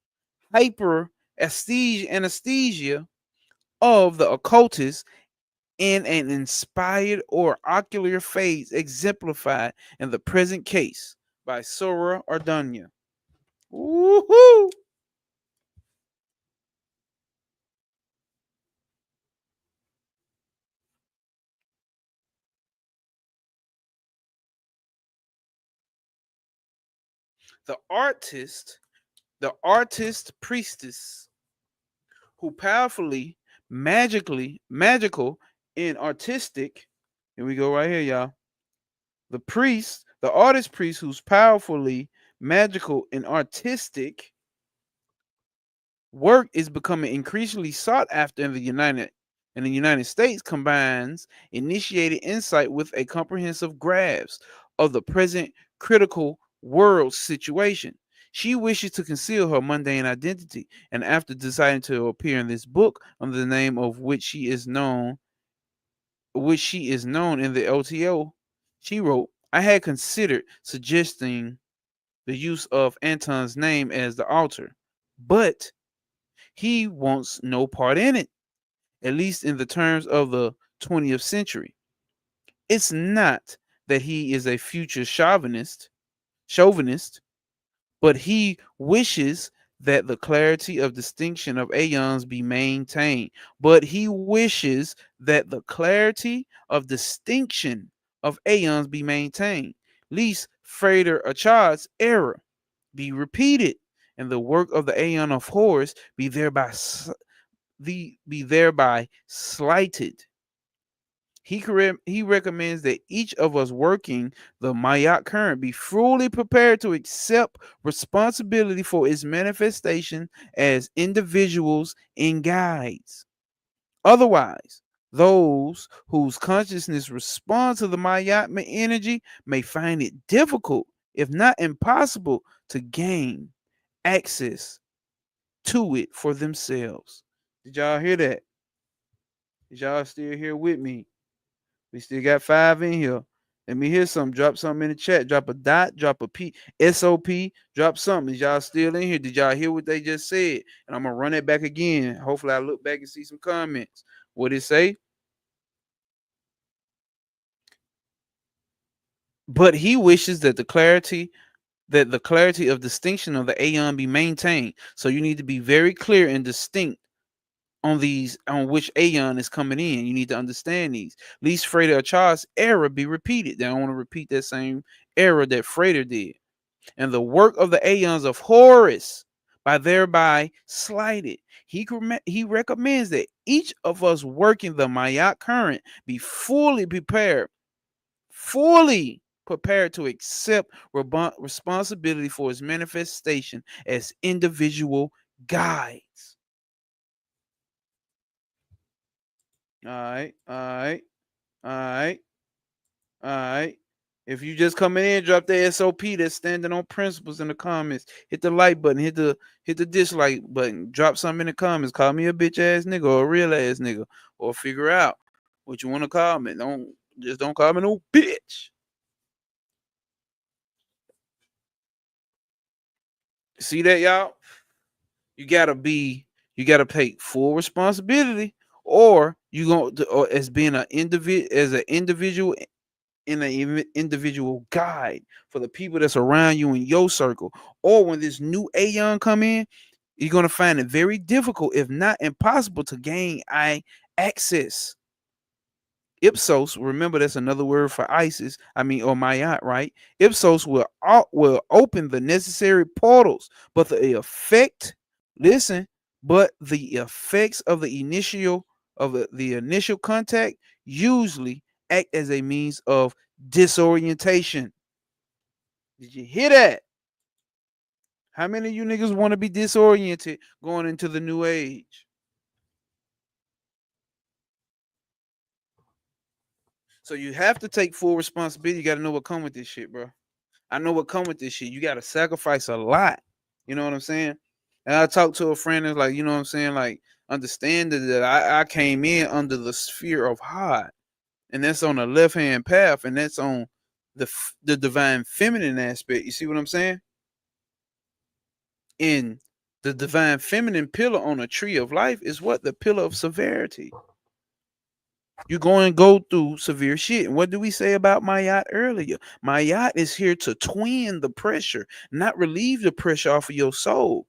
hyper anesthesia of the occultist in an inspired or ocular phase exemplified in the present case by Sora Ardunya. Woohoo! The artist, the artist priestess who powerfully, magical, and artistic. Here we go, right here, y'all. The artist priest who's powerfully magical and artistic work is becoming increasingly sought after in the United States combines initiated insight with a comprehensive grasp of the present critical world situation. She wishes to conceal her mundane identity, and after deciding to appear in this book under the name of which she is known in the OTO, she wrote, I had considered suggesting the use of Anton's name as the author, but he wants no part in it, at least in the terms of the 20th century. It's not that he is a future chauvinist, but he wishes that the clarity of distinction of aeons be maintained. But he wishes that the clarity of distinction of aeons be maintained, lest Frater Achard's error be repeated and the work of the Aeon of Horus be thereby slighted. He recommends that each of us working the Mayat current be fully prepared to accept responsibility for its manifestation as individuals and guides. Otherwise, those whose consciousness respond to the Mayat energy may find it difficult, if not impossible, to gain access to it for themselves. Did y'all hear that? Is y'all still here with me? We still got 5 in here. Let me hear something. Drop something in the chat. Drop a dot, drop a P, SOP, drop something. Is y'all still in here? Did y'all hear what they just said? And I'm gonna run it back again. Hopefully I look back and see some comments. What it say? But he wishes that the clarity of distinction of the aeon be maintained. So you need to be very clear and distinct on which aeon is coming in. You need to understand these. Least Frater or Charles' error be repeated. They don't want to repeat that same error that Frater did. And the work of the aeons of Horus by thereby slighted. He recommends that each of us working the Mayat current be fully prepared to accept responsibility for its manifestation as individual guides. All right, all right, all right, all right. If you just coming in, drop the SOP that's standing on principles in the comments. Hit the like button, hit the dislike button, drop something in the comments. Call me a bitch ass nigga or a real ass nigga, or figure out what you want to call me. Don't call me no bitch. See that, y'all? You gotta take full responsibility, or as being an individual in an individual guide for the people that's around you in your circle. Or when this new aeon come in, you're gonna find it very difficult, if not impossible, to gain access. Ipsos, remember that's another word for ISIS, or Mayat, right? Ipsos will open the necessary portals, but the effects of the initial contact usually act as a means of disorientation. Did you hear that? How many of you niggas want to be disoriented going into the new age? So you have to take full responsibility. You got to know what come with this shit, bro. I know what come with this shit. You got to sacrifice a lot. You know what I'm saying? And I talked to a friend that's like, you know what I'm saying? Like, understand that I came in under the sphere of high, and that's on the left hand path, and that's on the divine feminine aspect. You see what I'm saying? In the divine feminine pillar on a tree of life is what? The pillar of severity. You're going to go through severe shit. And what do we say about Mayat earlier? Mayat is here to twin the pressure, not relieve the pressure off of your soul.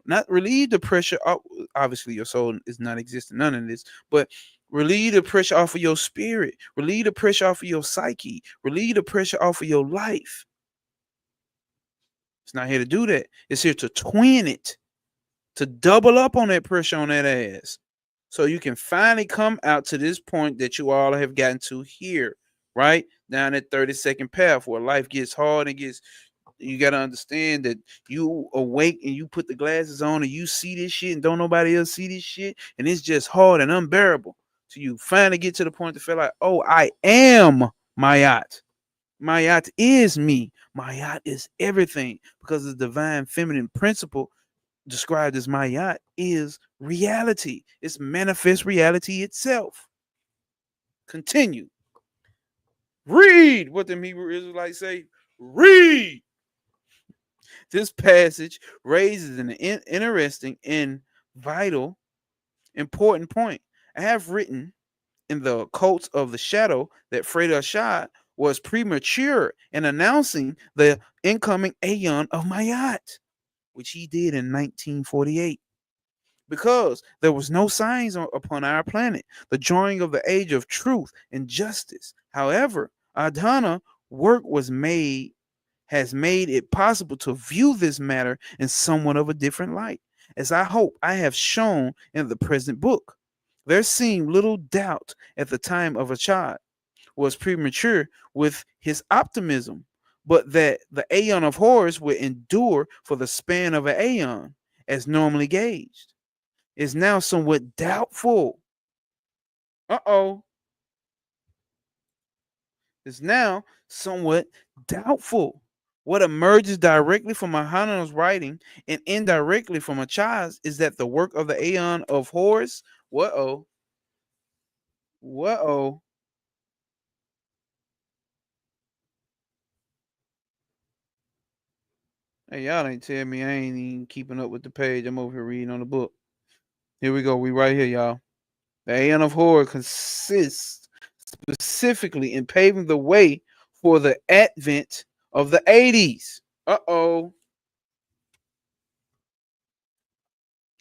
Not relieve the pressure. Obviously, your soul is not existing, none of this, but relieve the pressure off of your spirit, relieve the pressure off of your psyche, relieve the pressure off of your life. It's not here to do that. It's here to twin it, to double up on that pressure on that ass. So you can finally come out to this point that you all have gotten to here, right? Down that 30-second path where life gets hard and you got to understand that you awake and you put the glasses on and you see this shit and don't nobody else see this shit. And it's just hard and unbearable. So you finally get to the point to feel like, oh, I am Mayat. Mayat is me. Mayat is everything, because the divine feminine principle described as Mayat is reality. It's manifest reality itself. Continue. Read what the Hebrew Israelites say. Read. This passage raises an interesting and vital, important point. I have written in the Occult of the Shadow that Frater Ashad was premature in announcing the incoming Aeon of Mayat, which he did in 1948. Because there was no signs upon our planet, the drawing of the age of truth and justice. However, Adhana work was made has made it possible to view this matter in somewhat of a different light, as I hope I have shown in the present book. There seemed little doubt at the time of a child was premature with his optimism, but that the aeon of horrors would endure for the span of an aeon, as normally gauged, is now somewhat doubtful. Uh-oh. Is now somewhat doubtful. What emerges directly from Mahana's writing and indirectly from a child's is that the work of the Aeon of Horus, what-oh, what-oh, hey, y'all ain't tell me I ain't even keeping up with the page. I'm over here reading on the book. Here we go. We right here, y'all. The Aeon of Horror consists specifically in paving the way for the advent of the 80s. Uh-oh.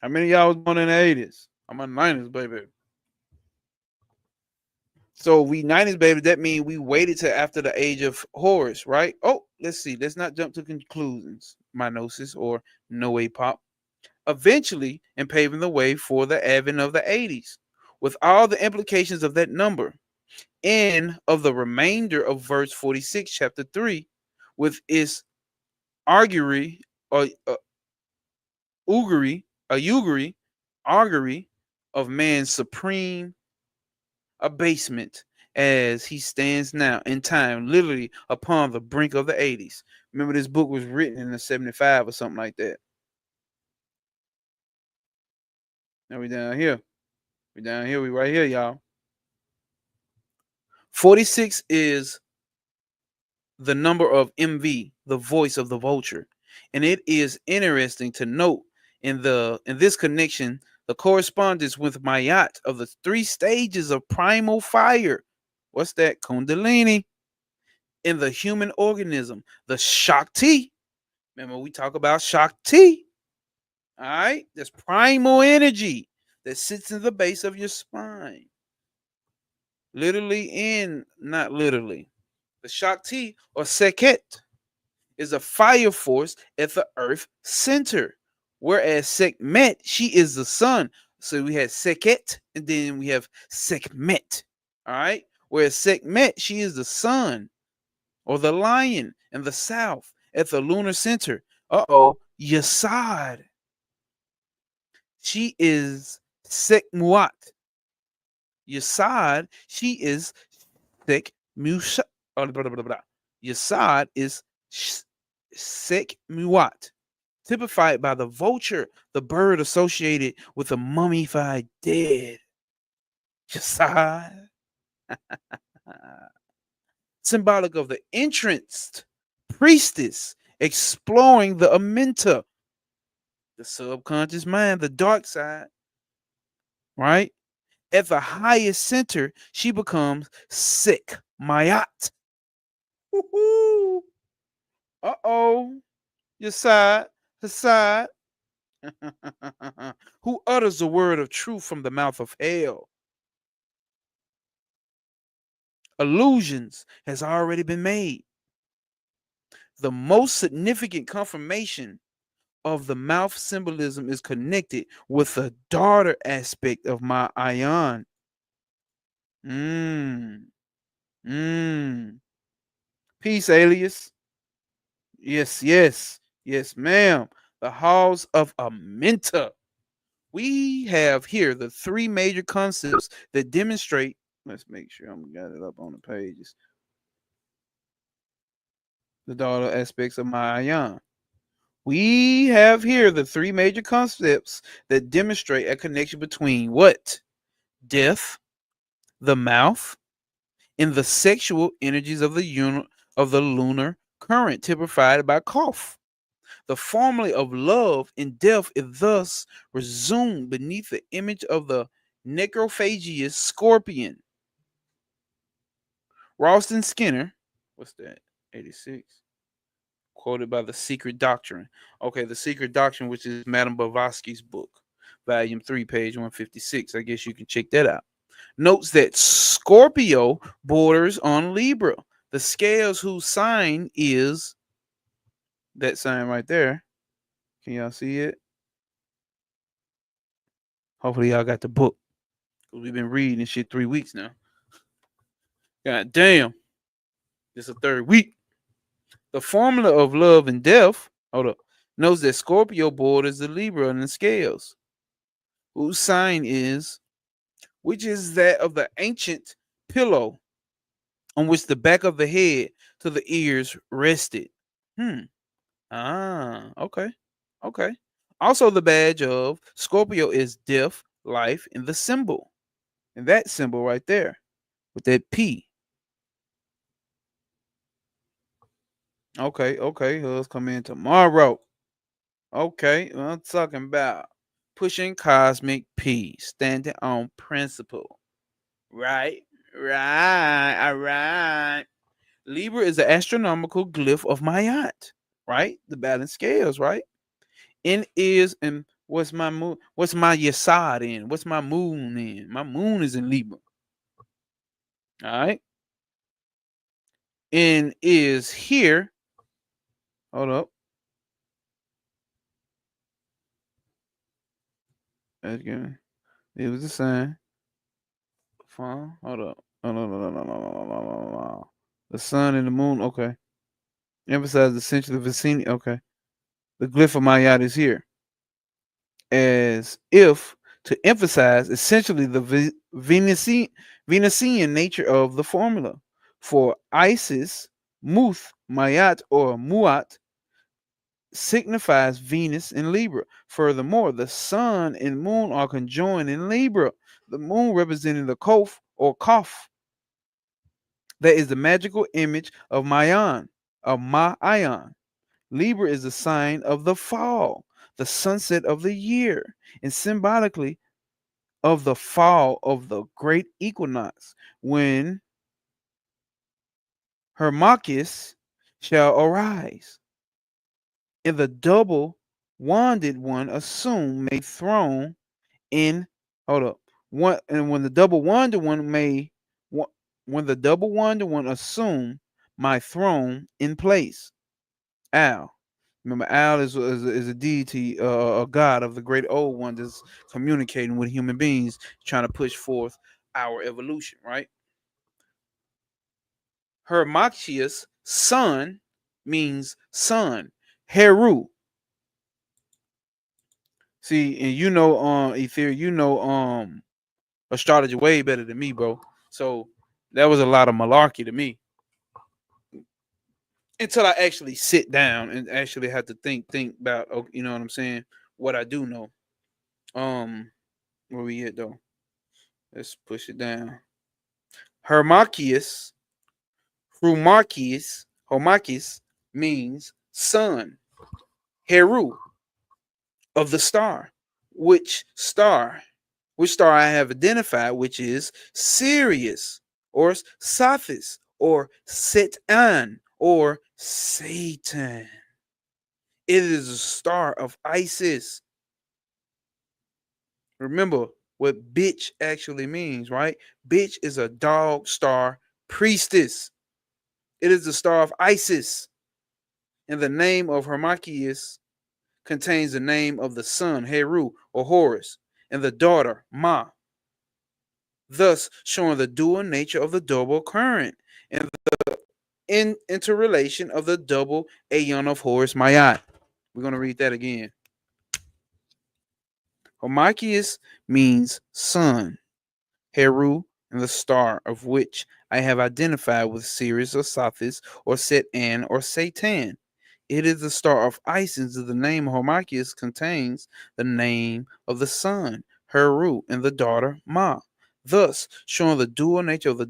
How many of y'all was born in the 80s? I'm a 90s baby. So we 90s baby, that means we waited till after the age of Horus, right? Oh, let's see. Let's not jump to conclusions. Minosis or no way pop. Eventually, in paving the way for the advent of the 80s, with all the implications of that number, and of the remainder of verse 46, chapter 3, with its augury or augury of man's supreme abasement as he stands now in time, literally upon the brink of the 80s. Remember, this book was written in the 75 or something like that. Now we down here. We down here. We right here, y'all. 46 is the number of MV, the voice of the vulture. And it is interesting to note in this connection the correspondence with Mayat of the 3 stages of primal fire. What's that? Kundalini in the human organism, the Shakti. Remember, we talk about Shakti. All right, there's primal energy that sits in the base of your spine. Literally and not literally. The Shakti or Seket is a fire force at the earth center, whereas Sekhmet, she is the sun. So we have Seket and then we have Sekhmet. All right, whereas Sekhmet, she is the sun or the lion in the south at the lunar center. Uh-oh, Yasad. She is Sekmuat. Yasad, she is Sekmusha. Yasad is Sekmuat, typified by the vulture, the bird associated with the mummified dead. Yasad. Symbolic of the entranced priestess exploring the amenta, the subconscious mind, the dark side, right? At the highest center, she becomes sick mayat. Uh-oh. Yasad, Hassad, who utters the word of truth from the mouth of hell. Allusions has already been made. The most significant confirmation of the mouth symbolism is connected with the daughter aspect of my ion. Peace, alias. Yes, yes, yes, ma'am. The halls of Amenta. We have here the 3 major concepts that demonstrate. Let's make sure I'm got it up on the pages. The daughter aspects of my ion. We have here the 3 major concepts that demonstrate a connection between what? Death, the mouth, and the sexual energies of the lunar current typified by cough. The formula of love and death is thus resumed beneath the image of the necrophagious scorpion. Ralston Skinner, what's that? 86. Quoted by The Secret Doctrine. Okay, The Secret Doctrine, which is Madame Blavatsky's book, volume 3, page 156. I guess you can check that out. Notes that Scorpio borders on Libra, the scales whose sign is That sign right there. Can y'all see it? Hopefully y'all got the book. 'Cause we've been reading this shit 3 weeks now. God damn. This is the third week. The formula of love and death, hold up, knows that Scorpio borders the Libra and the scales, whose sign is, which is that of the ancient pillow on which the back of the head to the ears rested. Okay. Okay. Also, the badge of Scorpio is death, life, and the symbol. And that symbol right there with that P. Okay. Okay. Let's come in tomorrow. Okay. I'm talking about pushing cosmic P, standing on principle. Right. Right. All right. Libra is the astronomical glyph of Mayat, right? The balance scales, right? In is and what's my moon? What's my Yesod in? What's my moon in? My moon is in Libra. All right. In is here. Hold up. Again. It was a sign. Fine. Hold up. Oh, no, no, no, no, no, no, no, no, no, no. The sun and the moon. Okay. Emphasize essentially the vicinity. Okay. The glyph of Mayat is here. As if to emphasize essentially the Venusian nature of the formula. For Isis, Muth, Mayat, or Muat signifies Venus in Libra. Furthermore, the sun and moon are conjoined in Libra. The moon representing the Kof or Kaf. That is the magical image of Mayan, of Ma'ayan. Libra is the sign of the fall, the sunset of the year, and symbolically of the fall of the great equinox, when Hermachis shall arise, and the double wanded one assume may throne in hold up one, and when the double wanded one when the double wanded one assume my throne in place. Al. Remember, Al is a deity, a god of the great old one that's communicating with human beings, trying to push forth our evolution, right? Hermachius, sun, means sun. Heru. See, and you know, Ether, you know, astrology way better than me, bro. So that was a lot of malarkey to me until I actually sit down and actually have to think about, you know what I'm saying? What I do know. Where we at though? Let's push it down. Hermachius, Hermachis means sun. Heru, of the star. Which star? Which star I have identified, which is Sirius, or Sophis, or Setan, or Satan. It is a star of Isis. Remember what bitch actually means, right? Bitch is a dog star priestess. It is the star of Isis. And the name of Hermachius contains the name of the son, Heru, or Horus, and the daughter, Ma, thus showing the dual nature of the double current and the interrelation of the double aeon of Horus Mayat. We're going to read that again. Hermachius means sun, Heru, and the star of which I have identified with Sirius or Sophis or Setan or Satan. It is the star of Isis. The name Hermachius contains the name of the son, Heru, and the daughter, Ma, thus showing the dual nature of the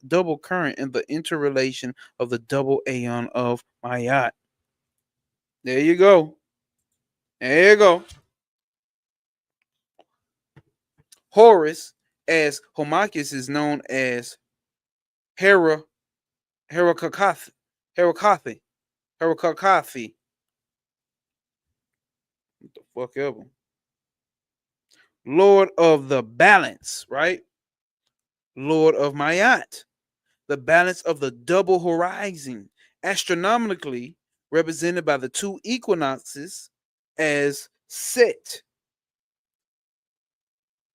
double current and the interrelation of the double aeon of Mayat. There you go. There you go. Horus, as Hermachius is known as Hera, Herakakathi, Herakakathi, Herakakathi. What the fuck ever. Lord of the balance, right? Lord of Mayat, the balance of the double horizon. Astronomically, represented by the two equinoxes as Set.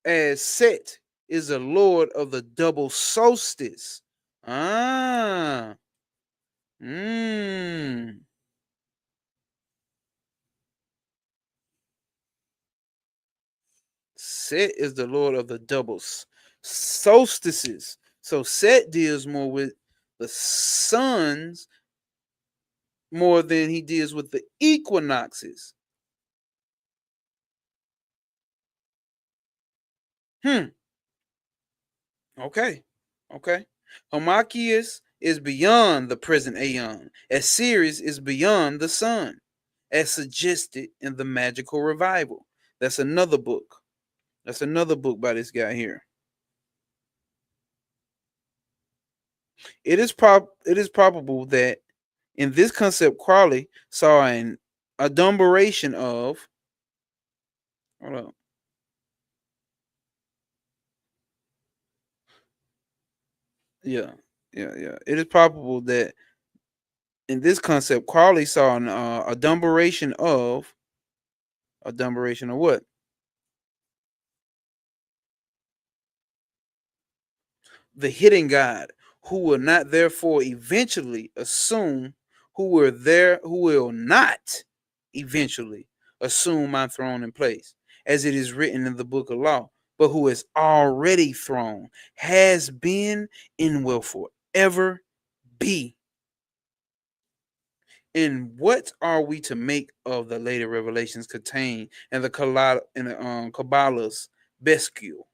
As Set is the lord of the double solstice. Ah. Mm. Set is the lord of the double solstices. So Set deals more with the suns more than he deals with the equinoxes. Hmm. Okay. Okay. Homachius is beyond the present aeon, as Sirius is beyond the sun, as suggested in the Magical Revival. That's another book. That's another book by this guy here. It is probable that in this concept Crowley saw an adumberation of hold on. Yeah, yeah. It is probable that in this concept Crowley saw an adumberation of what? The hidden God, who will not therefore eventually assume who will not eventually assume my throne in place, as it is written in the book of law, but who is already thrown, has been, and will forever be. And what are we to make of the later revelations contained in the Kabbalah's Bescule?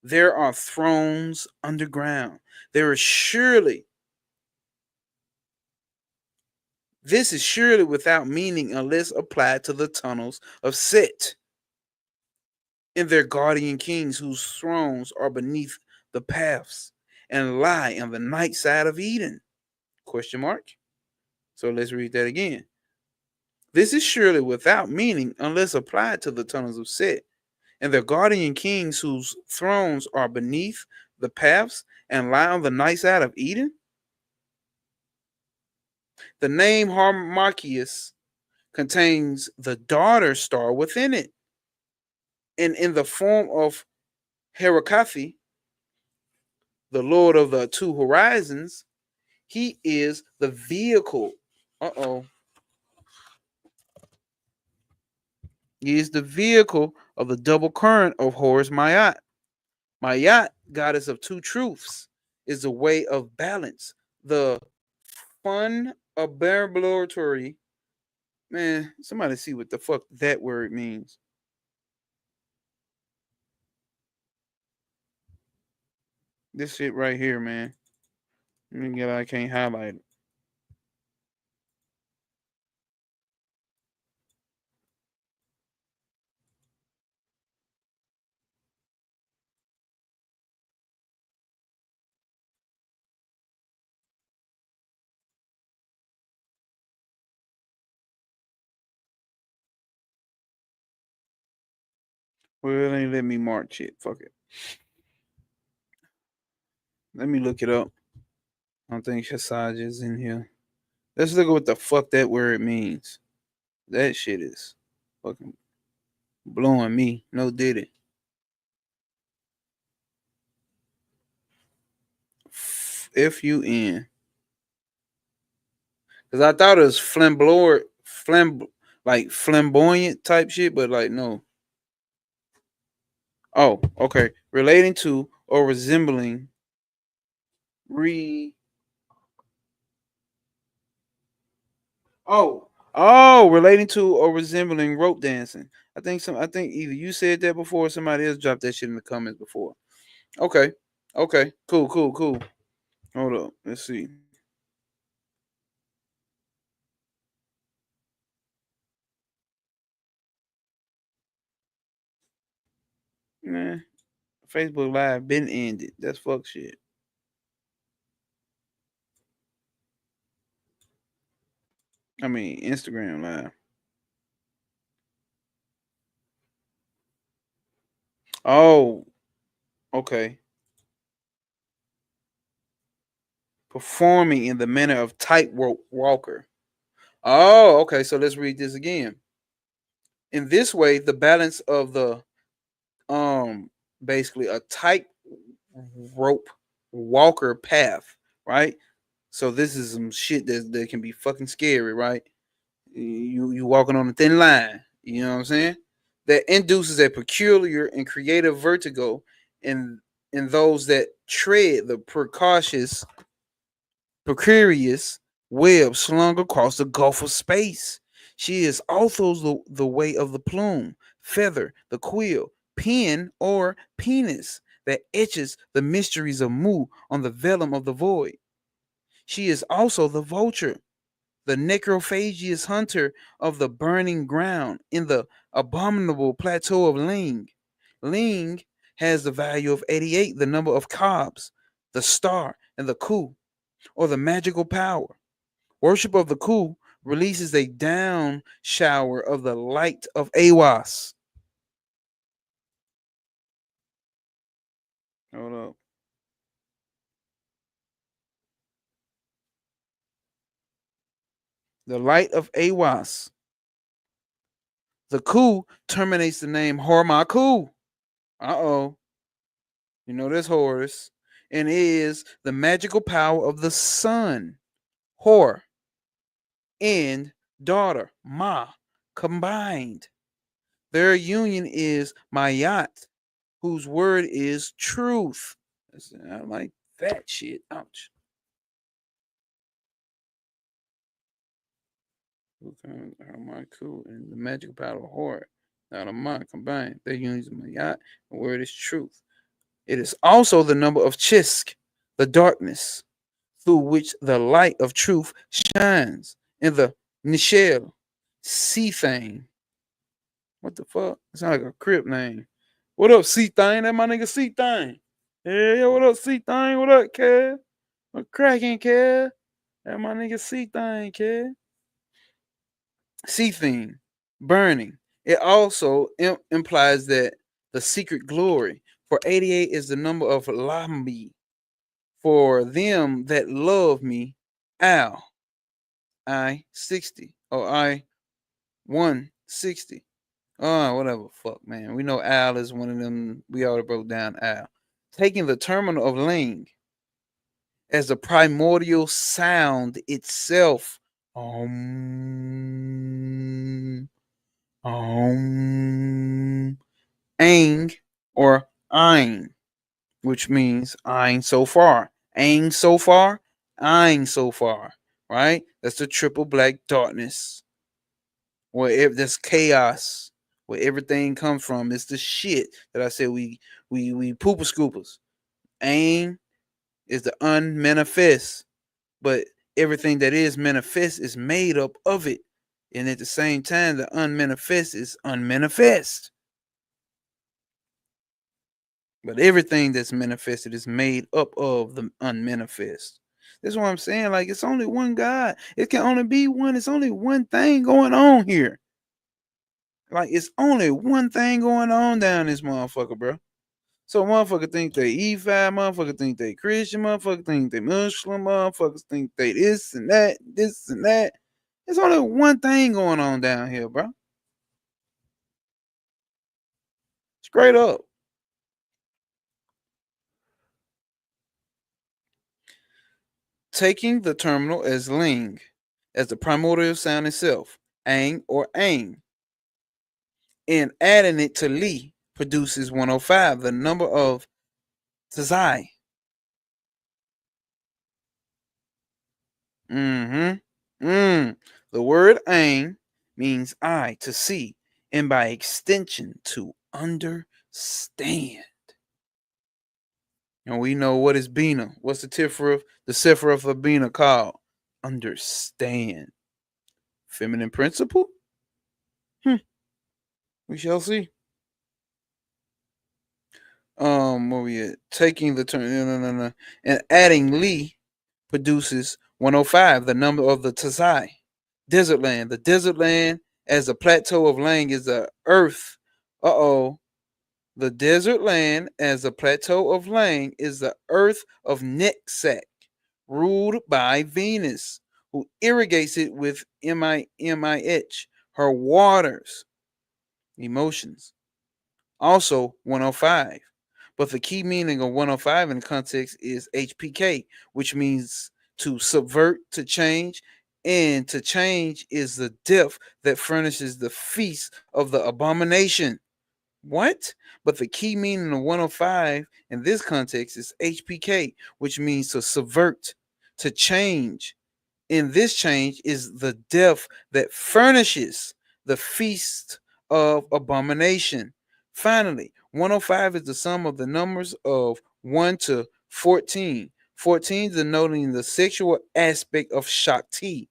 There are thrones underground. There is surely, this is surely without meaning unless applied to the tunnels of Set and their guardian kings whose thrones are beneath the paths and lie on the night side of Eden. Question mark. So let's read that again. This is surely without meaning unless applied to the tunnels of Set and their guardian kings whose thrones are beneath the paths and lie on the night side of Eden. The name Harmachius contains the daughter star within it. And in the form of Herakathi, the Lord of the two horizons, he is the vehicle. Uh-oh. He is the vehicle of the double current of Horus Mayat. Mayat, goddess of two truths, is the way of balance. The fun laboratory. Man, somebody see what the fuck that word means. This shit right here, man. I can't highlight it. Well, it ain't let me mark shit. Fuck it. Let me look it up. I don't think Hasaj is in here. Let's look at what the fuck that word means. That shit is fucking blowing me. No did it. Fun. Cause I thought it was like flamboyant type shit, but like no. Oh, okay. Relating to or resembling re relating to or resembling rope dancing. I think either you said that before or somebody else dropped that shit in the comments before. Okay. Okay. Cool. Hold up. Let's see. Nah. Facebook Live been ended. That's fuck shit. I mean Instagram Live. Oh, okay. Performing in the manner of tightrope walker. Oh, okay. So let's read this again. In this way, the balance of the um basically a tight rope walker path, right? So this is some shit that can be fucking scary, right? You walking on a thin line, you know what I'm saying? That induces a peculiar and creative vertigo in those that tread the precarious web slung across the gulf of space. She is also the way of the plume, feather, the quill, pen, or penis that etches the mysteries of Mu on the vellum of the void. She is also the vulture, the necrophagous hunter of the burning ground in the abominable plateau of Ling. Ling has the value of 88, the number of cobs, the star, and the coup, or the magical power. Worship of the Ku releases a down shower of the light of Awas. Hold up. The light of Awas. The Ku terminates the name Hormaku. Uh-oh. You know this Horus. And is the magical power of the sun, Hor, and daughter, Ma, combined. Their union is Mayat, whose word is truth. I like that shit. Ouch. Harmonic and the magical power of horror. Out of mind combined. Their union is Mayat. The word is truth. It is also the number of Chisk, the darkness, through which the light of truth shines. In the Nishel, Sea Thing. What the fuck? It sounds like a crip name. What up, Sea Thing? That my nigga Sea Thing. Yeah, what up, Sea Thing? What up, kid? What cracking, kid? That my nigga Sea Thing, kid. Sea Thing, burning. It also implies that the secret glory. For 88 is the number of Lambi. For them that love me, Al, I 60 or I 160. Oh, whatever. Fuck, man. We know Al is one of them. We already broke down Al. Taking the terminal of Ling as the primordial sound itself. Um, Aing or Ein, which means Ein so far. Aing so far, Ein so far. Right? That's the triple black darkness. Where there's chaos, where everything comes from. It's the shit that I said we pooper scoopers. Ain is the unmanifest, but everything that is manifest is made up of it. And at the same time, the unmanifest is unmanifest. But everything that's manifested is made up of the unmanifest. That's what I'm saying. Like, it's only one God. It can only be one. It's only one thing going on here. Like, it's only one thing going on down this motherfucker, bro. So motherfucker think they E5, motherfucker think they Christian, motherfucker think they Muslim, motherfuckers think they this and that, this and that. There's only one thing going on down here, bro. Straight up. Taking the terminal as Ling, as the primordial sound itself, Ang or Aing, and adding it to Li produces 105, the number of Tazai. The word Ain means eye, to see, and by extension, to understand. And we know what is Bina. What's the Sephiroth of Bina called? Understand. Feminine principle? We shall see. Where we at? Taking the turn, no. And adding Li produces 105, the number of the Tazai. Desert land. The desert land, as the plateau of Lang, is the earth. The desert land, as the plateau of Lang, is the earth of Nexac, ruled by Venus, who irrigates it with MIH, her waters, emotions. Also 105. But the key meaning of 105 in the context is HPK, which means to subvert, to change, and to change is the depth that furnishes the feast of the abomination. What? But the key meaning of 105 in this context is HPK, which means to subvert, to change. In this change is the death that furnishes the feast of abomination. Finally, 105 is the sum of the numbers of 1 to 14. 14 denoting the sexual aspect of Shakti,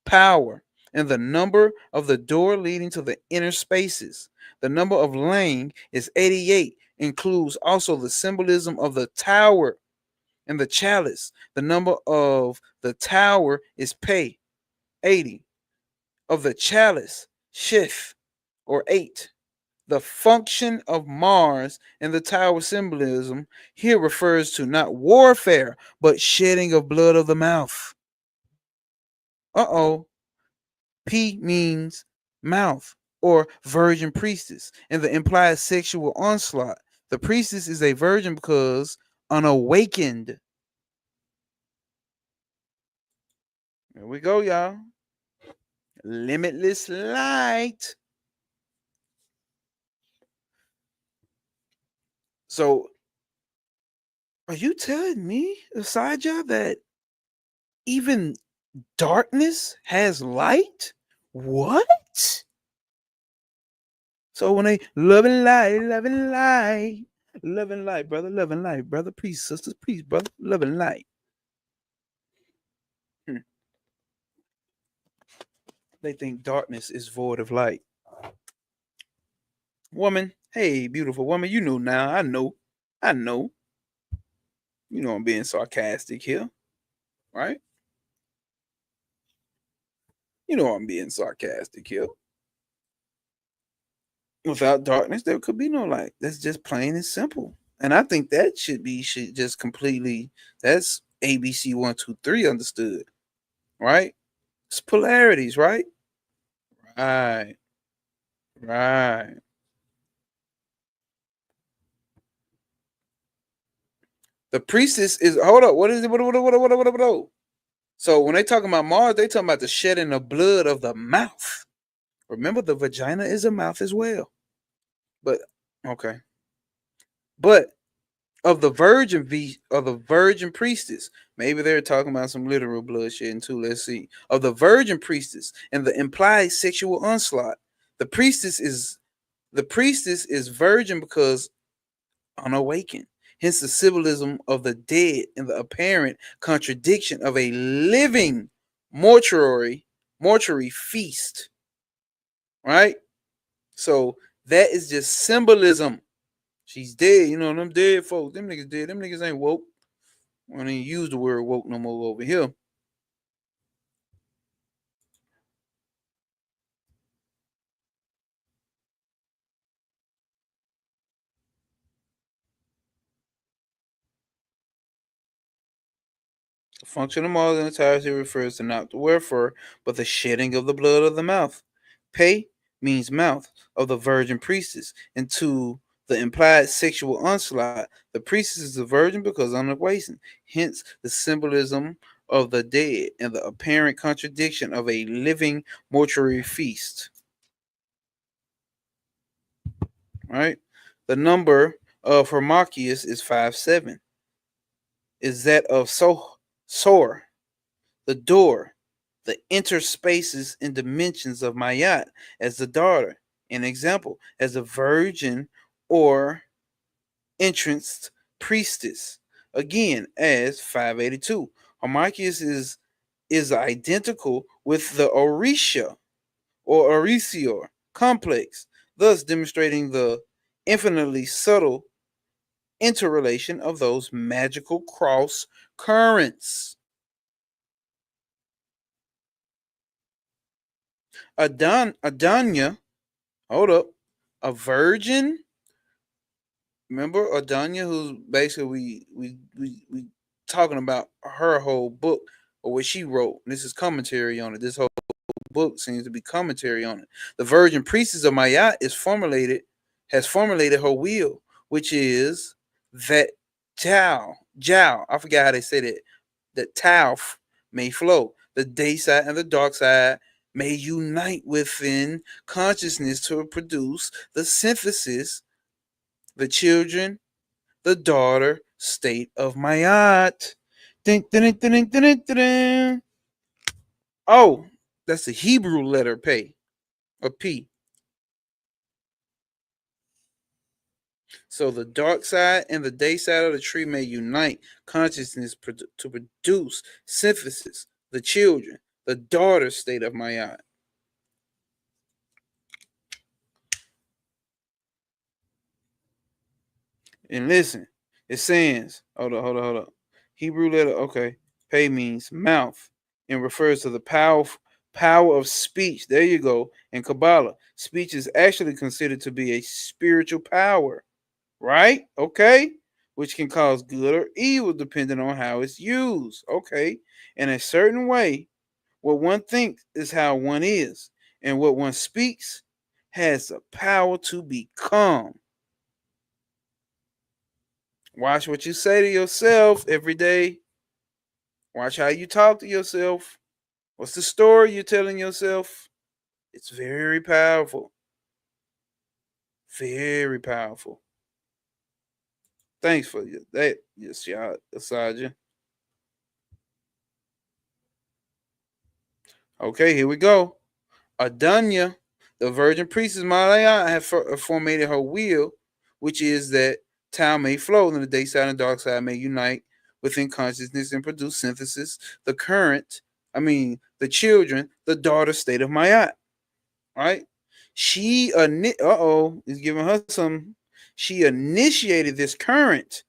power, and the number of the door leading to the inner spaces. The number of Lang is 88, includes also the symbolism of the tower and the chalice. The number of the tower is Pe, 80. Of the chalice, Shif, or 8. The function of Mars and the tower symbolism here refers to not warfare, but shedding of blood of the mouth. Uh-oh. P means mouth or virgin priestess, and the implied sexual onslaught. The priestess is a virgin because unawakened. Here we go, y'all. Limitless light. So, are you telling me, Asajah, that even darkness has light? What? So when they loving light, loving light, loving light, brother, priest, sisters, priest, brother, loving light. They think darkness is void of light. Woman, hey, beautiful woman, you know now. I know. You know I'm being sarcastic here, right? You know I'm being sarcastic here. Without darkness, there could be no light. That's just plain and simple. And I think that should just completely that's ABC 1, 2, 3 understood, right? It's polarities, right? Right, right. The priestess is hold up. What is it? What? So when they talking about Mars, they talking about the shedding of blood of the mouth. Remember, the vagina is a mouth as well. But okay, but of the virgin priestess. Maybe they're talking about some literal bloodshed too. Let's see. Of the virgin priestess and the implied sexual onslaught. The priestess is the priestess is virgin because unawakened. Hence the symbolism of the dead and the apparent contradiction of a living mortuary feast. Right? So that is just symbolism. She's dead. You know, them dead folks, them niggas dead. Them niggas ain't woke. I don't even use the word woke no more over here. The function of Mars in entirety refers to not the wherefore, but the shedding of the blood of the mouth. Pe means mouth of the virgin priestess, and to the implied sexual onslaught, the priestess is a virgin because unawakened. Hence the symbolism of the dead and the apparent contradiction of a living mortuary feast. Right? The number of Hermachius is 5-7. Is that of Sor, the door, the interspaces and dimensions of Mayat as the daughter. An example, as a virgin or entranced priestess. Again, as 582. Harmachius is identical with the Orisha or Orisior complex, thus demonstrating the infinitely subtle interrelation of those magical cross currents. Adanya, hold up, a virgin. Remember Adanya, who's basically we talking about her whole book. or what she wrote. This is commentary on it. This whole book seems to be commentary on it. The virgin priestess of Mayat has formulated her will, which is that Tao, I forgot how they said it, that Tao may flow. The day side and the dark side may unite within consciousness to produce the synthesis, the children, the daughter state of Mayat. Dun, dun, dun, dun, dun, dun, dun. Oh, that's the Hebrew letter P. A P. So the dark side and the day side of the tree may unite consciousness to produce synthesis, the children, the daughter state of Mayat. And listen, it says, hold on. Hebrew letter, okay. Pei means mouth and refers to the power of speech. There you go. In Kabbalah, speech is actually considered to be a spiritual power, right? Okay. Which can cause good or evil depending on how it's used. Okay. In a certain way, what one thinks is how one is, and what one speaks has the power to become. Watch what you say to yourself every day. Watch how you talk to yourself. What's the story you're telling yourself? It's very powerful. Very powerful. Thanks for that, yes, y'all, Asaja. Okay, here we go. Adunya, the virgin priestess Malaya, have formulated her will, which is that time may flow, and the day side and dark side may unite within consciousness and produce synthesis, the children, the daughter state of Mayat. Right? She is giving her some. She initiated this current,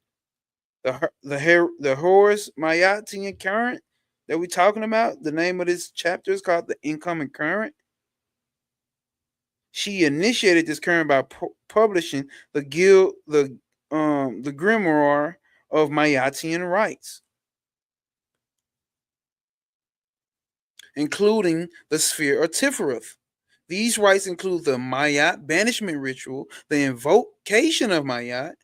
the Horus Mayatian current that we're talking about. The name of this chapter is called the incoming current. She initiated this current by publishing the grimoire of Mayatian rites, including the sphere of Tiferet. These rites include the Mayat banishment ritual, the invocation of Mayat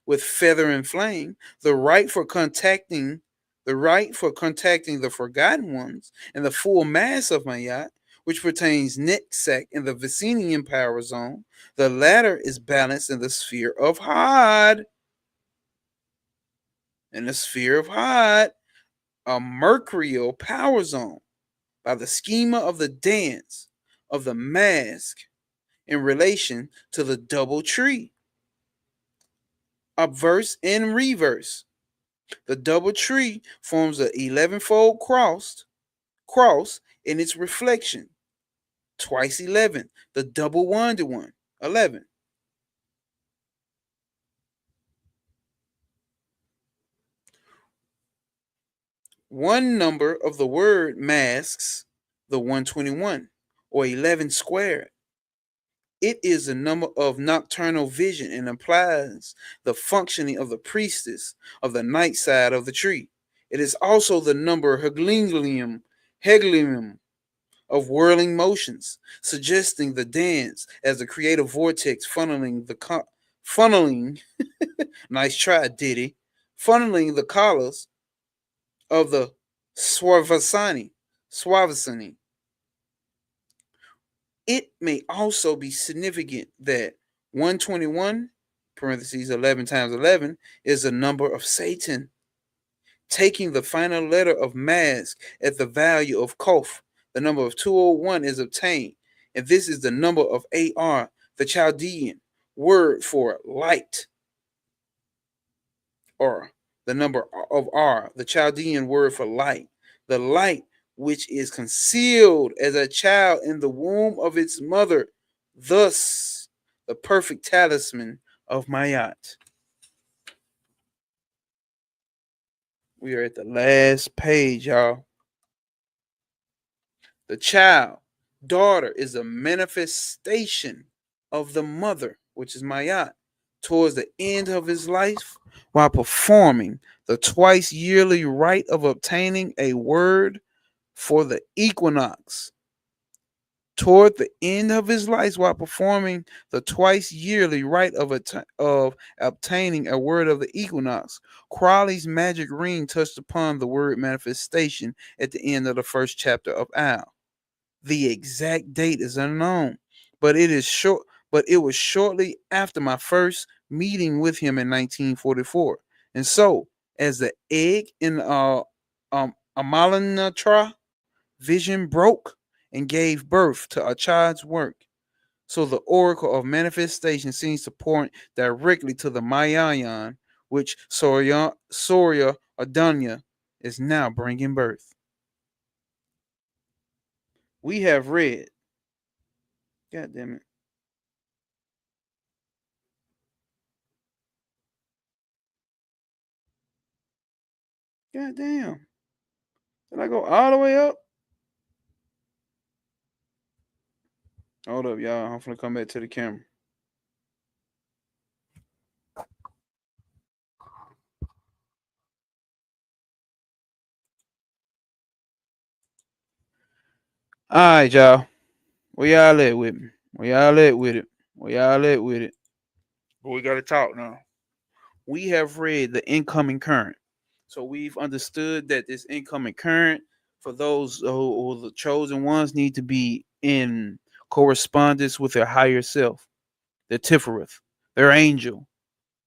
with feather and flame, the right for contacting the forgotten ones, and the full mass of Mayat, which pertains Netzach in the Vicinian power zone. The latter is balanced in the sphere of Had. In the sphere of Had, a mercurial power zone by the schema of the dance of the mask in relation to the double tree. Obverse and reverse. The double tree forms an 11-fold cross in its reflection. Twice 11, the double wonder one, 11. One number of the word masks the 121, or 11 squared. It is a number of nocturnal vision and implies the functioning of the priestess of the night side of the tree. It is also the number Heglinium of whirling motions, suggesting the dance as a creative vortex funneling, nice try, Diddy, funneling the collars of the Swavasani. It may also be significant that 121, parentheses 11 times 11, is a number of Satan, taking the final letter of mask at the value of Kof. The number of 201 is obtained, and this is the number of AR, the Chaldean word for light, or the number of R, the Chaldean word for light, the light which is concealed as a child in the womb of its mother, thus the perfect talisman of Mayat. We are at the last page, y'all. The child, daughter, is a manifestation of the mother, which is Mayat. towards the end of his life while performing the twice yearly rite of obtaining a word for the equinox. Toward the end of his life while performing the twice yearly rite of obtaining a word of the equinox, Crowley's magic ring touched upon the word manifestation at the end of the first chapter of Owl. The exact date is unknown, but it was shortly after my first meeting with him in 1944. And so, as the egg in Amalanatra vision broke and gave birth to a child's work, so the oracle of manifestation seems to point directly to the Mayayan, which Surya Adunya is now bringing birth. We have read, God damn it. God damn. Did I go all the way up? Hold up, y'all. I'm gonna come back to the camera. All right, y'all. Where y'all at with me? Where y'all at with it? Where y'all at with it? But we gotta talk now. We have read the incoming current. So we've understood that this incoming current, for those who the chosen ones, need to be in correspondence with their higher self, their Tifereth, their angel,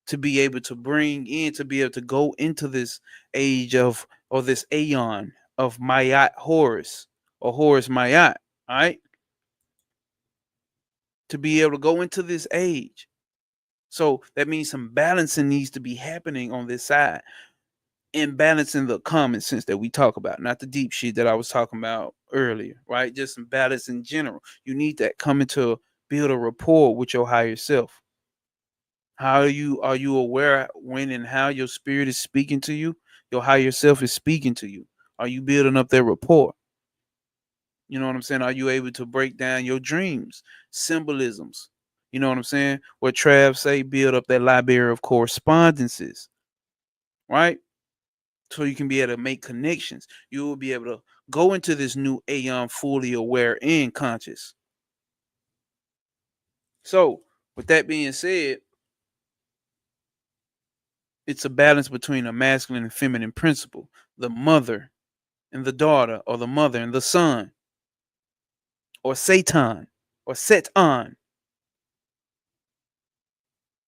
to be able to bring in, to be able to go into this age of, or this aeon of Mayat Horus, or Horus Mayat, all right? To be able to go into this age. So that means some balancing needs to be happening on this side, and balancing the common sense that we talk about, not the deep shit that I was talking about earlier, right? Just some balance in general. You need that coming to build a rapport with your higher self. How are you aware when and how your spirit is speaking to you? Your higher self is speaking to you. Are you building up that rapport? You know what I'm saying? Are you able to break down your dreams, symbolisms? You know what I'm saying? What Trav say, build up that library of correspondences, right? So you can be able to make connections. You will be able to go into this new aeon fully aware and conscious. So, with that being said, it's a balance between a masculine and feminine principle, the mother and the daughter, or the mother and the son, or Satan, or Setan.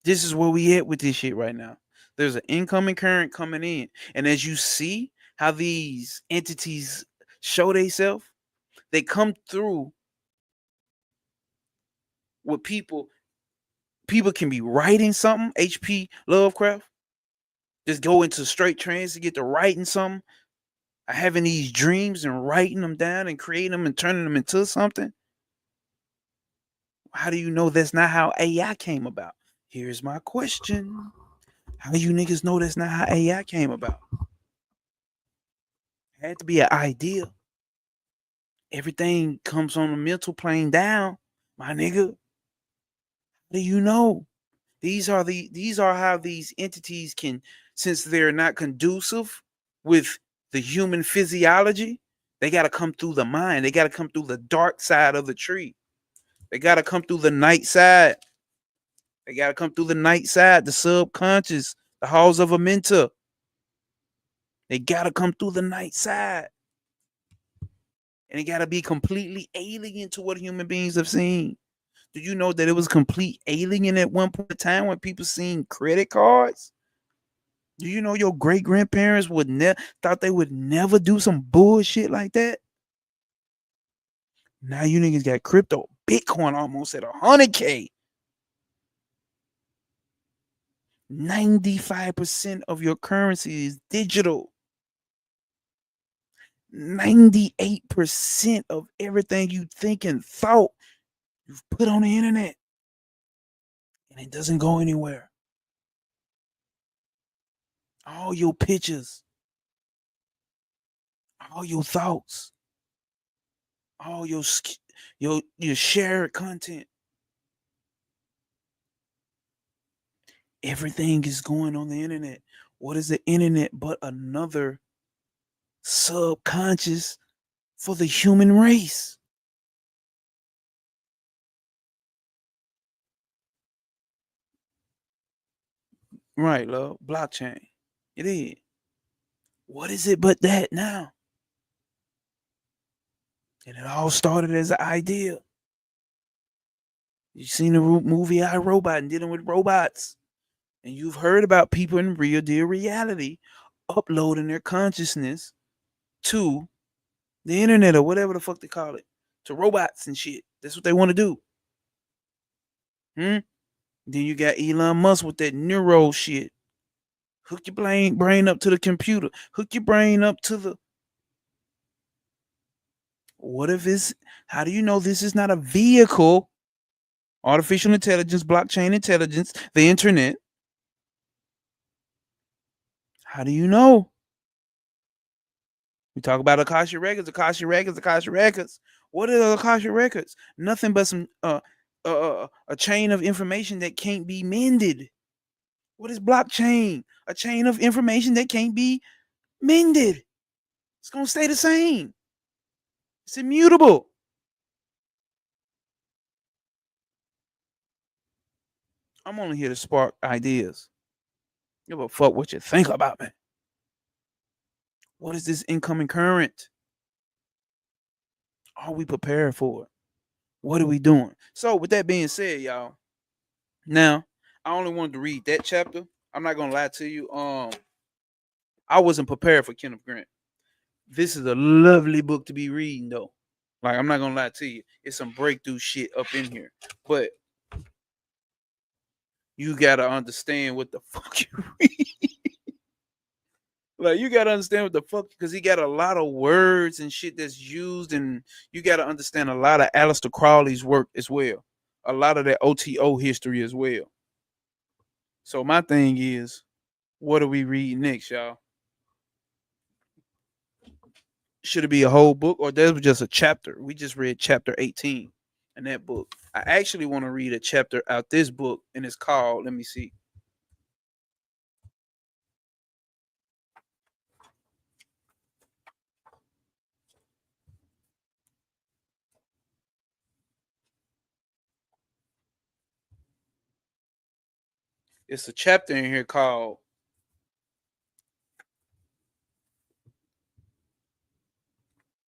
This is where we at with this shit right now. There's an incoming current coming in. And as you see how these entities show themselves, they come through with people. People can be writing something, HP Lovecraft, just go into straight trance to get to writing something, having these dreams and writing them down and creating them and turning them into something. How do you know that's not how AI came about? Here's my question. How do you niggas know that's not how AI came about? It had to be an idea. Everything comes on the mental plane down, my nigga. How do you know? These are how these entities can, since they're not conducive with the human physiology, they got to come through the mind. They got to come through the dark side of the tree. They got to come through the night side. They got to come through the night side, the subconscious, the halls of a mentor. They got to come through the night side. And it got to be completely alien to what human beings have seen. Do you know that it was complete alien at one point in time when people seen credit cards? Do you know your great grandparents would never thought they would never do some bullshit like that? Now you niggas got crypto, Bitcoin almost at 100K. 95% of your currency is digital. 98% of everything you think and thought you've put on the internet, and it doesn't go anywhere. All your pictures, all your thoughts, all your shared content, Everything is going on the internet. What is the internet but another subconscious for the human race? Right, love. Blockchain. It is. What is it but that now? And it all started as an idea. You seen the movie I, Robot and dealing with robots. And you've heard about people in real deal reality uploading their consciousness to the internet or whatever the fuck they call it, to robots and shit. That's what they want to do. Then you got Elon Musk with that neuro shit. Hook your brain up to the computer. Hook your brain up to the. What if it's? How do you know this is not a vehicle? Artificial intelligence, blockchain intelligence, the internet. How do you know? We talk about Akasha records, Akasha records, Akasha records. What are the Akasha records? Nothing but some a chain of information that can't be mended. What is blockchain? A chain of information that can't be mended. It's gonna stay the same. It's immutable. I'm only here to spark ideas. Give a fuck what you think about me. What is this incoming current? Are we prepared for it? What are we doing? So, with that being said, y'all, now I only wanted to read that chapter. I'm not gonna lie to you. I wasn't prepared for Kenneth Grant. This is a lovely book to be reading, though. Like, I'm not gonna lie to you. It's some breakthrough shit up in here. But you gotta understand what the fuck you read. Like, you gotta understand what the fuck, because he got a lot of words and shit that's used, and you gotta understand a lot of Aleister Crowley's work as well. A lot of that OTO history as well. So my thing is, what do we read next, y'all? Should it be a whole book, or that was just a chapter? We just read chapter 18 in that book. I actually want to read a chapter out this book, and it's called, let me see. It's a chapter in here called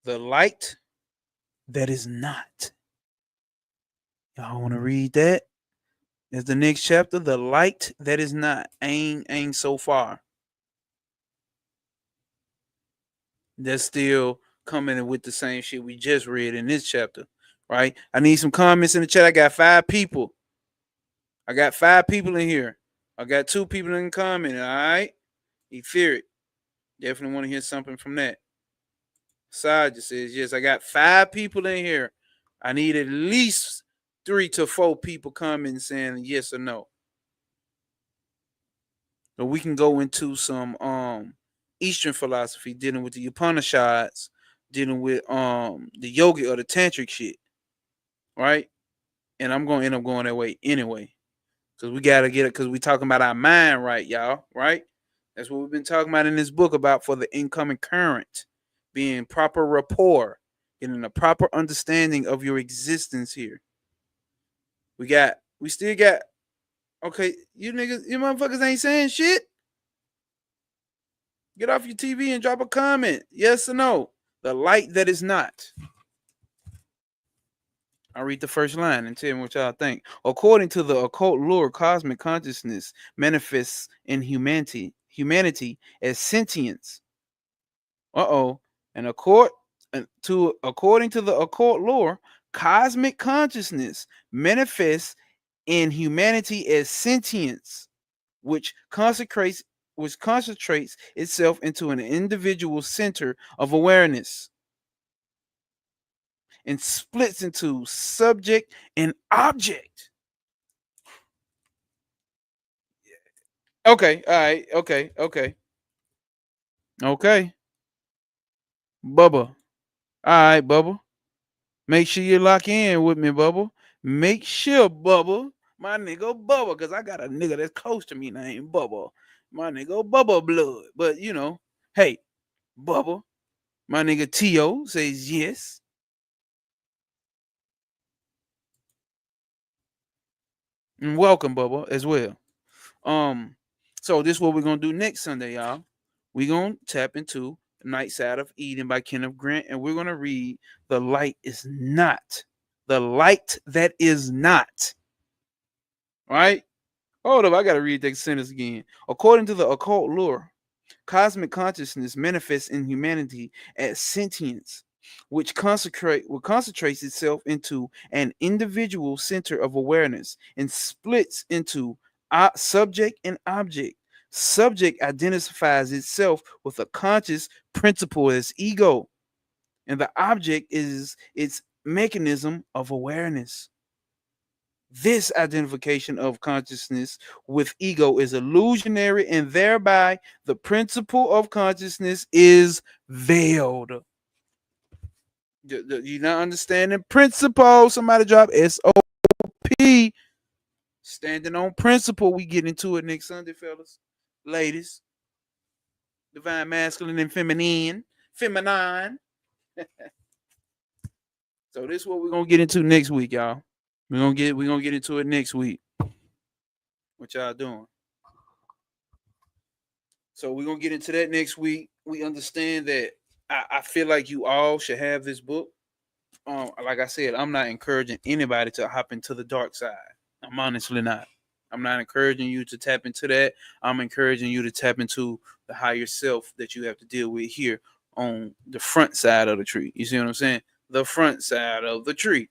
The Light That Is Not. Y'all want to read that? Is the next chapter, The Light That Is Not. Ain't so far. That's still coming in with the same shit we just read in this chapter, right? I need some comments in the chat. I got 5 people. I got 5 people in here. I got 2 people in the comment. All right. Etheric. Definitely want to hear something from that. Side just says, yes, I got 5 people in here. I need at least 3 to 4 people commenting saying yes or no. So we can go into some Eastern philosophy, dealing with the Upanishads, dealing with the yoga or the tantric shit. Right? And I'm gonna end up going that way anyway. Because we gotta get it, because we talking about our mind, right, y'all? Right? That's what we've been talking about in this book about for the incoming current. Being proper rapport, getting a proper understanding of your existence here. We still got, okay, you niggas, you motherfuckers ain't saying shit. Get off your TV and drop a comment. Yes or no? The light that is not. I'll read the first line and tell me what y'all think. According to the occult lore, cosmic consciousness manifests in humanity as sentience. And according to the occult lore, cosmic consciousness manifests in humanity as sentience, which concentrates itself into an individual center of awareness and splits into subject and object. Okay, all right, okay. Bubba. All right, Bubba. Make sure you lock in with me, Bubba. Make sure, Bubba, My nigga Bubba, because I got a nigga that's close to me named Bubba. My nigga Bubba blood. But hey, Bubba, my nigga T.O. says yes. And welcome, Bubba, as well. So this is what we're gonna do next Sunday, y'all. We're gonna tap into Night Side of Eden by Kenneth Grant, and we're gonna read The Light Is Not. The Light That Is Not. All right? Hold up, I gotta read that sentence again. According to the occult lore, cosmic consciousness manifests in humanity as sentience, which concentrates itself into an individual center of awareness and splits into subject and object. Subject identifies itself with a conscious principle as ego, and the object is its mechanism of awareness. This identification of consciousness with ego is illusionary, and thereby the principle of consciousness is veiled. You're not understanding principle. Somebody drop SOP. Standing on principle. We get into it next Sunday, fellas. Ladies. Divine masculine and feminine. Feminine. So this is what we're gonna get into next week, y'all. We're gonna get into it next week. What y'all doing? So we're gonna get into that next week. We understand that I feel like you all should have this book. Like I said, I'm not encouraging anybody to hop into the dark side. I'm honestly not. I'm not encouraging you to tap into that. I'm encouraging you to tap into the higher self that you have to deal with here on the front side of the tree. You see what I'm saying? The front side of the tree.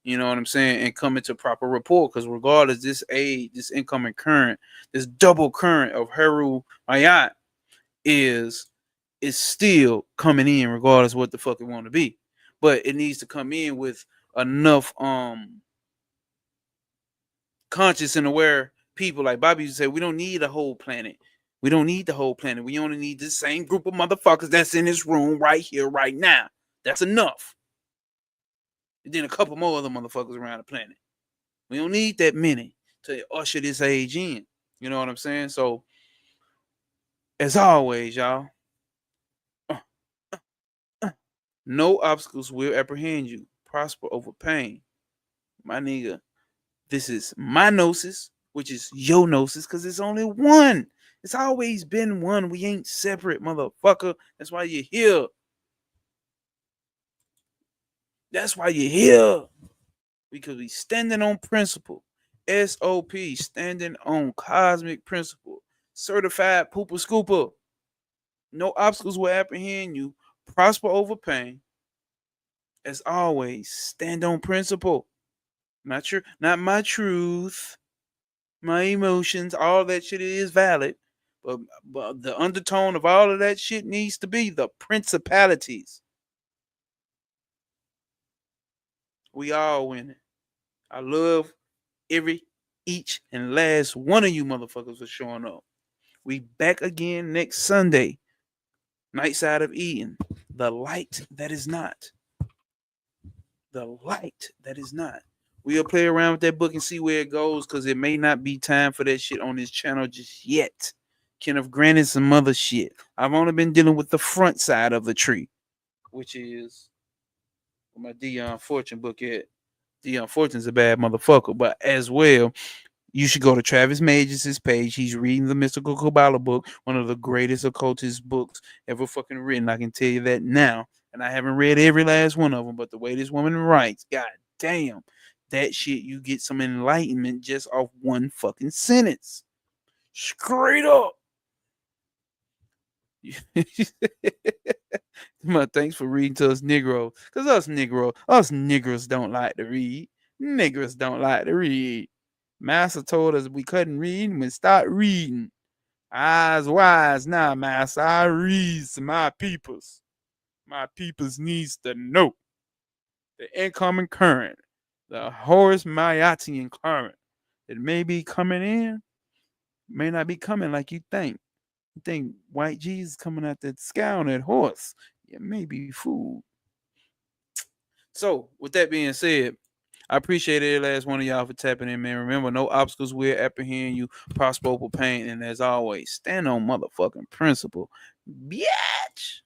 You know what I'm saying? And come into proper rapport. Because regardless, this age, this incoming current, this double current of Heru Ayat is still coming in regardless of what the fuck it want to be. But it needs to come in with enough conscious and aware people. Like Bobby used to say, we don't need a whole planet. We don't need the whole planet. We only need the same group of motherfuckers that's in this room right here, right now. That's enough. And then a couple more other motherfuckers around the planet. We don't need that many to usher this age in. You know what I'm saying? So, as always, y'all, no obstacles will apprehend you. Prosper over pain. My nigga, this is my gnosis, which is your gnosis, because it's only one. It's always been one. We ain't separate, motherfucker. That's why you're here. That's why you're here. Because we standing on principle. SOP, standing on cosmic principle. Certified pooper scooper. No obstacles will apprehend you. Prosper over pain. As always, stand on principle. Not my truth, my emotions, all that shit is valid. But the undertone of all of that shit needs to be the principalities. We all winning. I love each and last one of you motherfuckers for showing up. We back again next Sunday. Night Side of Eden. The light that is not. The light that is not. We'll play around with that book and see where it goes, because it may not be time for that shit on this channel just yet. Kenneth Grant is some other shit. I've only been dealing with the front side of the tree, which is my Dion Fortune book at. Dion Fortune's a bad motherfucker, but as well, you should go to Travis Mages' page. He's reading the Mystical Kabbalah book, one of the greatest occultist books ever fucking written. I can tell you that now. And I haven't read every last one of them, but the way this woman writes, god damn, that shit, you get some enlightenment just off one fucking sentence. Straight up. My thanks for reading to us Negro. Because us niggers don't like to read. Niggers don't like to read. Master told us we couldn't read and we start reading. I's wise now, Master. I read to my peoples. My peoples needs to know the incoming current, the Horus Mayatian current. It may be coming in, may not be coming like you think. You think white Jesus coming out that sky on that horse. You may be fooled. So, with that being said, I appreciate every last one of y'all for tapping in, man. Remember, no obstacles will apprehend you, prosper over pain, and as always, stand on motherfucking principle, bitch.